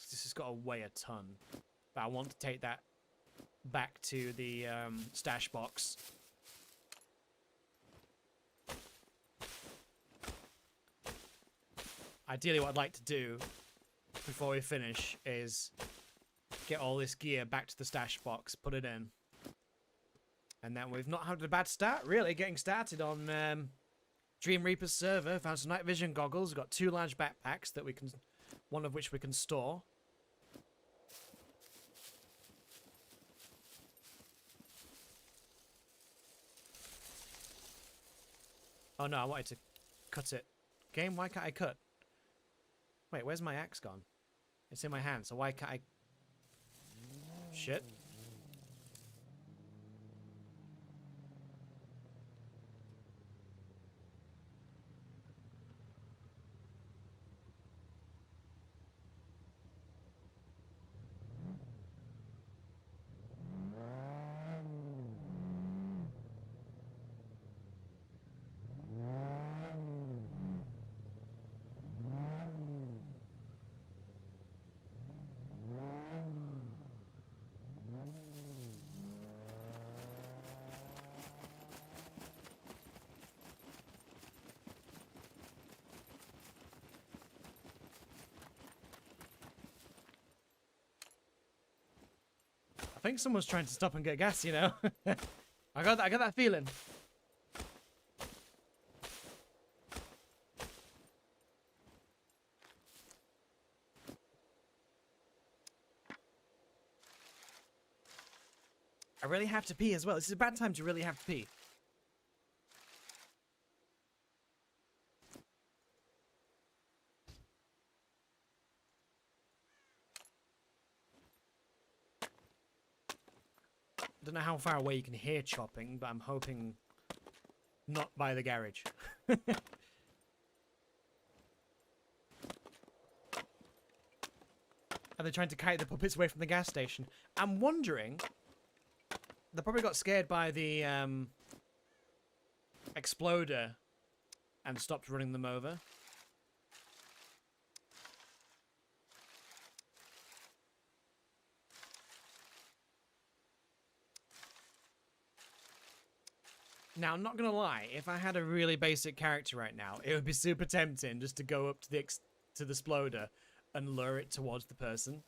This has got to weigh a ton, but I want to take that back to the stash box. Ideally, what I'd like to do before we finish is get all this gear back to the stash box, put it in, and then we've not had a bad start, really, getting started on Dream Reaper's server. Found some night vision goggles. We've got 2 large backpacks that we can, one of which we can store. Oh no, I wanted to cut it. Game, why can't I cut? Wait, where's my axe gone? It's in my hand, so why can't I... Shit. I think someone's trying to stop and get gas, you know? I got that feeling. I really have to pee as well. This is a bad time to really have to pee. I don't know how far away you can hear chopping, but I'm hoping not by the garage. Are they trying to kite the puppets away from the gas station? I'm wondering... They probably got scared by the exploder and stopped running them over. Now, I'm not gonna lie, if I had a really basic character right now, it would be super tempting just to go up to the exploder and lure it towards the person.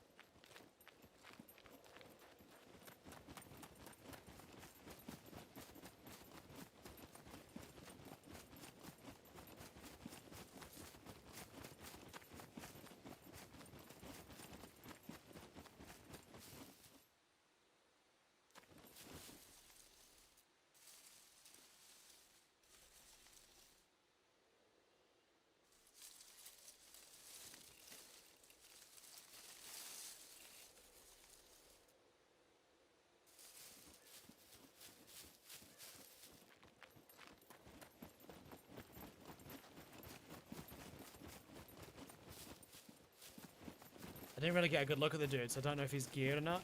I didn't really get a good look at the dude, so I don't know if he's geared or not.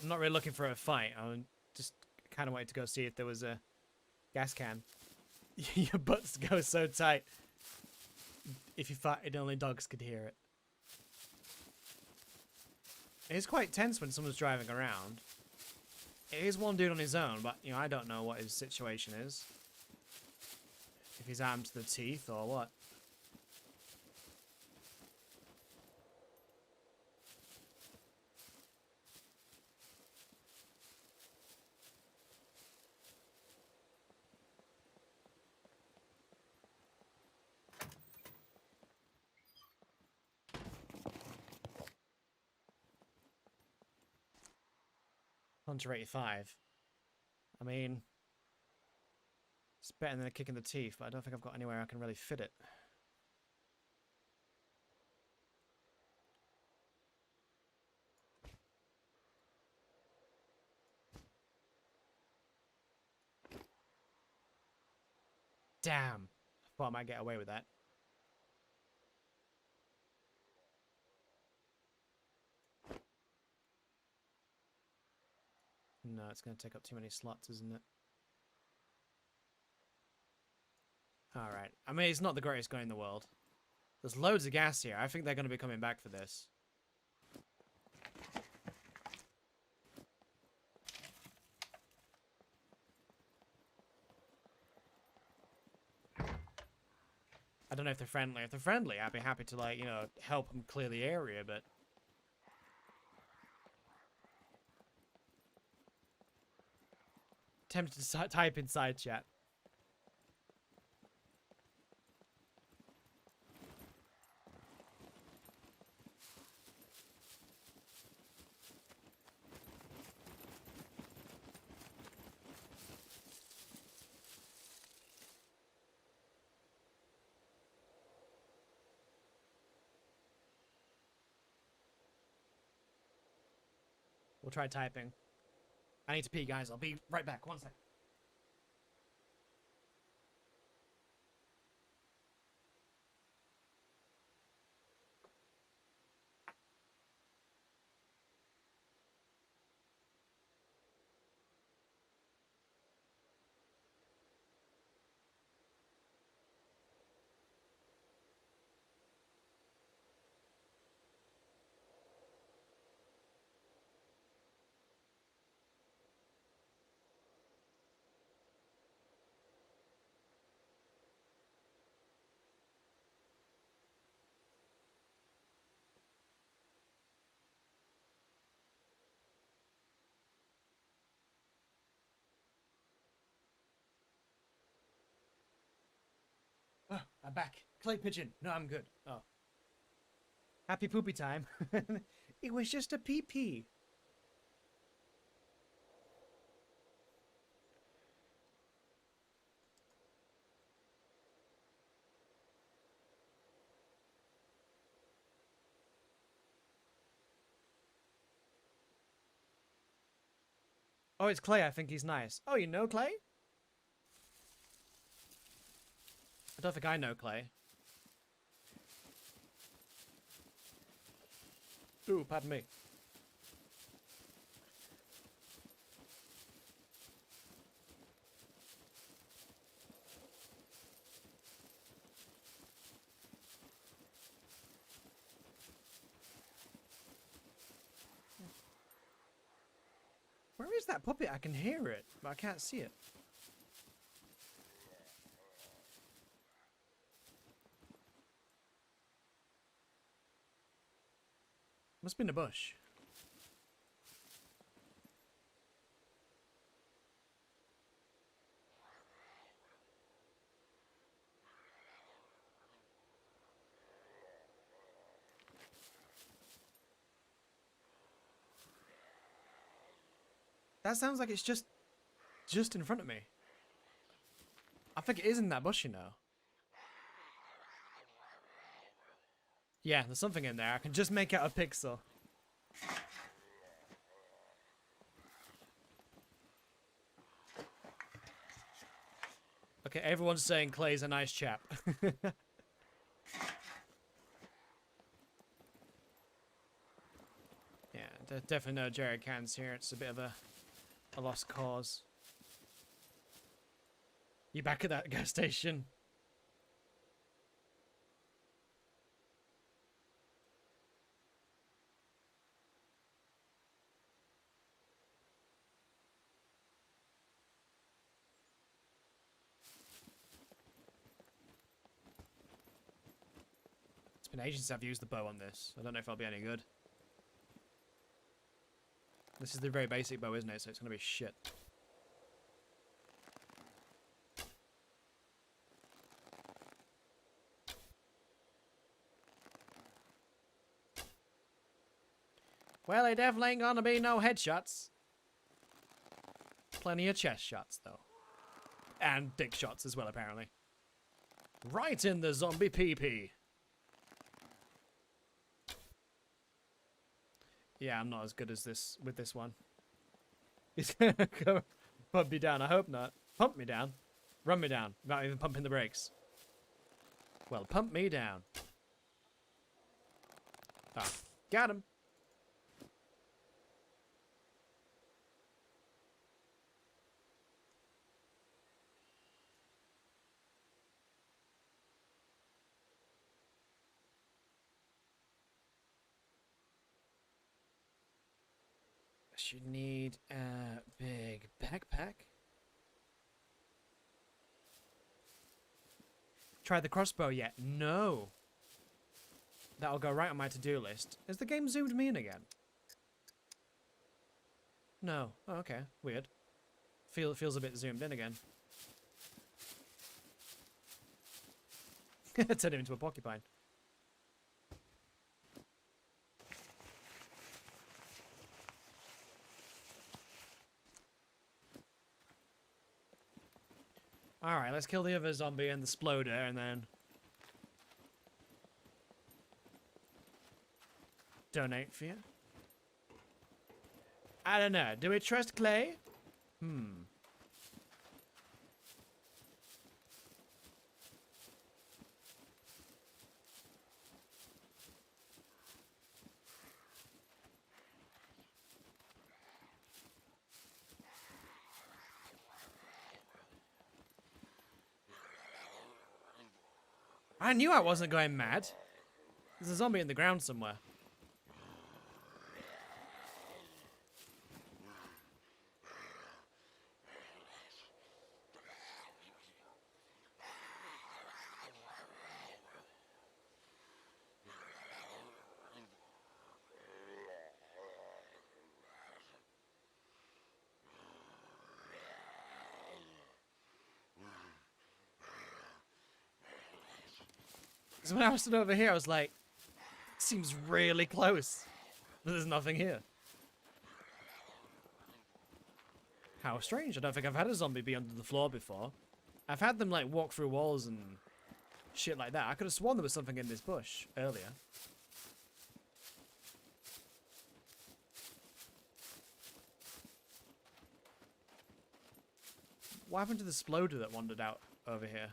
I'm not really looking for a fight. I just kind of wanted to go see if there was a gas can. Your butts go so tight. If you farted, only dogs could hear it. It is quite tense when someone's driving around. It is one dude on his own, but, you know, I don't know what his situation is. If he's armed to the teeth or what. Hunter 85. I mean, it's better than a kick in the teeth, but I don't think I've got anywhere I can really fit it. Damn. I thought I might get away with that. No, it's going to take up too many slots, isn't it? Alright. I mean, it's not the greatest gun in the world. There's loads of gas here. I think they're going to be coming back for this. I don't know if they're friendly. If they're friendly, I'd be happy to, like, you know, help them clear the area, but... Tempted to type in side chat. We'll try typing. I need to pee, guys. I'll be right back. One sec. I'm back. Clay pigeon. No, I'm good. Oh. Happy poopy time. It was just a pee-pee. Oh, it's Clay. I think he's nice. Oh, you know Clay? I don't think I know Clay. Ooh, pardon me. Where is that puppet? I can hear it, but I can't see it. Must be in a bush. That sounds like it's just in front of me. I think it is in that bush, you know. Yeah, there's something in there. I can just make out a pixel. Okay, everyone's saying Clay's a nice chap. Yeah, definitely no jerry cans here. It's a bit of a lost cause. You back at that gas station? It's been ages since I've used the bow on this. I don't know if I'll be any good. This is the very basic bow, isn't it? So it's gonna be shit. Well, it definitely ain't gonna be no headshots. Plenty of chest shots, though. And dick shots as well, apparently. Right in the zombie pee-pee. Yeah, I'm not as good as this with this one. He's gonna go pump me down. I hope not. Pump me down. Run me down. Without even pumping the brakes. Well, pump me down. Ah, got him. Should need a big backpack. Try the crossbow yet? No. That'll go right on my to-do list. Has the game zoomed me in again? No. Oh, okay. Weird. Feels a bit zoomed in again. Turn him into a porcupine. Alright, let's kill the other zombie and the sploder, and then donate for you. I don't know. Do we trust Clay? I knew I wasn't going mad. There's a zombie in the ground somewhere. So when I was stood over here, I was like, it seems really close. But there's nothing here. How strange. I don't think I've had a zombie be under the floor before. I've had them, like, walk through walls and shit like that. I could have sworn there was something in this bush earlier. What happened to the exploder that wandered out over here?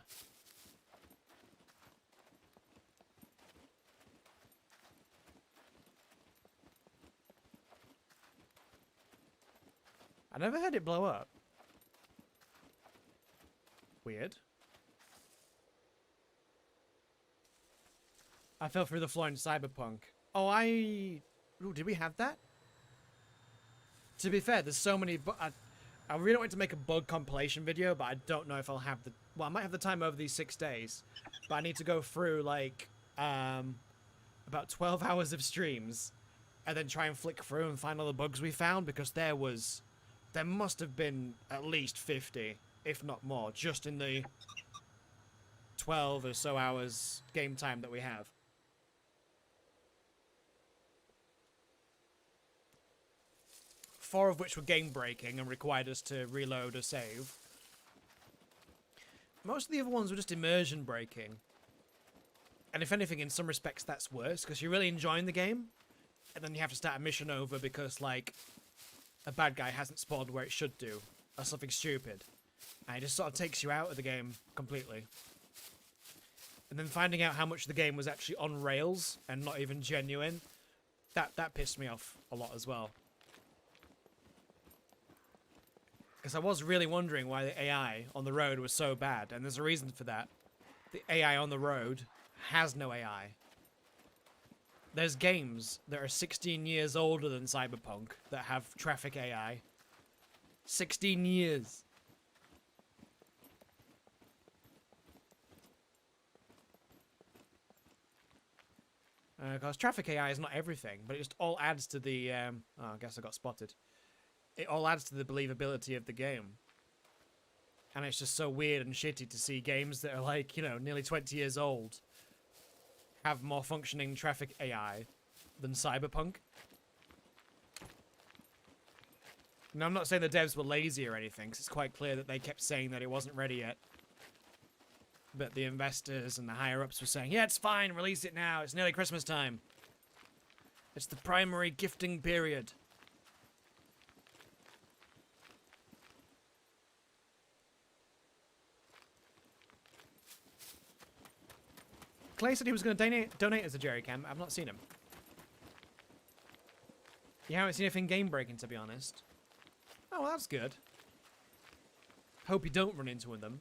I never heard it blow up. Weird. I fell through the floor in Cyberpunk. Oh, Ooh, did we have that? To be fair, there's so many... I really want to make a bug compilation video, but I don't know if I'll have the... Well, I might have the time over these 6 days, but I need to go through, like, about 12 hours of streams, and then try and flick through and find all the bugs we found, because there must have been at least 50, if not more, just in the 12 or so hours game time that we have. Four of which were game-breaking and required us to reload or save. Most of the other ones were just immersion-breaking. And if anything, in some respects, that's worse, because you're really enjoying the game, and then you have to start a mission over because, like, a bad guy hasn't spawned where it should do, or something stupid. And it just sort of takes you out of the game completely. And then finding out how much the game was actually on rails and not even genuine, that pissed me off a lot as well. Because I was really wondering why the AI on the road was so bad, and there's a reason for that. The AI on the road has no AI. There's games that are 16 years older than Cyberpunk that have traffic AI. 16 years. Because traffic AI is not everything, but it just all adds to the... oh, I guess I got spotted. It all adds to the believability of the game. And it's just so weird and shitty to see games that are like, you know, nearly 20 years old have more functioning traffic AI than Cyberpunk. Now, I'm not saying the devs were lazy or anything, because it's quite clear that they kept saying that it wasn't ready yet. But the investors and the higher-ups were saying, yeah, it's fine, release it now, it's nearly Christmas time. It's the primary gifting period. Clay said he was going to donate as a jerrycan. I've not seen him. You haven't seen anything game-breaking, to be honest. Oh, well, that's good. Hope you don't run into them.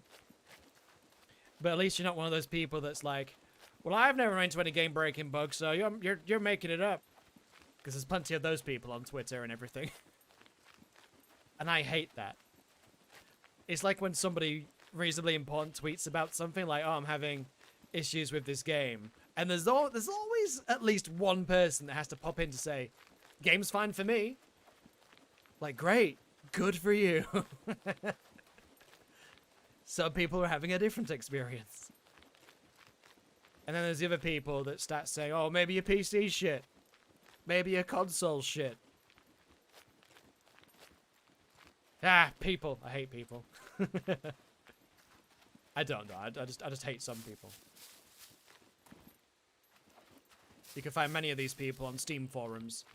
But at least you're not one of those people that's like, well, I've never run into any game-breaking bugs, so you're making it up. Because there's plenty of those people on Twitter and everything. And I hate that. It's like when somebody reasonably important tweets about something, like, oh, I'm having issues with this game, and there's always at least one person that has to pop in to say, game's fine for me. Like, great, good for you. Some people are having a different experience. And then there's the other people that start saying, oh, maybe your PC shit, maybe your console shit. Ah, people. I hate people. I don't know. I just hate some people. You can find many of these people on Steam forums.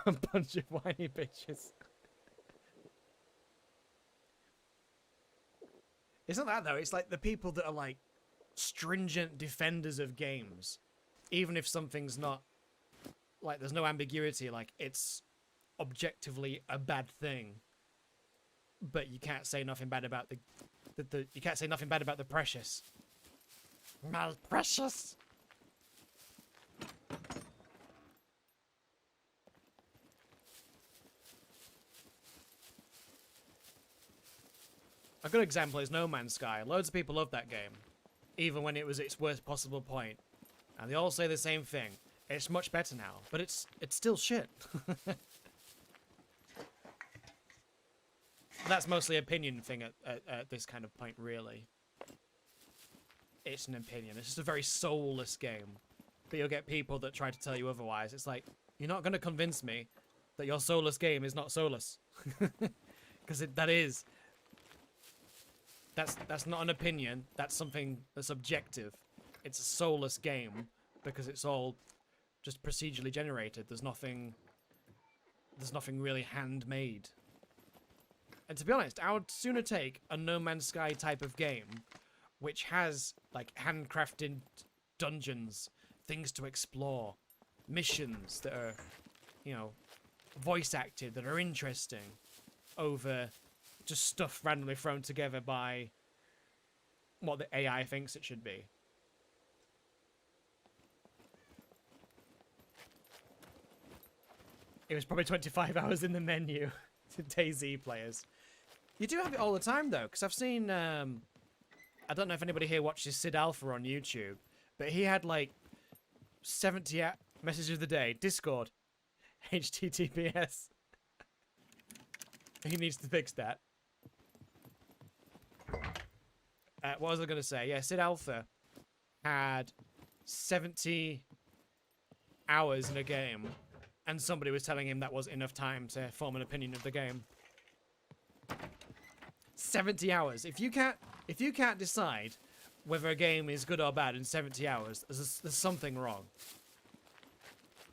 A bunch of whiny bitches. Isn't that though? It's like the people that are like stringent defenders of games. Even if something's not, like, there's no ambiguity, like, it's objectively a bad thing. But you can't say nothing bad about you can't say nothing bad about the precious. My precious. A good example is No Man's Sky. Loads of people love that game, even when it was its worst possible point. And they all say the same thing. It's much better now, but it's still shit. That's mostly opinion thing at this kind of point, really. It's an opinion. It's just a very soulless game. But you'll get people that try to tell you otherwise. It's like, you're not going to convince me that your soulless game is not soulless. Because that is. That's not an opinion. That's something that's objective. It's a soulless game because it's all just procedurally generated. There's nothing really handmade. And to be honest, I would sooner take a No Man's Sky type of game which has like handcrafted dungeons, things to explore, missions that are, you know, voice acted, that are interesting, over just stuff randomly thrown together by what the AI thinks it should be. It was probably 25 hours in the menu to DayZ players. You do have it all the time, though, because I've seen... I don't know if anybody here watches Sid Alpha on YouTube, but he had, like, 70 messages of the day. Discord. HTTPS. He needs to fix that. What was I going to say? Yeah, Sid Alpha had 70 hours in a game, and somebody was telling him that was enough time to form an opinion of the game. 70 hours. If you can't decide whether a game is good or bad in 70 hours, there's something wrong.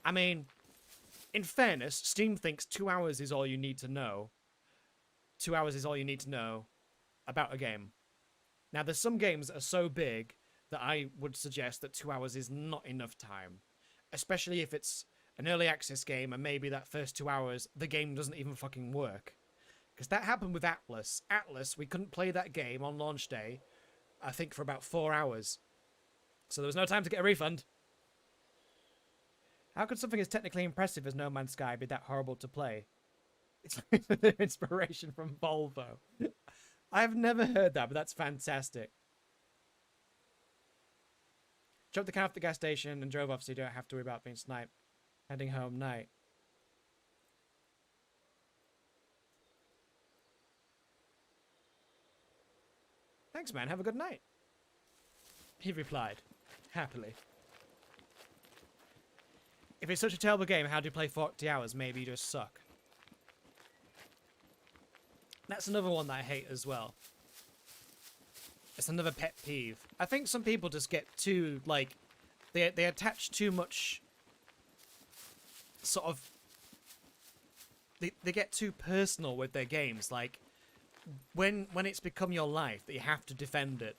I mean, in fairness, Steam thinks 2 hours is all you need to know. 2 hours is all you need to know about a game. Now, there's some games that are so big that I would suggest that 2 hours is not enough time. Especially if it's an early access game and maybe that first 2 hours, the game doesn't even fucking work. Because that happened with Atlas. Atlas, we couldn't play that game on launch day, I think, for about 4 hours. So there was no time to get a refund. How could something as technically impressive as No Man's Sky be that horrible to play? It's inspiration from Volvo. I've never heard that, but that's fantastic. Jumped the car off the gas station and drove off so you don't have to worry about being sniped. Heading home night. Thanks, man. Have a good night. He replied, happily. If it's such a terrible game, how do you play 40 hours? Maybe you just suck. That's another one that I hate as well. It's another pet peeve. I think some people just get too, like, they attach too much sort of... They get too personal with their games. Like, when it's become your life that you have to defend it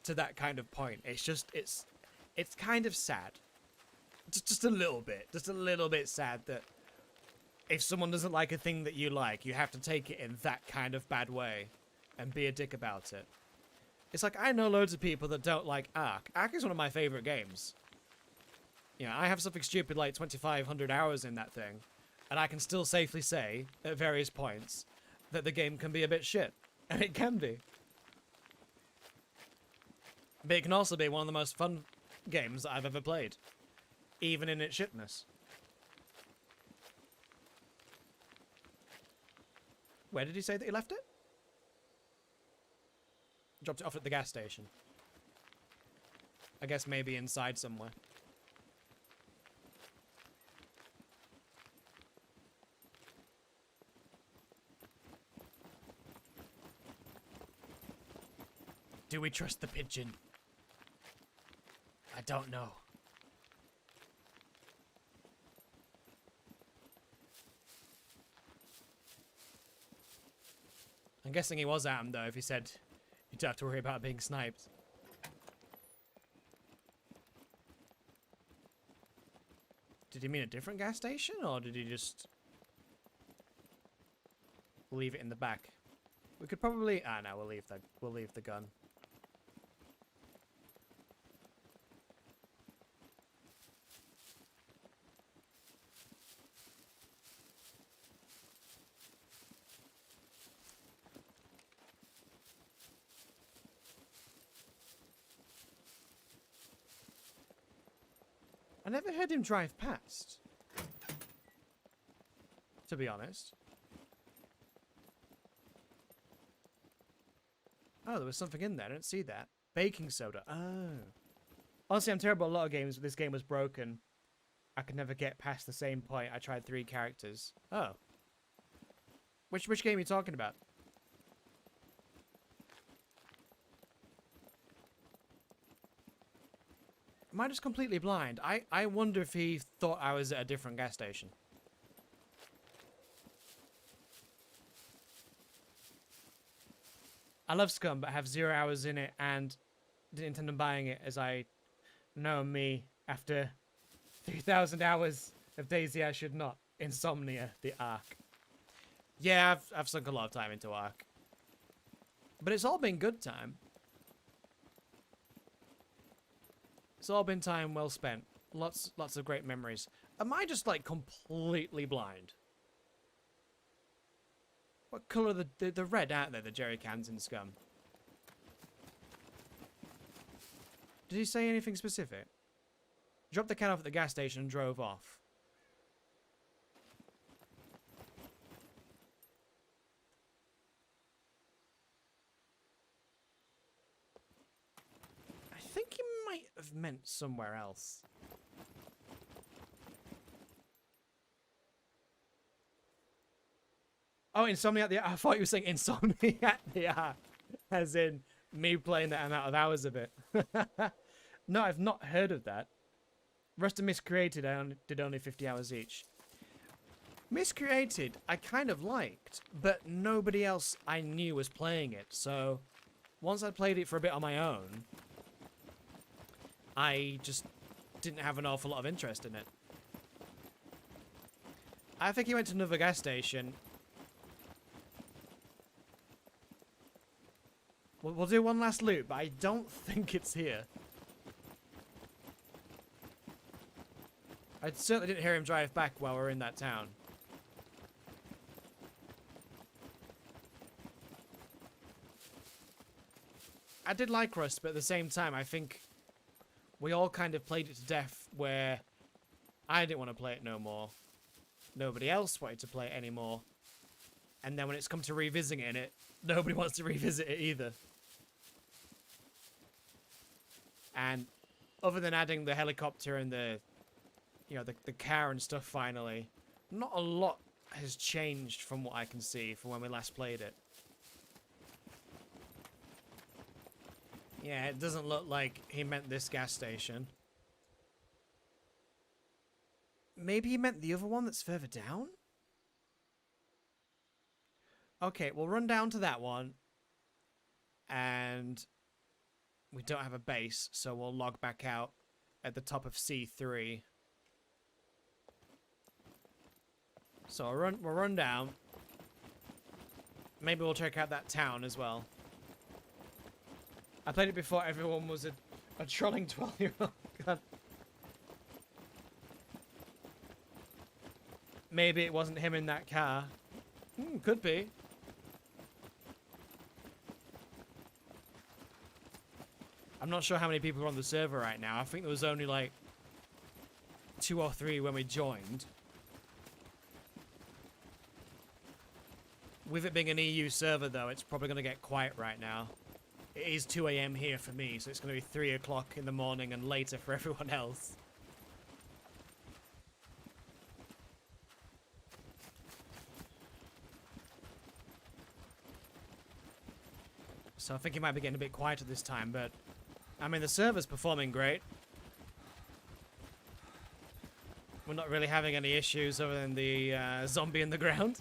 to that kind of point, it's just, it's kind of sad. Just a little bit sad that if someone doesn't like a thing that you like, you have to take it in that kind of bad way and be a dick about it. It's like, I know loads of people that don't like Ark. Ark is one of my favorite games. You know, I have something stupid like 2,500 hours in that thing, and I can still safely say, at various points, that the game can be a bit shit. And it can be. But it can also be one of the most fun games that I've ever played. Even in its shitness. Where did he say that he left it? Dropped it off at the gas station. I guess maybe inside somewhere. Do we trust the pigeon? I don't know. I'm guessing he was at him, though, if he said you don't have to worry about being sniped. Did he mean a different gas station, or did he just leave it in the back? We could probably... Ah, no, we'll leave the gun. I never heard him drive past, to be honest. Oh, there was something in there. I didn't see that. Baking soda. Oh. Honestly, I'm terrible at a lot of games, but this game was broken. I could never get past the same point. I tried 3 characters. Oh. Which game are you talking about? Am I just completely blind? I wonder if he thought I was at a different gas station. I love SCUM, but have 0 hours in it and didn't intend on buying it, as I know me after 3,000 hours of Daisy I should not. Insomnia, the Ark. Yeah, I've sunk a lot of time into Ark. But it's all been good time. It's all been time well spent. Lots of great memories. Am I just like completely blind? What colour are the red, aren't they, the jerry cans in SCUM? Did he say anything specific? Dropped the can off at the gas station and drove off. I think he might have meant somewhere else. Oh, Insomniac the I thought you were saying Insomniac the as in me playing that amount of hours of it. No, I've not heard of that. Rust and Miscreated, I did only 50 hours each. Miscreated, I kind of liked, but nobody else I knew was playing it, so once I played it for a bit on my own, I just didn't have an awful lot of interest in it. I think he went to another gas station. We'll do one last loop, but I don't think it's here. I certainly didn't hear him drive back while we were in that town. I did like Rust, but at the same time, I think we all kind of played it to death where I didn't want to play it no more. Nobody else wanted to play it anymore. And then when it's come to revisiting it, nobody wants to revisit it either. And other than adding the helicopter and the car and stuff finally, not a lot has changed from what I can see from when we last played it. Yeah, it doesn't look like he meant this gas station. Maybe he meant the other one that's further down? Okay, we'll run down to that one. And we don't have a base, so we'll log back out at the top of C3. So we'll run down. Maybe we'll check out that town as well. I played it before everyone was a trolling 12-year-old. God. Maybe it wasn't him in that car. Could be. I'm not sure how many people are on the server right now. I think there was only like 2 or 3 when we joined. With it being an EU server though, it's probably going to get quiet right now. It is 2 AM here for me, so it's going to be 3 o'clock in the morning and later for everyone else. So I think it might be getting a bit quieter this time, but I mean, the server's performing great. We're not really having any issues other than the zombie in the ground.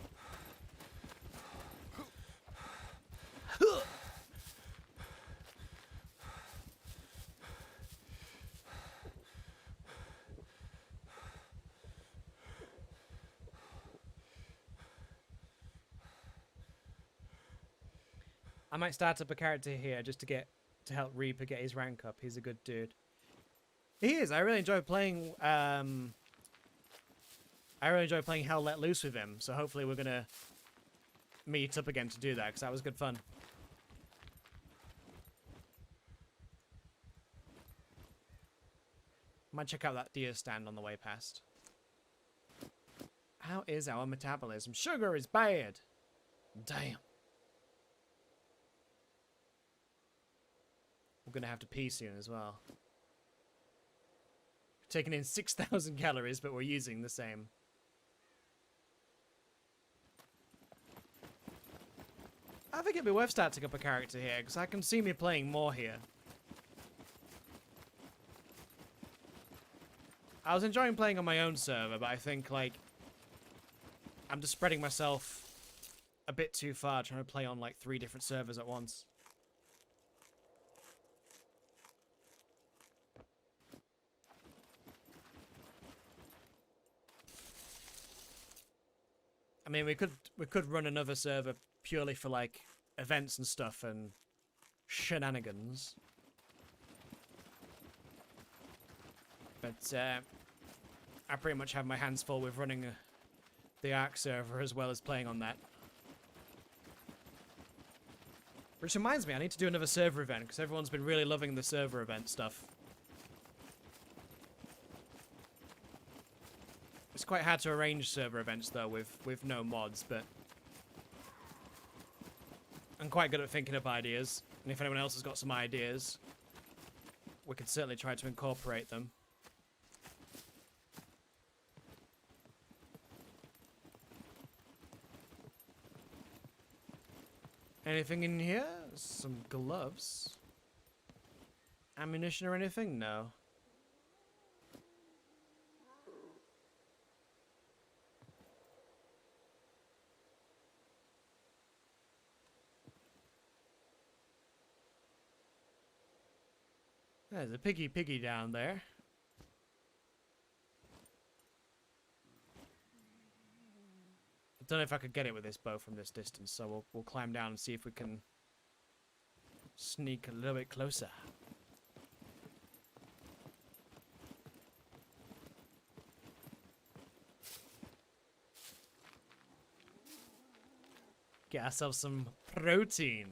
I might start up a character here just to help Reaper get his rank up. He's a good dude. He is. I really enjoy playing. I really enjoy playing Hell Let Loose with him. So hopefully we're gonna meet up again to do that because that was good fun. Might check out that deer stand on the way past. How is our metabolism? Sugar is bad. Damn. going to have to pee soon as well. Taking in 6,000 calories, but we're using the same. I think it'd be worth starting up a character here, because I can see me playing more here. I was enjoying playing on my own server, but I think, like, I'm just spreading myself a bit too far, trying to play on, like, 3 different servers at once. I mean, we could run another server purely for, like, events and stuff and shenanigans. But, I pretty much have my hands full with running the Ark server as well as playing on that. Which reminds me, I need to do another server event, because everyone's been really loving the server event stuff. It's quite hard to arrange server events, though, with no mods, but I'm quite good at thinking up ideas, and if anyone else has got some ideas, we could certainly try to incorporate them. Anything in here? Some gloves? Ammunition or anything? No. There's a piggy down there. I don't know if I could get it with this bow from this distance, so we'll climb down and see if we can sneak a little bit closer. Get ourselves some protein.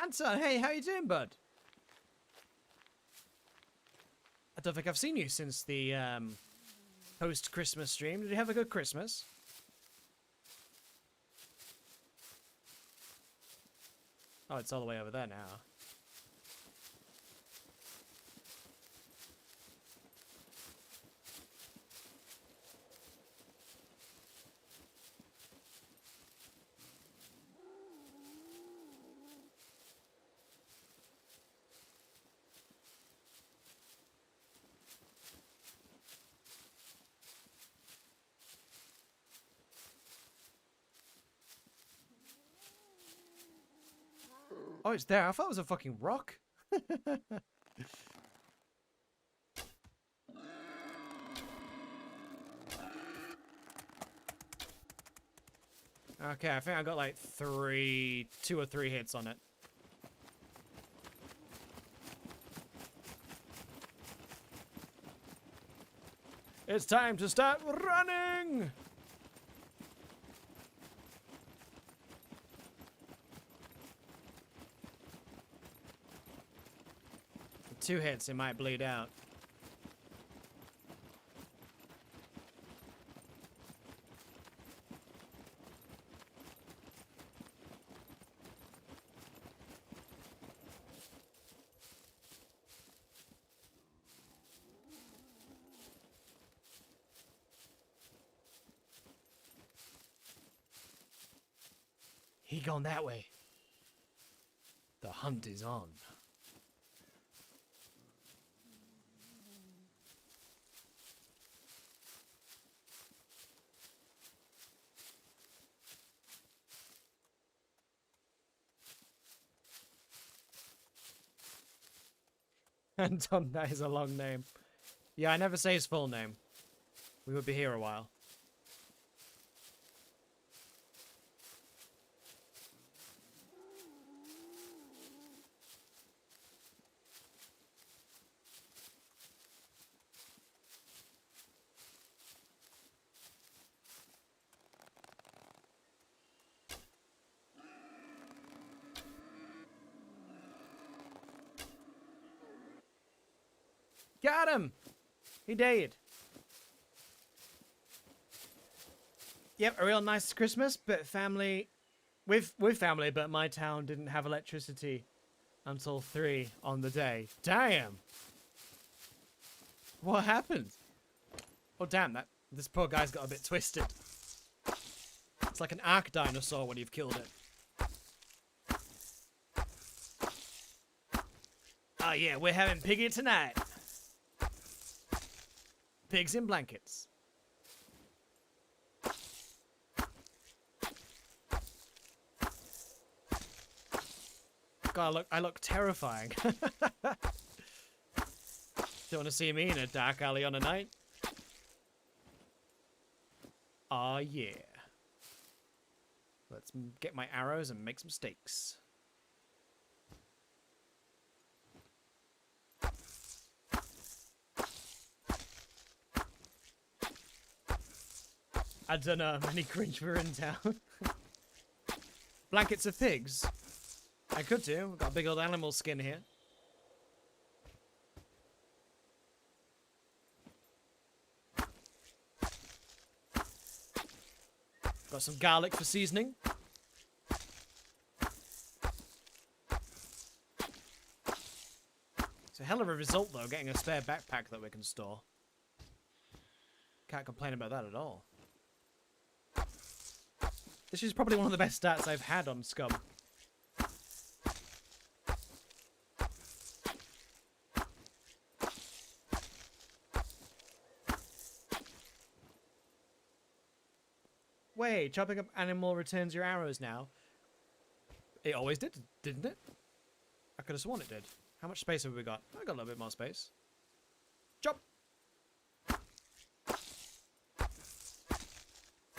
Anton, hey, how you doing, bud? I don't think I've seen you since the post-Christmas stream. Did you have a good Christmas? Oh, it's all the way over there now. Oh, it's there. I thought it was a fucking rock. Okay, I think I got like 2 or 3 hits on it. It's time to start running! 2 hits, it might bleed out. He gone that way. The hunt is on. Anton, that is a long name. Yeah, I never say his full name. We would be here a while. Got him! He died. Yep, a real nice Christmas, but family, with family, but my town didn't have electricity until 3 on the day. Damn! What happened? Oh damn, this poor guy's got a bit twisted. It's like an arc dinosaur when you've killed it. Oh yeah, we're having piggy tonight. Pigs in blankets. God, I look terrifying. Don't want to see me in a dark alley on a night. Aw, yeah. Let's get my arrows and make some steaks. I don't know how many cringe were in town. Blankets of pigs? I could do. We've got a big old animal skin here. Got some garlic for seasoning. It's a hell of a result, though, getting a spare backpack that we can store. Can't complain about that at all. This is probably one of the best stats I've had on SCUM. Wait, chopping up animal returns your arrows now. It always did, didn't it? I could have sworn it did. How much space have we got? I got a little bit more space. Chop!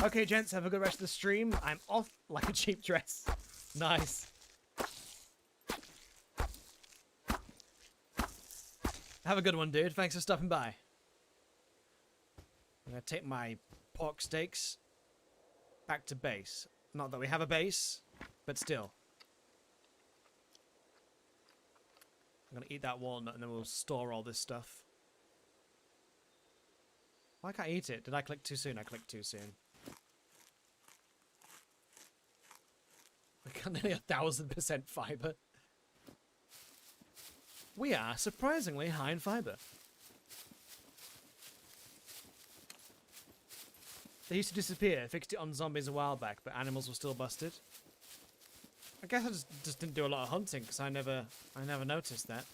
Okay, gents, have a good rest of the stream. I'm off like a cheap dress. Nice. Have a good one, dude. Thanks for stopping by. I'm gonna take my pork steaks back to base. Not that we have a base, but still. I'm gonna eat that walnut and then we'll store all this stuff. Why can't I eat it? Did I click too soon? I clicked too soon. I got nearly 1000% fiber. We are surprisingly high in fiber. They used to disappear. Fixed it on zombies a while back, but animals were still busted. I guess I just didn't do a lot of hunting because I never noticed that.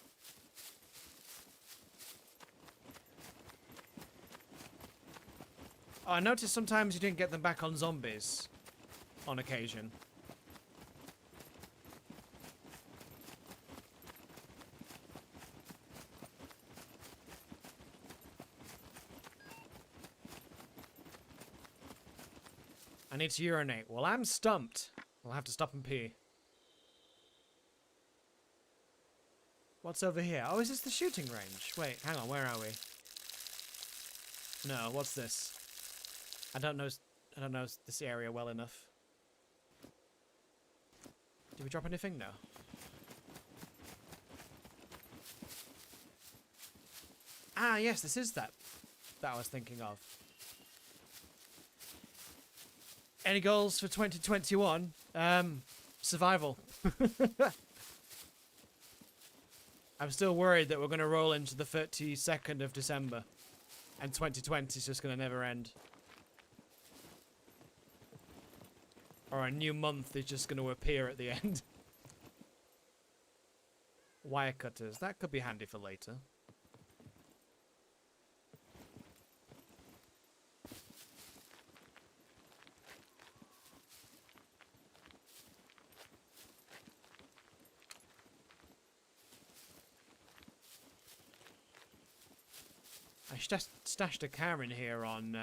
Oh, I noticed sometimes you didn't get them back on zombies on occasion. I need to urinate. Well, I'm stumped. I'll have to stop and pee. What's over here? Oh, is this the shooting range? Wait, hang on. Where are we? No, what's this? I don't know this area well enough. Did we drop anything? No. Ah, yes, this is that I was thinking of. Any goals for 2021? Survival. I'm still worried that we're going to roll into the 32nd of December. And 2020 is just going to never end. Or a new month is just going to appear at the end. Wire cutters. That could be handy for later. I stashed a car in here on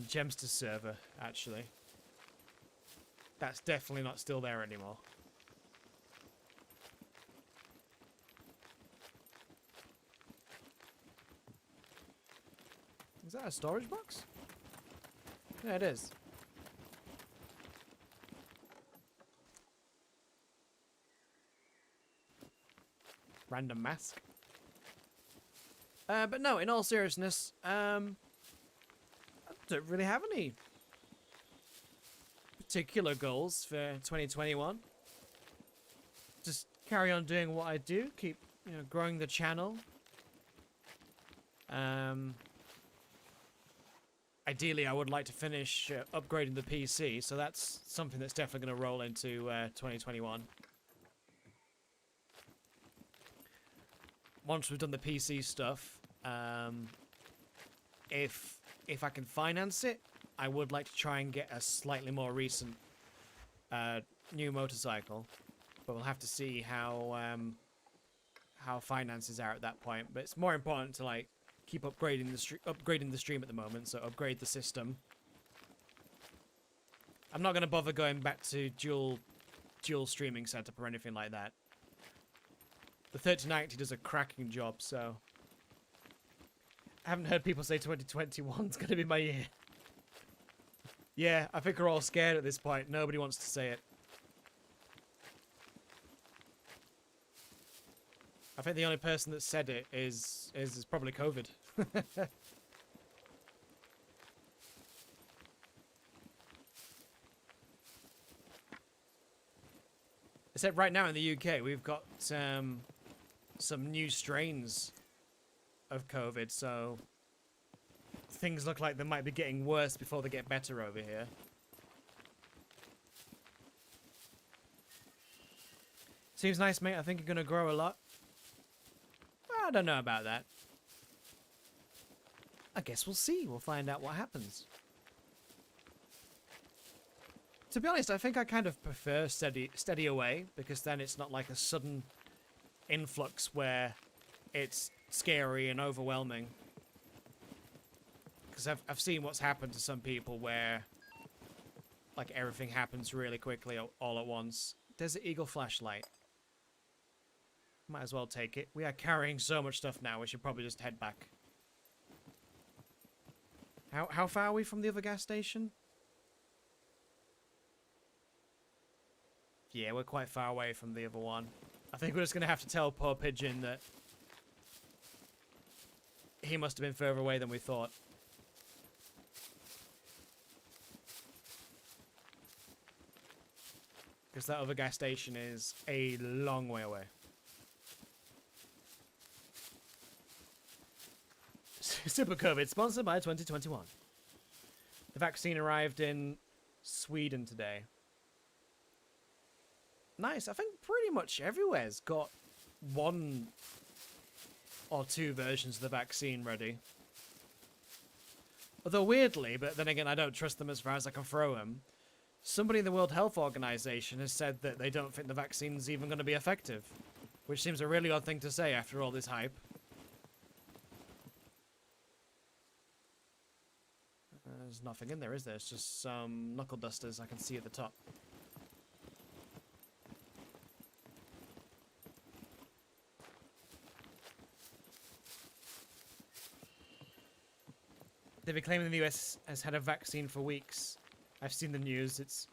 Gemster's server, actually. That's definitely not still there anymore. Is that a storage box? Yeah, it is. Random mask. But no, in all seriousness, don't really have any particular goals for 2021. Just carry on doing what I do, keep, you know, growing the channel. Ideally, I would like to finish upgrading the PC, so that's something that's definitely going to roll into 2021. Once we've done the PC stuff, if I can finance it, I would like to try and get a slightly more recent new motorcycle, but we'll have to see how finances are at that point. But it's more important to like keep upgrading the stream at the moment, so upgrade the system. I'm not going to bother going back to dual streaming setup or anything like that. The 3090 does a cracking job, so I haven't heard people say 2021 is going to be my year. Yeah, I think we're all scared at this point. Nobody wants to say it. I think the only person that said it is probably COVID. Except right now in the UK, we've got some new strains of COVID, so things look like they might be getting worse before they get better over here. Seems nice, mate. I think you're going to grow a lot. I don't know about that. I guess we'll see. We'll find out what happens. To be honest, I think I kind of prefer steady away, because then it's not like a sudden influx where it's scary and overwhelming. Because I've seen what's happened to some people where like everything happens really quickly all at once. Desert Eagle flashlight. Might as well take it. We are carrying so much stuff now, we should probably just head back. How far are we from the other gas station? Yeah, we're quite far away from the other one. I think we're just going to have to tell poor Pigeon that he must have been further away than we thought. Because that other gas station is a long way away. Super COVID, sponsored by 2021. The vaccine arrived in Sweden today. Nice. I think pretty much everywhere's got one or two versions of the vaccine ready. Although weirdly, but then again, I don't trust them as far as I can throw them. Somebody in the World Health Organization has said that they don't think the vaccine's even going to be effective. Which seems a really odd thing to say after all this hype. There's nothing in there, is there? It's just some knuckle dusters I can see at the top. They've been claiming the US has had a vaccine for weeks. I've seen the news. It's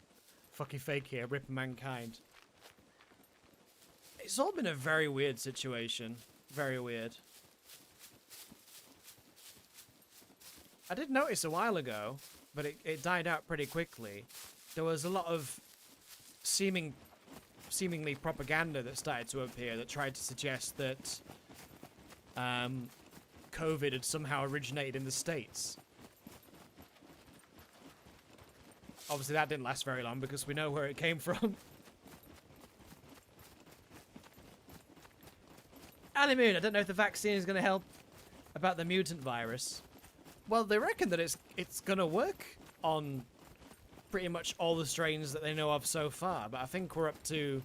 fucking fake here. Rip mankind. It's all been a very weird situation. Very weird. I did notice a while ago, but it died out pretty quickly. There was a lot of seemingly propaganda that started to appear that tried to suggest that COVID had somehow originated in the States. Obviously that didn't last very long because we know where it came from. Animoon, I don't know if the vaccine is going to help about the mutant virus. Well, they reckon that it's going to work on pretty much all the strains that they know of so far, but I think we're up to...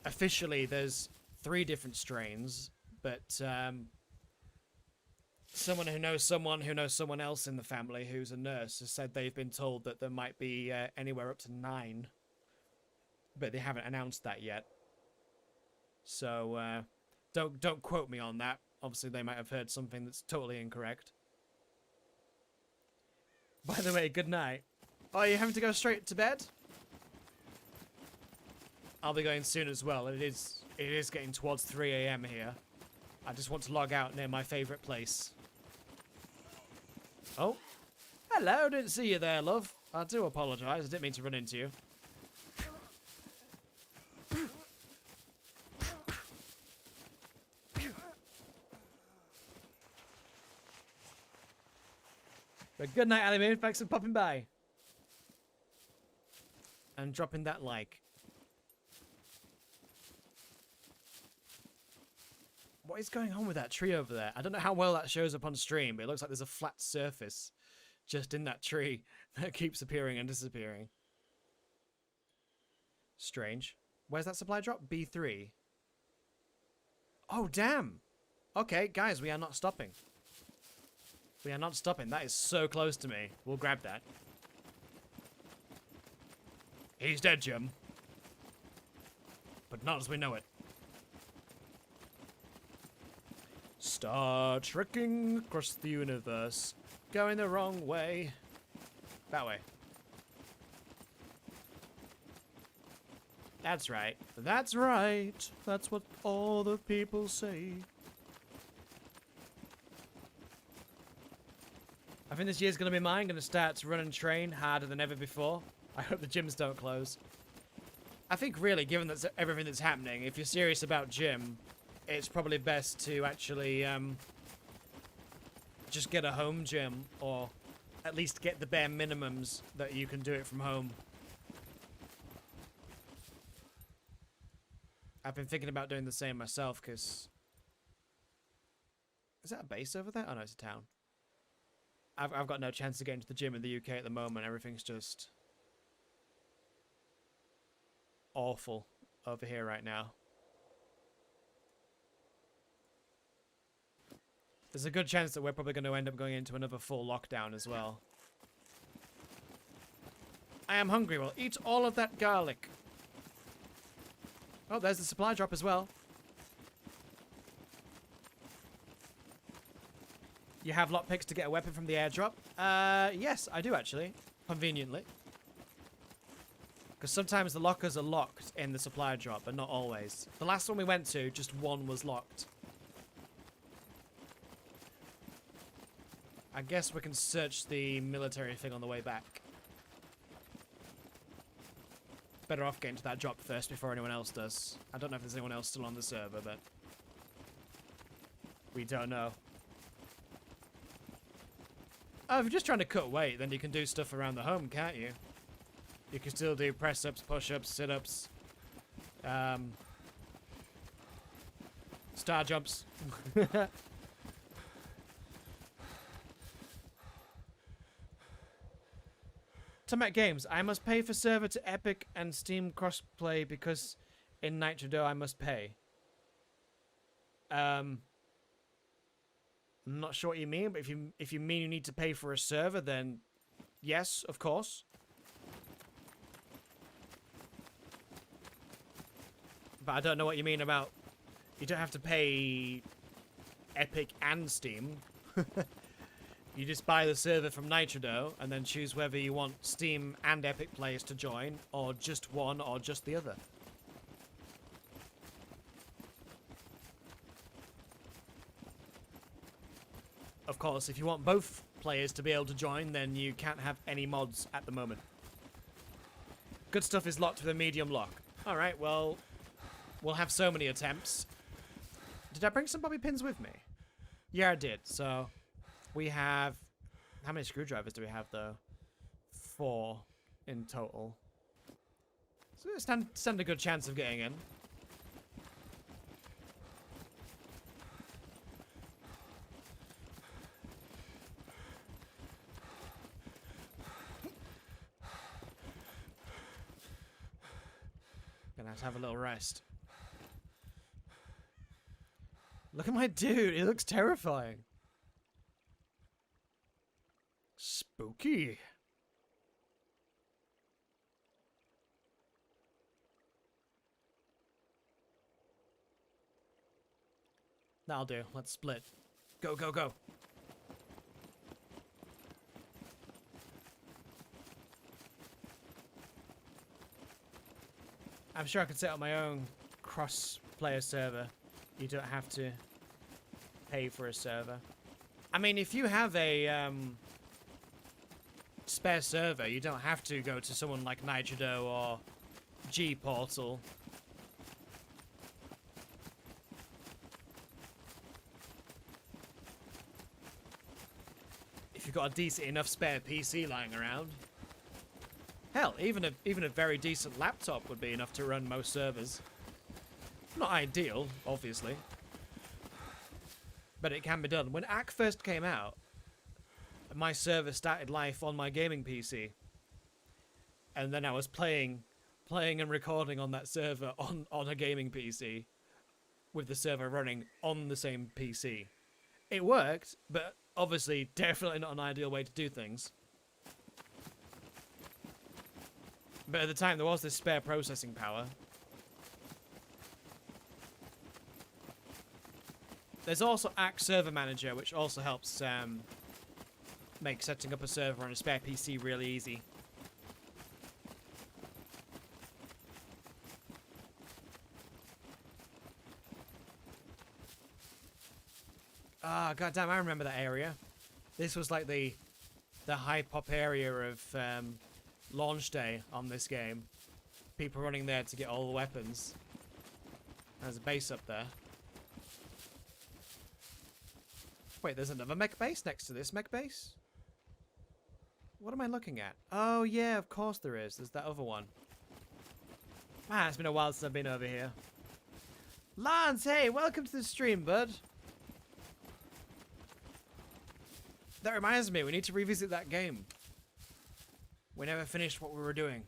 officially, there's 3 different strains, but someone who knows someone else in the family who's a nurse has said they've been told that there might be anywhere up to 9, but they haven't announced that yet. So don't quote me on that. Obviously, they might have heard something that's totally incorrect. By the way, good night. Oh, you having to go straight to bed? I'll be going soon as well. It is getting towards 3 AM here. I just want to log out near my favourite place. Oh. Hello, didn't see you there, love. I do apologise. I didn't mean to run into you. But good night, Ali Moon. Thanks for popping by. And dropping that like. What is going on with that tree over there? I don't know how well that shows up on stream, but it looks like there's a flat surface just in that tree that keeps appearing and disappearing. Strange. Where's that supply drop? B3. Oh, damn. Okay, guys, we are not stopping. We are not stopping. That is so close to me. We'll grab that. He's dead, Jim. But not as we know it. Start trekking across the universe. Going the wrong way. That way. That's right. That's right. That's what all the people say. I think this year's going to be mine. Going to start to run and train harder than ever before. I hope the gyms don't close. I think really, given that everything that's happening, if you're serious about gym, it's probably best to actually just get a home gym, or at least get the bare minimums that you can do it from home. I've been thinking about doing the same myself, because... Is that a base over there? Oh no, it's a town. I've got no chance of getting to the gym in the UK at the moment. Everything's just... awful over here right now. There's a good chance that we're probably going to end up going into another full lockdown as well. I am hungry. Well, eat all of that garlic. Oh, there's the supply drop as well. You have lockpicks to get a weapon from the airdrop? Yes, I do actually. Conveniently. Because sometimes the lockers are locked in the supply drop, but not always. The last one we went to, just one was locked. I guess we can search the military thing on the way back. Better off getting to that drop first before anyone else does. I don't know if there's anyone else still on the server, but... we don't know. Oh, if you're just trying to cut weight, then you can do stuff around the home, can't you? You can still do press-ups, push-ups, sit-ups, star jumps. Tomac Games, I must pay for server to Epic and Steam crossplay because in Nitro I must pay. I'm not sure what you mean, but if you mean you need to pay for a server, then yes, of course. But I don't know what you mean about you don't have to pay Epic and Steam. You just buy the server from Nitro and then choose whether you want Steam and Epic players to join, or just one, or just the other. Of course, if you want both players to be able to join, then you can't have any mods at the moment. Good stuff is locked with a medium lock. Alright, well, we'll have so many attempts. Did I bring some bobby pins with me? Yeah, I did. So, we have... How many screwdrivers do we have, though? 4 in total. So we stand a good chance of getting in. Gonna have to have a little rest. Look at my dude, he looks terrifying. Spooky. That'll do. Let's split. Go, go, go. I'm sure I could set up my own cross-player server. You don't have to pay for a server. I mean, if you have a spare server, you don't have to go to someone like Nitrodo or G-Portal. If you've got a decent enough spare PC lying around. Hell, even a very decent laptop would be enough to run most servers. Not ideal, obviously. But it can be done. When ACK first came out, my server started life on my gaming PC. And then I was playing and recording on that server on a gaming PC with the server running on the same PC. It worked, but obviously definitely not an ideal way to do things. But at the time there was this spare processing power. There's also ACK Server Manager, which also helps make setting up a server on a spare PC really easy. Ah, goddamn! I remember that area. This was like the high pop area of launch day on this game. People running there to get all the weapons. There's a base up there. Wait, there's another mech base next to this mech base? What am I looking at? Oh yeah, of course there is. There's that other one. Man, it's been a while since I've been over here. Lance, hey, welcome to the stream, bud. That reminds me, we need to revisit that game. We never finished what we were doing.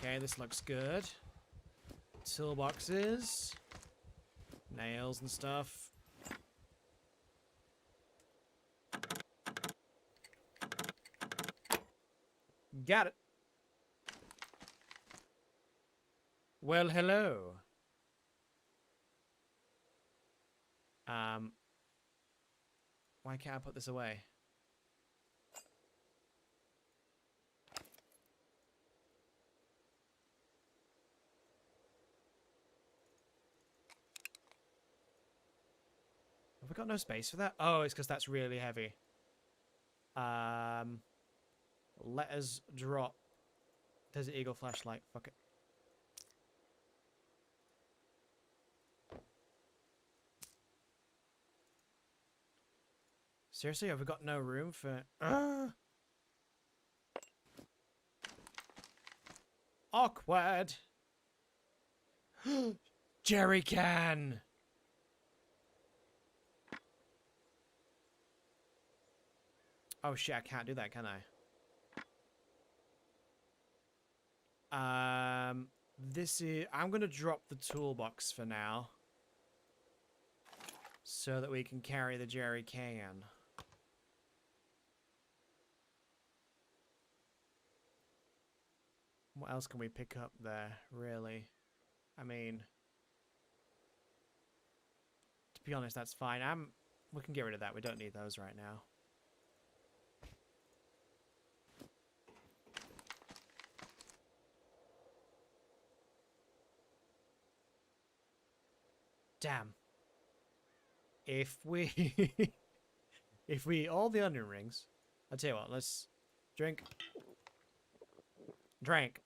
Okay, this looks good. Toolboxes. Nails and stuff. Got it. Well, hello. Why can't I put this away? Have we got no space for that? Oh, it's because that's really heavy. Let us drop Desert Eagle flashlight. Fuck it. Seriously, have we got no room for... Awkward! Jerry can! Oh shit, I can't do that, can I? This is... I'm gonna drop the toolbox for now. So that we can carry the jerry can. What else can we pick up there, really? I mean... To be honest, that's fine. We can get rid of that. We don't need those right now. Damn. If we... if we eat all the onion rings... I'll tell you what, let's... Drink. Drank.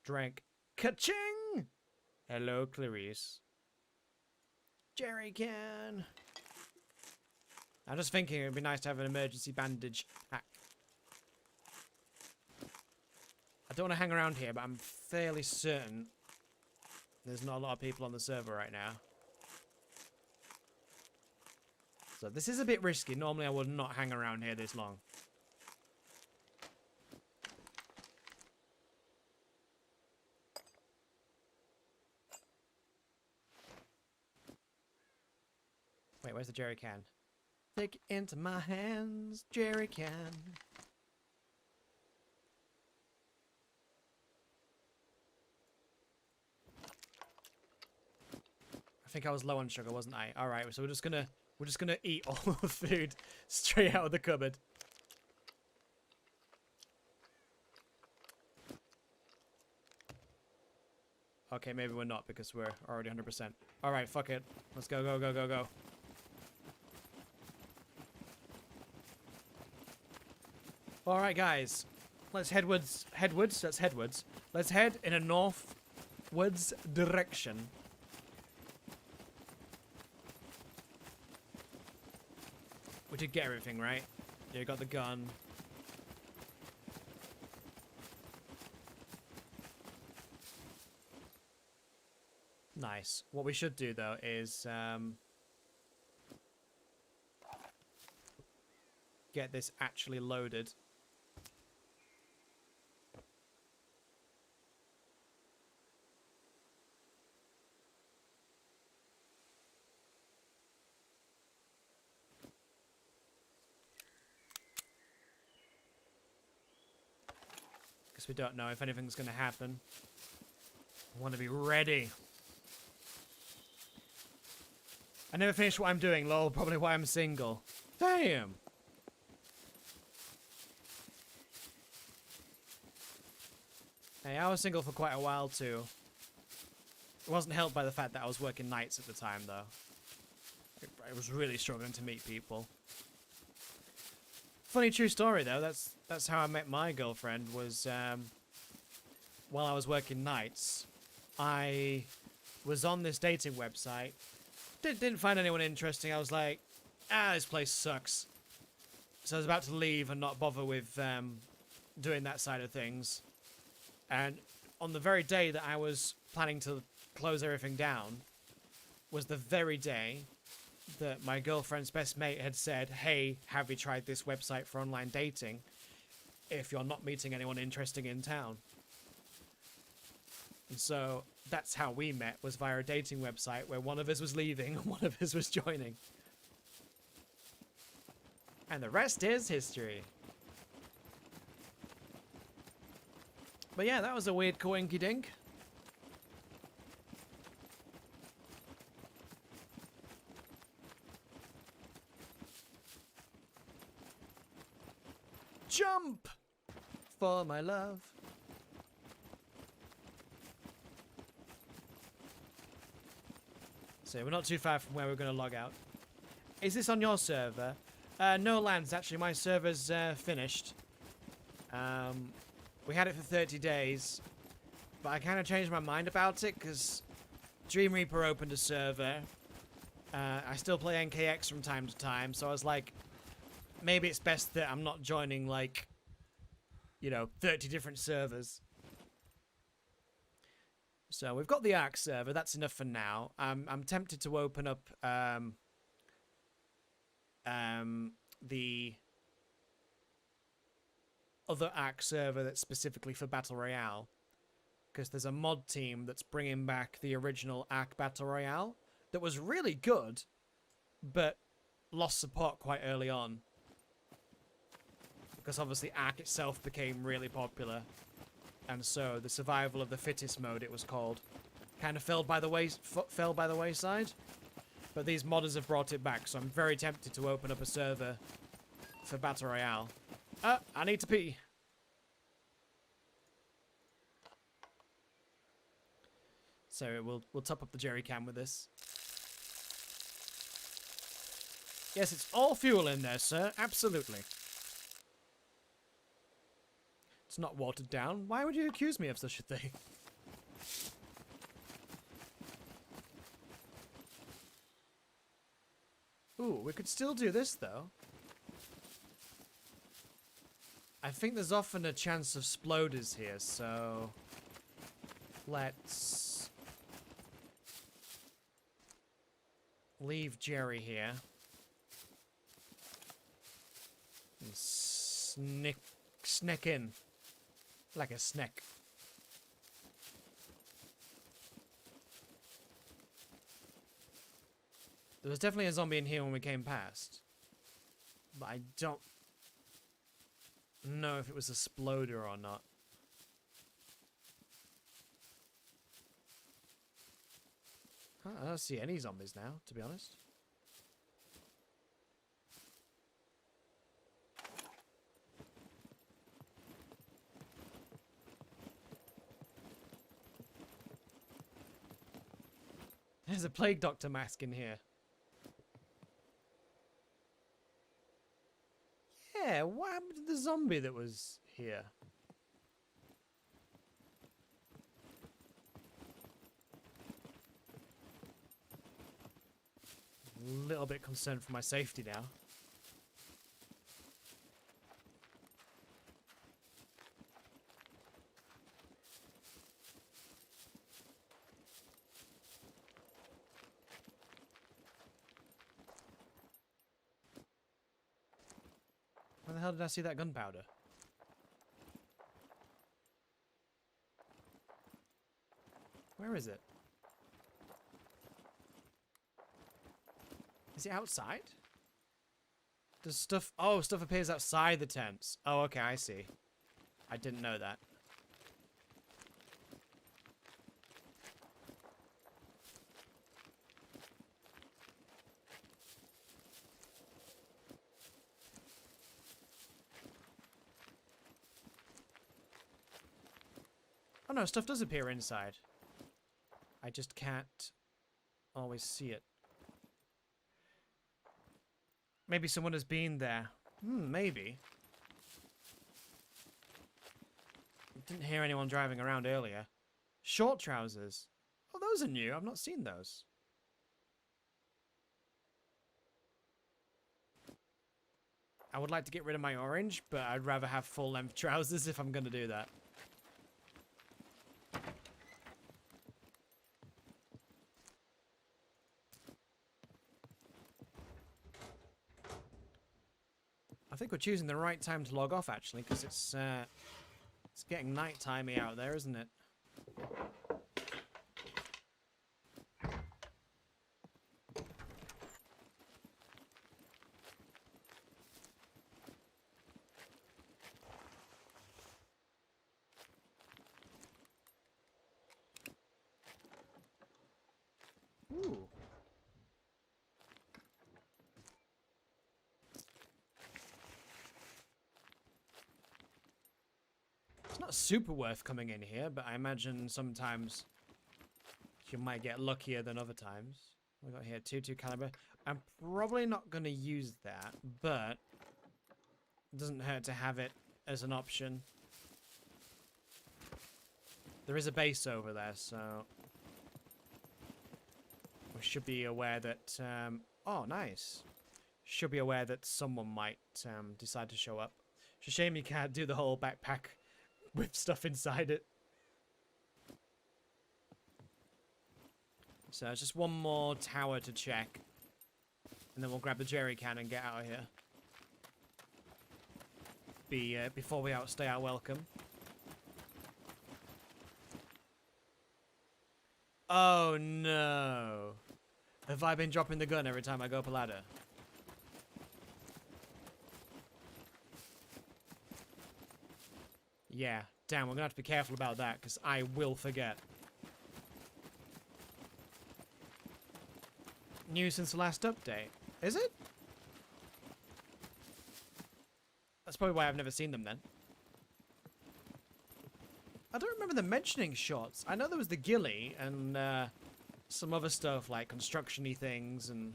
Drank. Ka-ching! Hello, Clarice. Jerry can. I'm just thinking it'd be nice to have an emergency bandage pack. I don't want to hang around here, but I'm fairly certain there's not a lot of people on the server right now. So this is a bit risky. Normally I would not hang around here this long. Wait, where's the jerry can? Take it into my hands, jerry can. I think I was low on sugar, wasn't I? All right, so we're just gonna eat all the food straight out of the cupboard. Okay, maybe we're not because we're already 100%. Alright, fuck it. Let's go, go, go, go, go. Alright, guys. Let's headwards. Headwards? That's headwards. Let's head in a northwards direction. We did get everything, right? Yeah, got the gun. Nice. What we should do, though, is get this actually loaded. Because we don't know if anything's going to happen. I want to be ready. I never finished what I'm doing, lol. Probably why I'm single. Damn! Hey, I was single for quite a while, too. It wasn't helped by the fact that I was working nights at the time, though. I was really struggling to meet people. Funny true story, though. That's how I met my girlfriend, was while I was working nights. I was on this dating website. Didn't find anyone interesting. I was like, this place sucks. So I was about to leave and not bother with doing that side of things. And on the very day that I was planning to close everything down was the very day that my girlfriend's best mate had said, hey, have you tried this website for online dating if you're not meeting anyone interesting in town? And so that's how we met, was via a dating website where one of us was leaving and one of us was joining. And the rest is history. But yeah, that was a weird coinky dink. Jump for my love. So we're not too far from where we're going to log out. Is this on your server? No, Lance. Actually, my server's finished. We had it for 30 days, but I kind of changed my mind about it because Dream Reaper opened a server. I still play NKX from time to time, so I was like, maybe it's best that I'm not joining, like, you know, 30 different servers. So we've got the ARC server. That's enough for now. I'm tempted to open up the other ARC server that's specifically for Battle Royale, because there's a mod team that's bringing back the original ARC Battle Royale that was really good, but lost support quite early on. Because obviously ARC itself became really popular. And so the survival of the fittest mode, it was called, kind of fell by the wayside. But these modders have brought it back, so I'm very tempted to open up a server for Battle Royale. I need to pee. So we'll top up the jerry can with this. Yes, it's all fuel in there, sir. Absolutely. It's not watered down. Why would you accuse me of such a thing? Ooh, we could still do this, though. I think there's often a chance of sploders here, so let's leave Jerry here. And sneak in. Like a snack. There was definitely a zombie in here when we came past. But I don't know if it was a sploder or not. I don't see any zombies now, to be honest. There's a plague doctor mask in here. Yeah, what happened to the zombie that was here? A little bit concerned for my safety now. Where the hell did I see that gunpowder? Where is it? Is it outside? Does stuff... Oh, stuff appears outside the tents. Oh, okay, I see. I didn't know that. Oh no, stuff does appear inside. I just can't always see it. Maybe someone has been there. Maybe. Didn't hear anyone driving around earlier. Short trousers. Oh, those are new. I've not seen those. I would like to get rid of my orange, but I'd rather have full-length trousers if I'm going to do that. I think we're choosing the right time to log off, actually, because it's getting night-timey out there, isn't it? Ooh. It's not super worth coming in here, but I imagine sometimes you might get luckier than other times. We got here 2.2 caliber. I'm probably not going to use that, but it doesn't hurt to have it as an option. There is a base over there, so we should be aware that... oh, nice. Should be aware that someone might decide to show up. It's a shame you can't do the whole backpack with stuff inside it. So it's just one more tower to check. And then we'll grab the jerry can and get out of here. Before we outstay our welcome. Oh no. Have I been dropping the gun every time I go up a ladder? Yeah, damn, we're gonna have to be careful about that, because I will forget. New since the last update. Is it? That's probably why I've never seen them then. I don't remember them mentioning shots. I know there was the ghillie and some other stuff like construction-y things and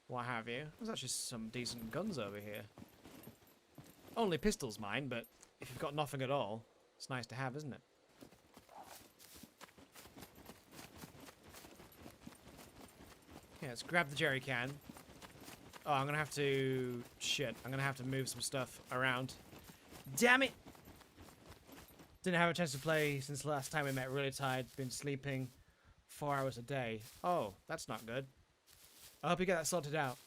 what have you. There's actually some decent guns over here. Only pistols, mine, but if you've got nothing at all, it's nice to have, isn't it? Yeah, let's grab the jerry can. Oh, I'm gonna have to... Shit, I'm gonna have to move some stuff around. Damn it! Didn't have a chance to play since the last time we met. Really tired. Been sleeping 4 hours a day. Oh, that's not good. I hope you get that sorted out.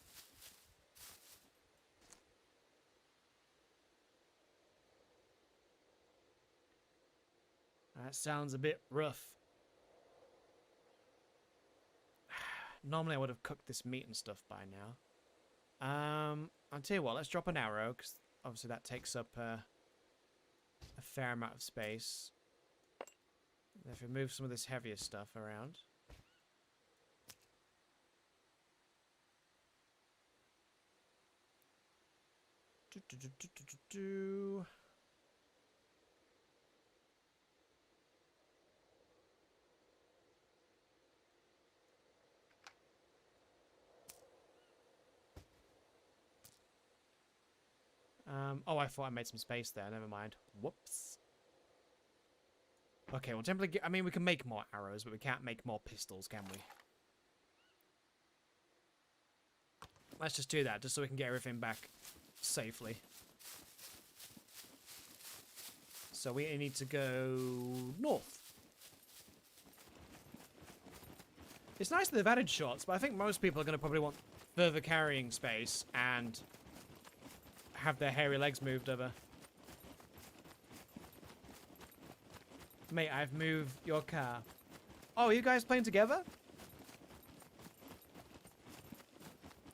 That sounds a bit rough. Normally I would have cooked this meat and stuff by now. I'll tell you what, let's drop an arrow, because obviously that takes up a fair amount of space. If we move some of this heavier stuff around. Oh, I thought I made some space there. Never mind. Whoops. Okay, well, temporarily I mean, we can make more arrows, but we can't make more pistols, can we? Let's just do that, just so we can get everything back safely. So we need to go north. It's nice that they've added shots, but I think most people are going to probably want further carrying space and have their hairy legs moved over. Mate, I've moved your car. Oh, are you guys playing together?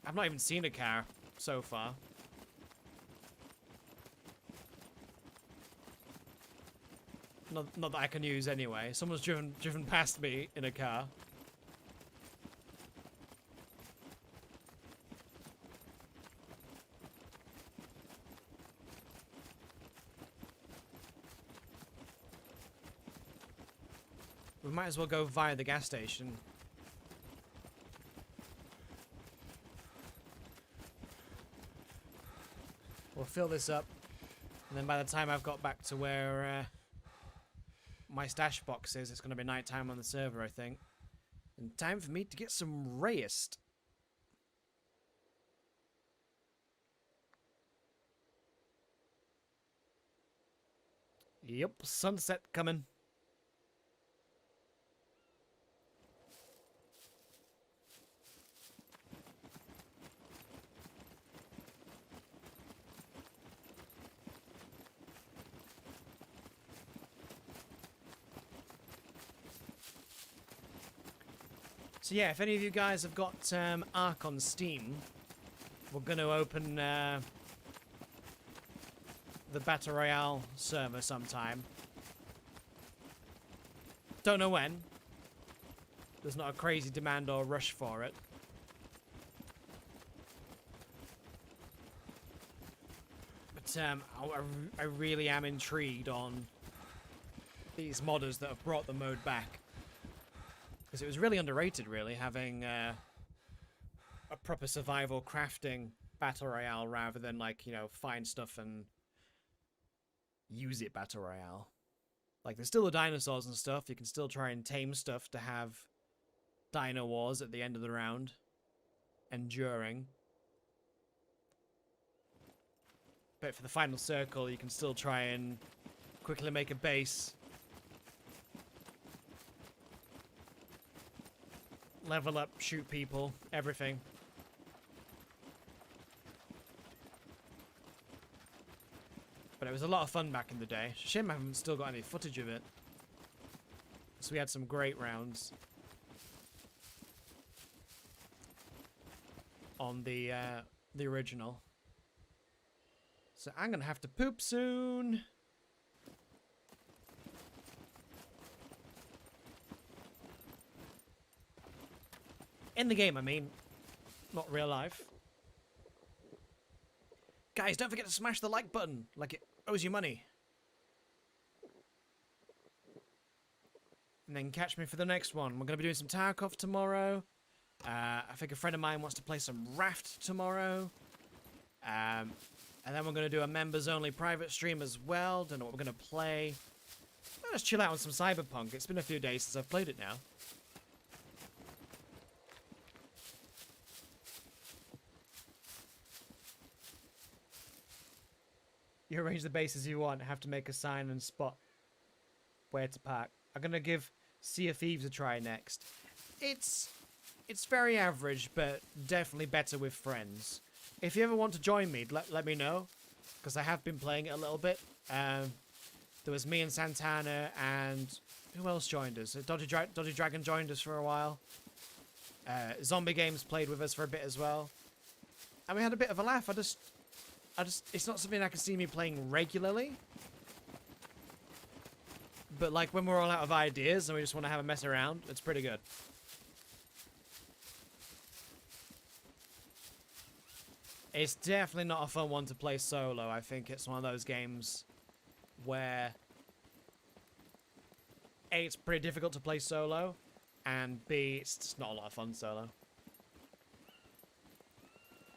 I've not even seen a car so far. Not that I can use anyway. Someone's driven past me in a car. We might as well go via the gas station. We'll fill this up, and then by the time I've got back to where my stash box is, it's going to be nighttime on the server, I think. And time for me to get some rest. Yep, sunset coming. So yeah, if any of you guys have got Ark on Steam, we're going to open the Battle Royale server sometime. Don't know when. There's not a crazy demand or rush for it. But I really am intrigued on these modders that have brought the mode back. Because it was really underrated, really, having a proper survival crafting battle royale rather than, like, you know, find stuff and use it battle royale. Like, there's still the dinosaurs and stuff. You can still try and tame stuff to have dino wars at the end of the round and during. But for the final circle, you can still try and quickly make a base. Level up, shoot people, everything. But it was a lot of fun back in the day. Shame I haven't still got any footage of it. So we had some great rounds on the original. So I'm gonna have to poop soon. In the game, I mean. Not real life. Guys, don't forget to smash the like button, like it owes you money. And then catch me for the next one. We're going to be doing some Tarkov tomorrow. I think a friend of mine wants to play some Raft tomorrow. And then we're going to do a members-only private stream as well. Don't know what we're going to play. Let's chill out on some Cyberpunk. It's been a few days since I've played it now. You arrange the bases you want. Have to make a sign and spot where to park. I'm gonna give Sea of Thieves a try next. It's very average, but definitely better with friends. If you ever want to join me, let me know, because I have been playing it a little bit. There was me and Santana, and who else joined us? Dodgy Dragon joined us for a while. Zombie Games played with us for a bit as well, and we had a bit of a laugh. It's not something I can see me playing regularly. But, like, when we're all out of ideas and we just want to have a mess around, it's pretty good. It's definitely not a fun one to play solo. I think it's one of those games where A, it's pretty difficult to play solo, and B, it's just not a lot of fun solo.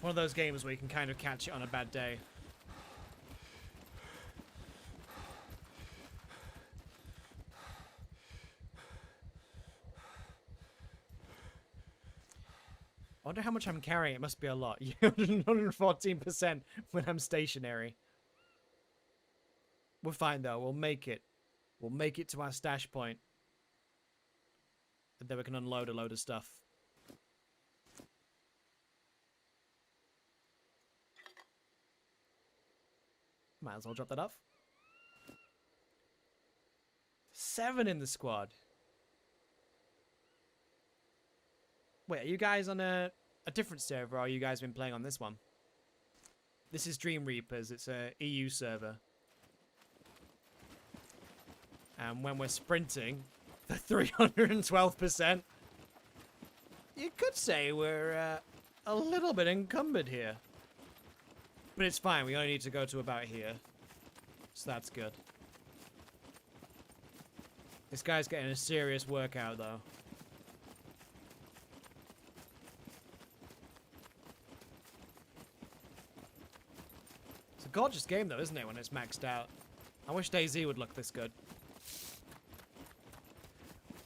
It's one of those games where you can kind of catch it on a bad day. I wonder how much I'm carrying. It must be a lot. 114% when I'm stationary. We're fine though. We'll make it. We'll make it to our stash point. And then we can unload a load of stuff. Might as well drop that off. 7 in the squad. Wait, are you guys on a different server, or are you guys been playing on this one? This is Dream Reapers. It's a EU server. And when we're sprinting, the 312%, you could say we're a little bit encumbered here. But it's fine. We only need to go to about here. So that's good. This guy's getting a serious workout, though. It's a gorgeous game, though, isn't it, when it's maxed out? I wish DayZ would look this good.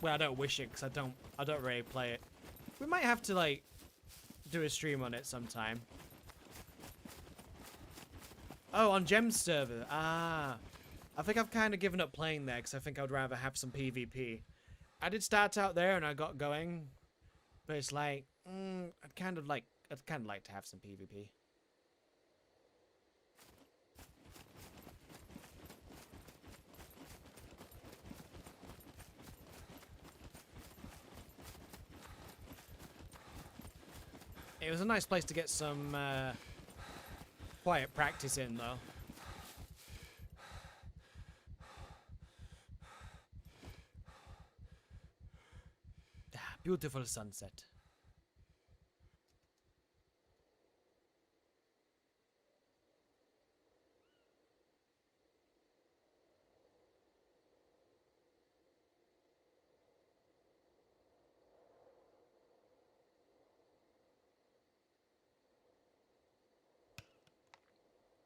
Well, I don't wish it, because I don't really play it. We might have to, like, do a stream on it sometime. Oh, on Gem's server. Ah. I think I've kind of given up playing there, because I think I'd rather have some PvP. I did start out there, and I got going. But it's like, I'd kind of like to have some PvP. It was a nice place to get some quiet practice in, though. Beautiful sunset.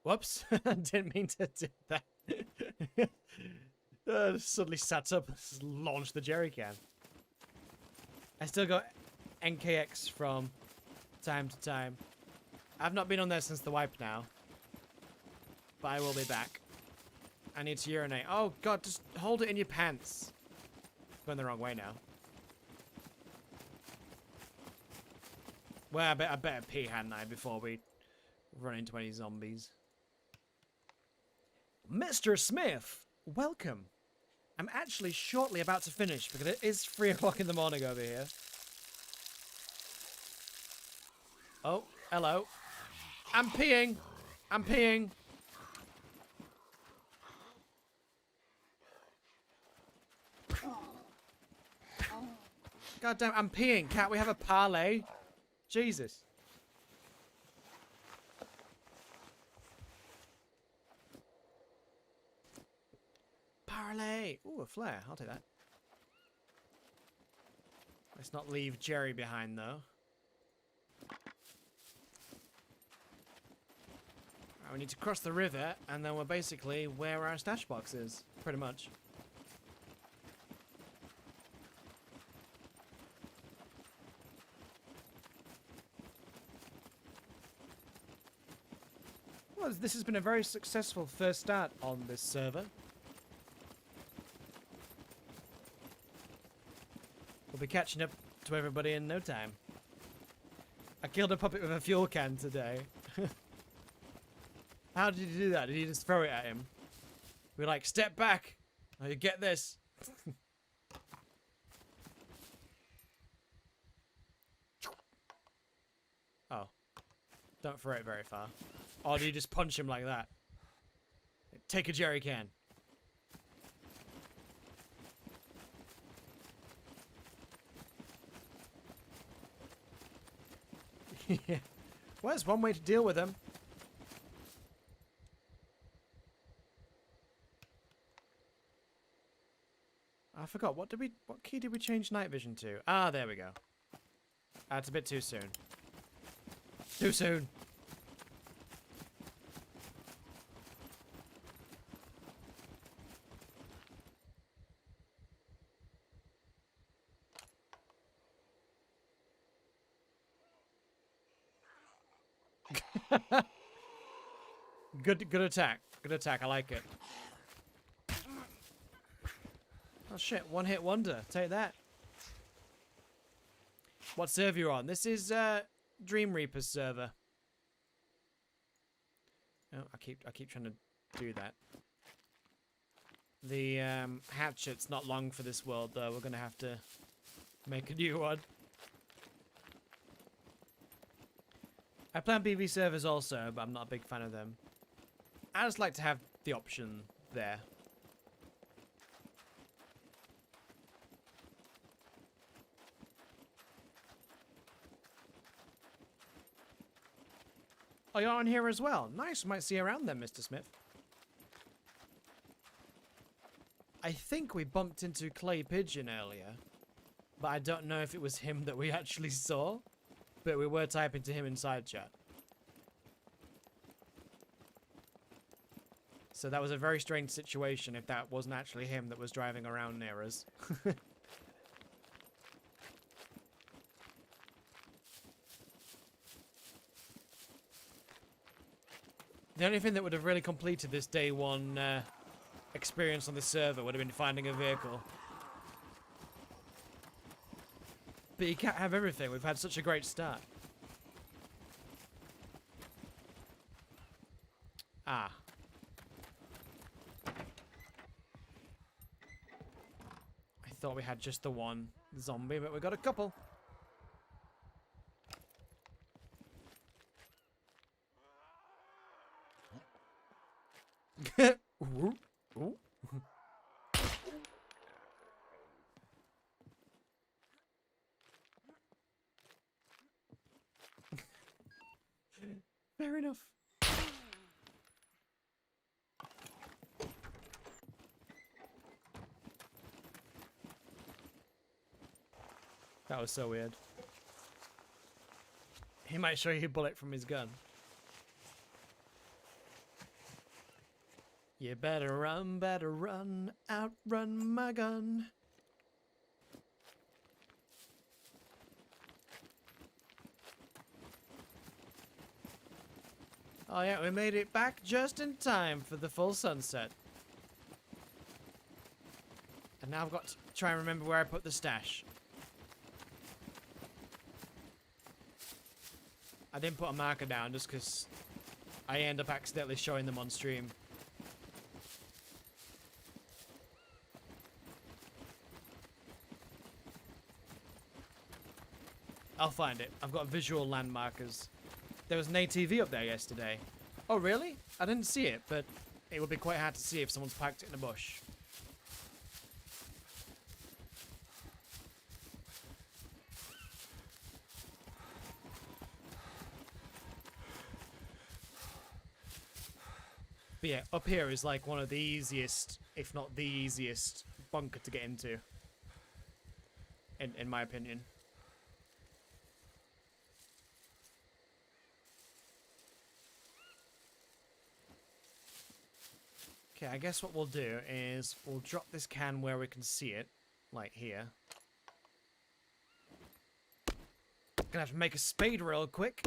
Whoops, I didn't mean to do that. Suddenly sat up and launched the jerry can. I still got NKX from time to time. I've not been on there since the wipe now. But I will be back. I need to urinate. Oh god, just hold it in your pants. Going the wrong way now. Well, I better pee, hadn't I, before we run into any zombies. Mr. Smith, welcome. I'm actually shortly about to finish because it is 3 o'clock in the morning over here. Oh, hello. I'm peeing. I'm peeing. God damn, I'm peeing. Can't we have a parlay? Jesus. Parlay. Ooh, a flare. I'll take that. Let's not leave Jerry behind, though. Right, we need to cross the river, and then we're basically where our stash box is, pretty much. Well, this has been a very successful first start on this server. We'll be catching up to everybody in no time. I killed a puppet with a fuel can today. How did you do that? Did you just throw it at him? We're like, step back. Oh, you get this. Oh. Don't throw it very far. Or do you just punch him like that? Take a jerry can. Yeah. Well, there's one way to deal with them. I forgot. What key did we change night vision to? Ah, there we go. That's a bit too soon. Too soon. Good attack. Good attack. I like it. Oh shit, one hit wonder. Take that. What server you're on? This is Dream Reaper's server. Oh, I keep trying to do that. The hatchet's not long for this world though. We're gonna have to make a new one. I play on BV servers also, but I'm not a big fan of them. I just like to have the option there. Oh, you're on here as well. Nice. Might see you around then, Mr. Smith. I think we bumped into Clay Pigeon earlier, but I don't know if it was him that we actually saw, but we were typing to him in side chat. So that was a very strange situation if that wasn't actually him that was driving around near us. The only thing that would have really completed this day one experience on the server would have been finding a vehicle. But you can't have everything. We've had such a great start. Ah. I thought we had just the one zombie, but we got a couple. Ooh. Ooh. Fair enough. That was so weird. He might show you a bullet from his gun. You better run, outrun my gun. Oh yeah, we made it back just in time for the full sunset. And now I've got to try and remember where I put the stash. I didn't put a marker down just because I end up accidentally showing them on stream. I'll find it. I've got visual landmarkers. There was an ATV up there yesterday. Oh, really? I didn't see it, but it would be quite hard to see if someone's parked it in a bush. But yeah, up here is like one of the easiest, if not the easiest, bunker to get into. In my opinion. Okay, I guess what we'll do is we'll drop this can where we can see it, like here. Gonna have to make a spade real quick.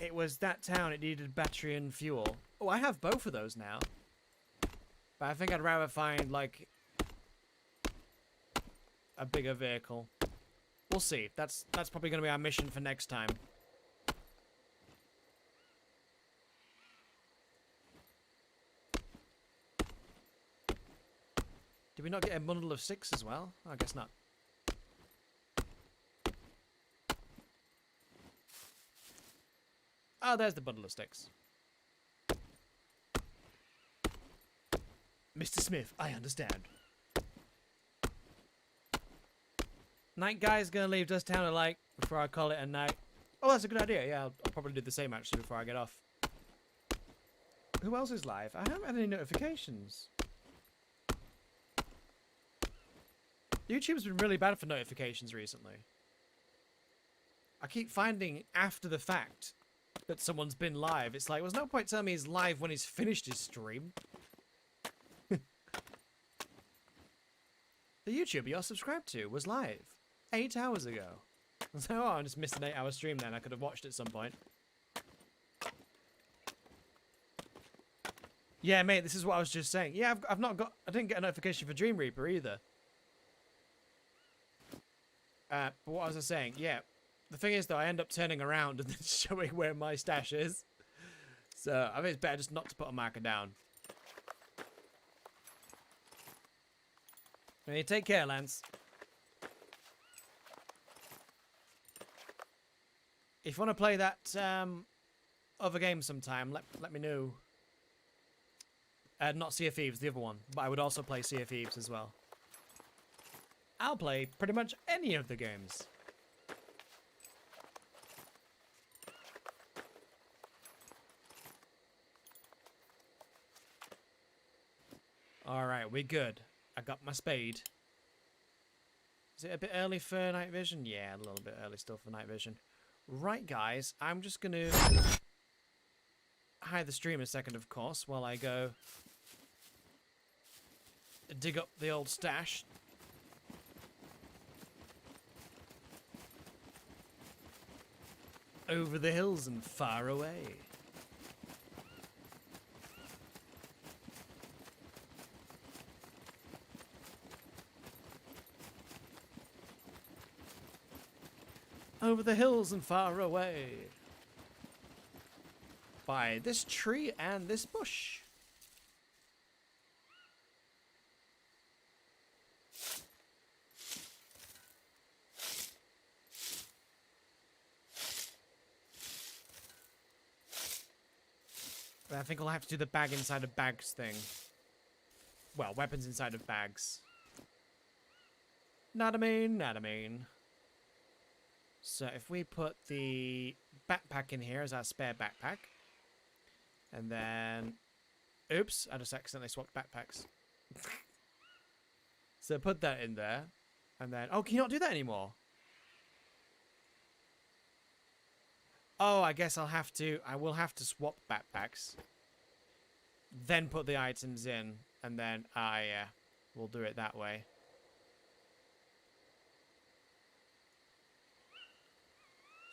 It was that town, it needed battery and fuel. Oh, I have both of those now. But I think I'd rather find, like, a bigger vehicle. We'll see. That's probably gonna be our mission for next time. Did we not get a bundle of sticks as well? Oh, I guess not. Oh, there's the bundle of sticks. Mr. Smith, I understand. Night guy's gonna leave Dust Town like before I call it a night. Oh, that's a good idea. Yeah, I'll probably do the same actually before I get off. Who else is live? I haven't had any notifications. YouTube's been really bad for notifications recently. I keep finding after the fact that someone's been live. It's like, there's no point telling me he's live when he's finished his stream. The YouTuber you're subscribed to was live 8 hours ago. So, oh, I just missed an 8-hour stream then. I could have watched at some point. Yeah, mate, this is what I was just saying. Yeah, I've not got... I didn't get a notification for Dream Reaper either. But what was I saying? Yeah, the thing is, though, I end up turning around and then showing where my stash is. So, I think it's better just not to put a marker down. Hey, take care, Lance. If you want to play that other game sometime, let me know. Not Sea of Thieves, the other one. But I would also play Sea of Thieves as well. I'll play pretty much any of the games. Alright, we're good. I got my spade. Is it a bit early for night vision? Yeah, a little bit early still for night vision. Right, guys, I'm just going to hide the stream a second, of course, while I go dig up the old stash. Over the hills and far away. Over the hills and far away. By this tree and this bush. But I think I'll have to do the bag inside of bags thing. Well, weapons inside of bags. Not a mean. So if we put the backpack in here as our spare backpack. And then... Oops, I just accidentally swapped backpacks. So put that in there. And then... Oh, can you not do that anymore? Oh, I guess I will have to swap backpacks. Then put the items in. And then, yeah, we'll do it that way.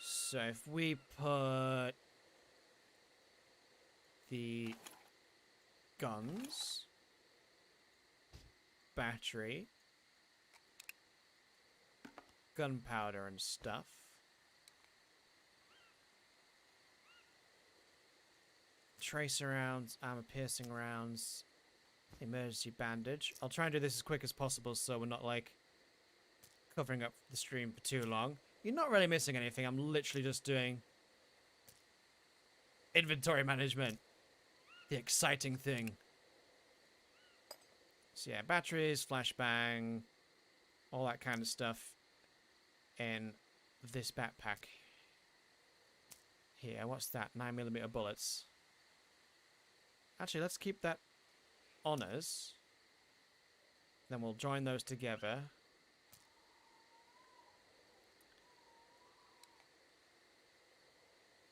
So if we put the guns, battery, gunpowder and stuff. Tracer rounds, armor piercing rounds, emergency bandage. I'll try and do this as quick as possible so we're not like covering up the stream for too long. You're not really missing anything. I'm literally just doing inventory management. The exciting thing. So yeah, batteries, flashbang, all that kind of stuff in this backpack. Here, what's that? 9mm bullets. Actually, let's keep that on us. Then we'll join those together.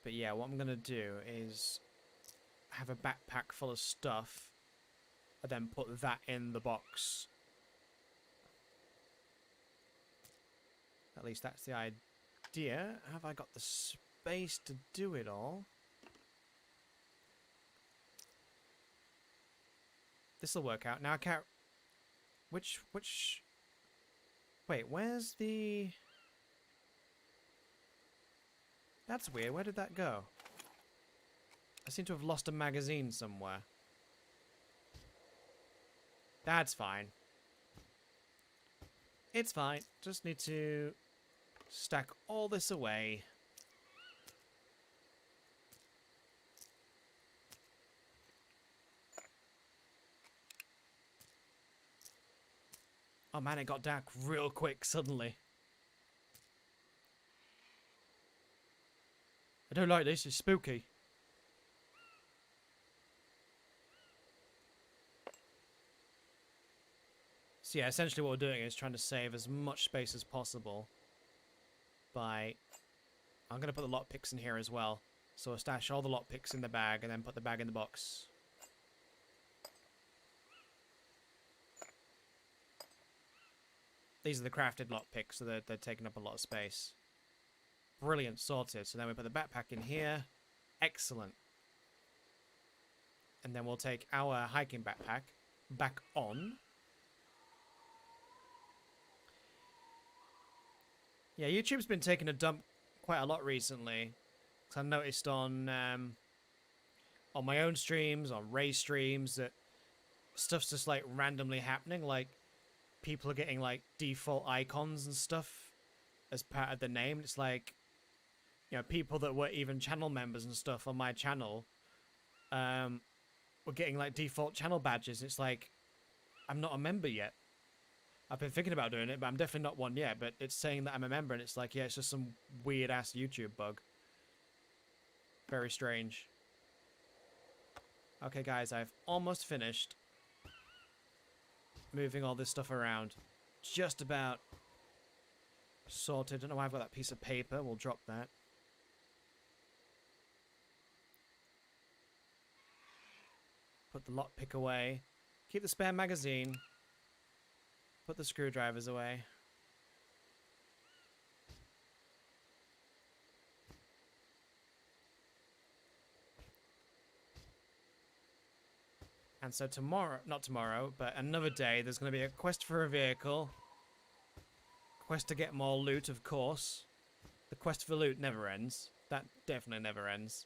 But yeah, what I'm going to do is have a backpack full of stuff and then put that in the box. At least that's the idea. Have I got the space to do it all? This'll work out. Now I can't... Which... Wait, where's the... That's weird. Where did that go? I seem to have lost a magazine somewhere. That's fine. It's fine. Just need to stack all this away. Oh man, it got dark real quick suddenly. I don't like this, it's spooky. So yeah, essentially what we're doing is trying to save as much space as possible by... I'm going to put the lockpicks in here as well. So I'll stash all the lockpicks in the bag and then put the bag in the box. These are the crafted lockpicks, so they're taking up a lot of space. Brilliant, sorted. So then we put the backpack in here. Excellent. And then we'll take our hiking backpack back on. Yeah, YouTube's been taking a dump quite a lot recently. 'Cause I noticed on my own streams, on Ray's streams, that stuff's just like randomly happening. Like people are getting like default icons and stuff as part of the name. It's like, you know, people that were even channel members and stuff on my channel were getting like default channel badges. It's like, I'm not a member yet. I've been thinking about doing it, but I'm definitely not one yet. But it's saying that I'm a member, and it's like, yeah, it's just some weird ass YouTube bug. Very strange. Okay, guys, I've almost finished moving all this stuff around. Just about sorted. Don't know why I've got that piece of paper. We'll drop that. Put the lockpick away. Keep the spare magazine. Put the screwdrivers away. And so tomorrow, not tomorrow, but another day, there's going to be a quest for a vehicle. Quest to get more loot, of course. The quest for loot never ends. That definitely never ends.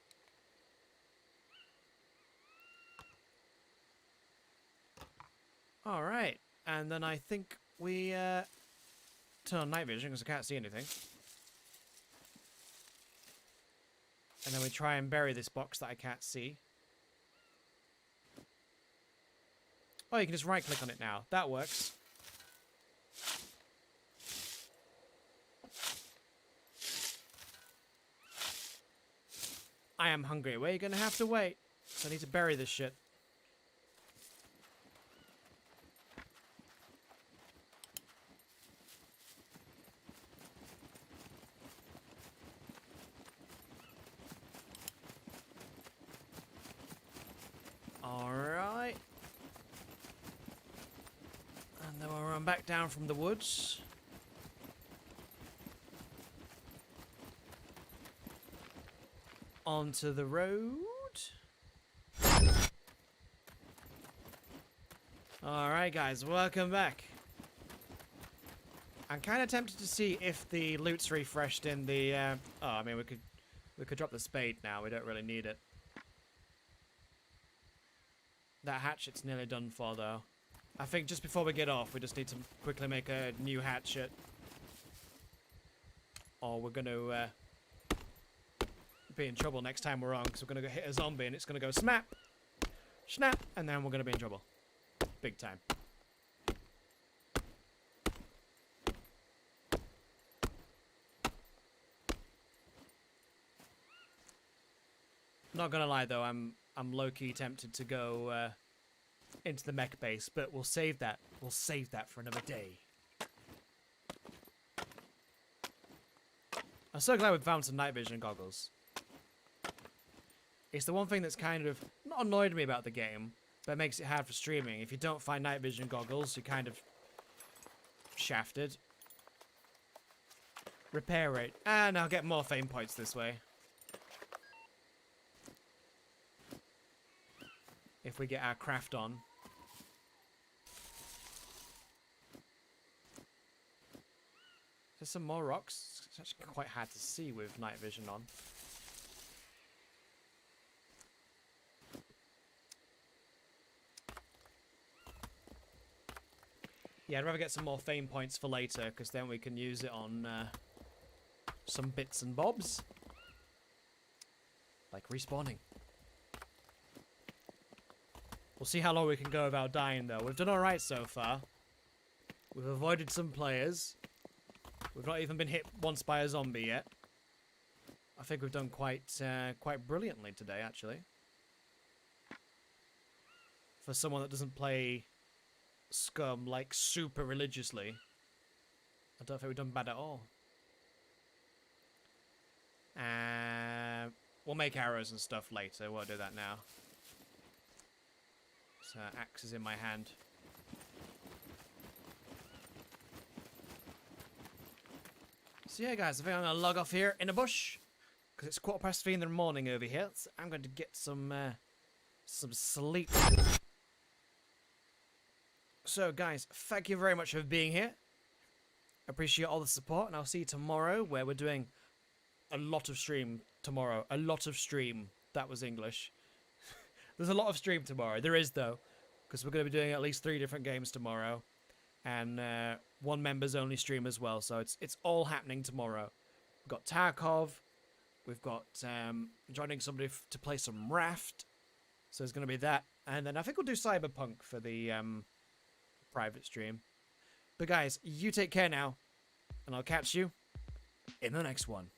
Alright, and then I think we turn on night vision because I can't see anything. And then we try and bury this box that I can't see. Oh, you can just right click on it now. That works. I am hungry. Well, you're gonna have to wait. So I need to bury this shit. Alright. And then we'll run back down from the woods. Onto the road. Alright guys, welcome back. I'm kind of tempted to see if the loot's refreshed in the oh, I mean we could drop the spade now. We don't really need it. That hatchet's nearly done for though. I think just before we get off, we just need to quickly make a new hatchet. Or we're gonna be in trouble next time we're on, because we're going to hit a zombie and it's going to go snap, snap, and then we're going to be in trouble. Big time. Not going to lie though, I'm low-key tempted to go into the mech base, but we'll save that. We'll save that for another day. I'm so glad we found some night vision goggles. It's the one thing that's kind of not annoyed me about the game, but makes it hard for streaming. If you don't find night vision goggles, you're kind of shafted. Repair rate. And I'll get more fame points this way. If we get our craft on. There's some more rocks. It's actually quite hard to see with night vision on. Yeah, I'd rather get some more fame points for later, because then we can use it on some bits and bobs. Like respawning. We'll see how long we can go without dying, though. We've done alright so far. We've avoided some players. We've not even been hit once by a zombie yet. I think we've done quite brilliantly today, actually. For someone that doesn't play SCUM like super religiously, I don't think we've done bad at all. We'll make arrows and stuff later. We'll do that now. So axe is in my hand. So yeah, guys, I think I'm gonna log off here in a bush because it's 3:15 in the morning over here. So I'm going to get some some sleep. So, guys, thank you very much for being here. Appreciate all the support, and I'll see you tomorrow, where we're doing a lot of stream tomorrow. A lot of stream. That was English. There's a lot of stream tomorrow. There is, though, because we're going to be doing at least 3 different games tomorrow, and 1 members only stream as well. So it's all happening tomorrow. We've got Tarkov. We've got joining somebody to play some Raft. So there's going to be that, and then I think we'll do Cyberpunk for the private stream. But guys, you take care now, and I'll catch you in the next one.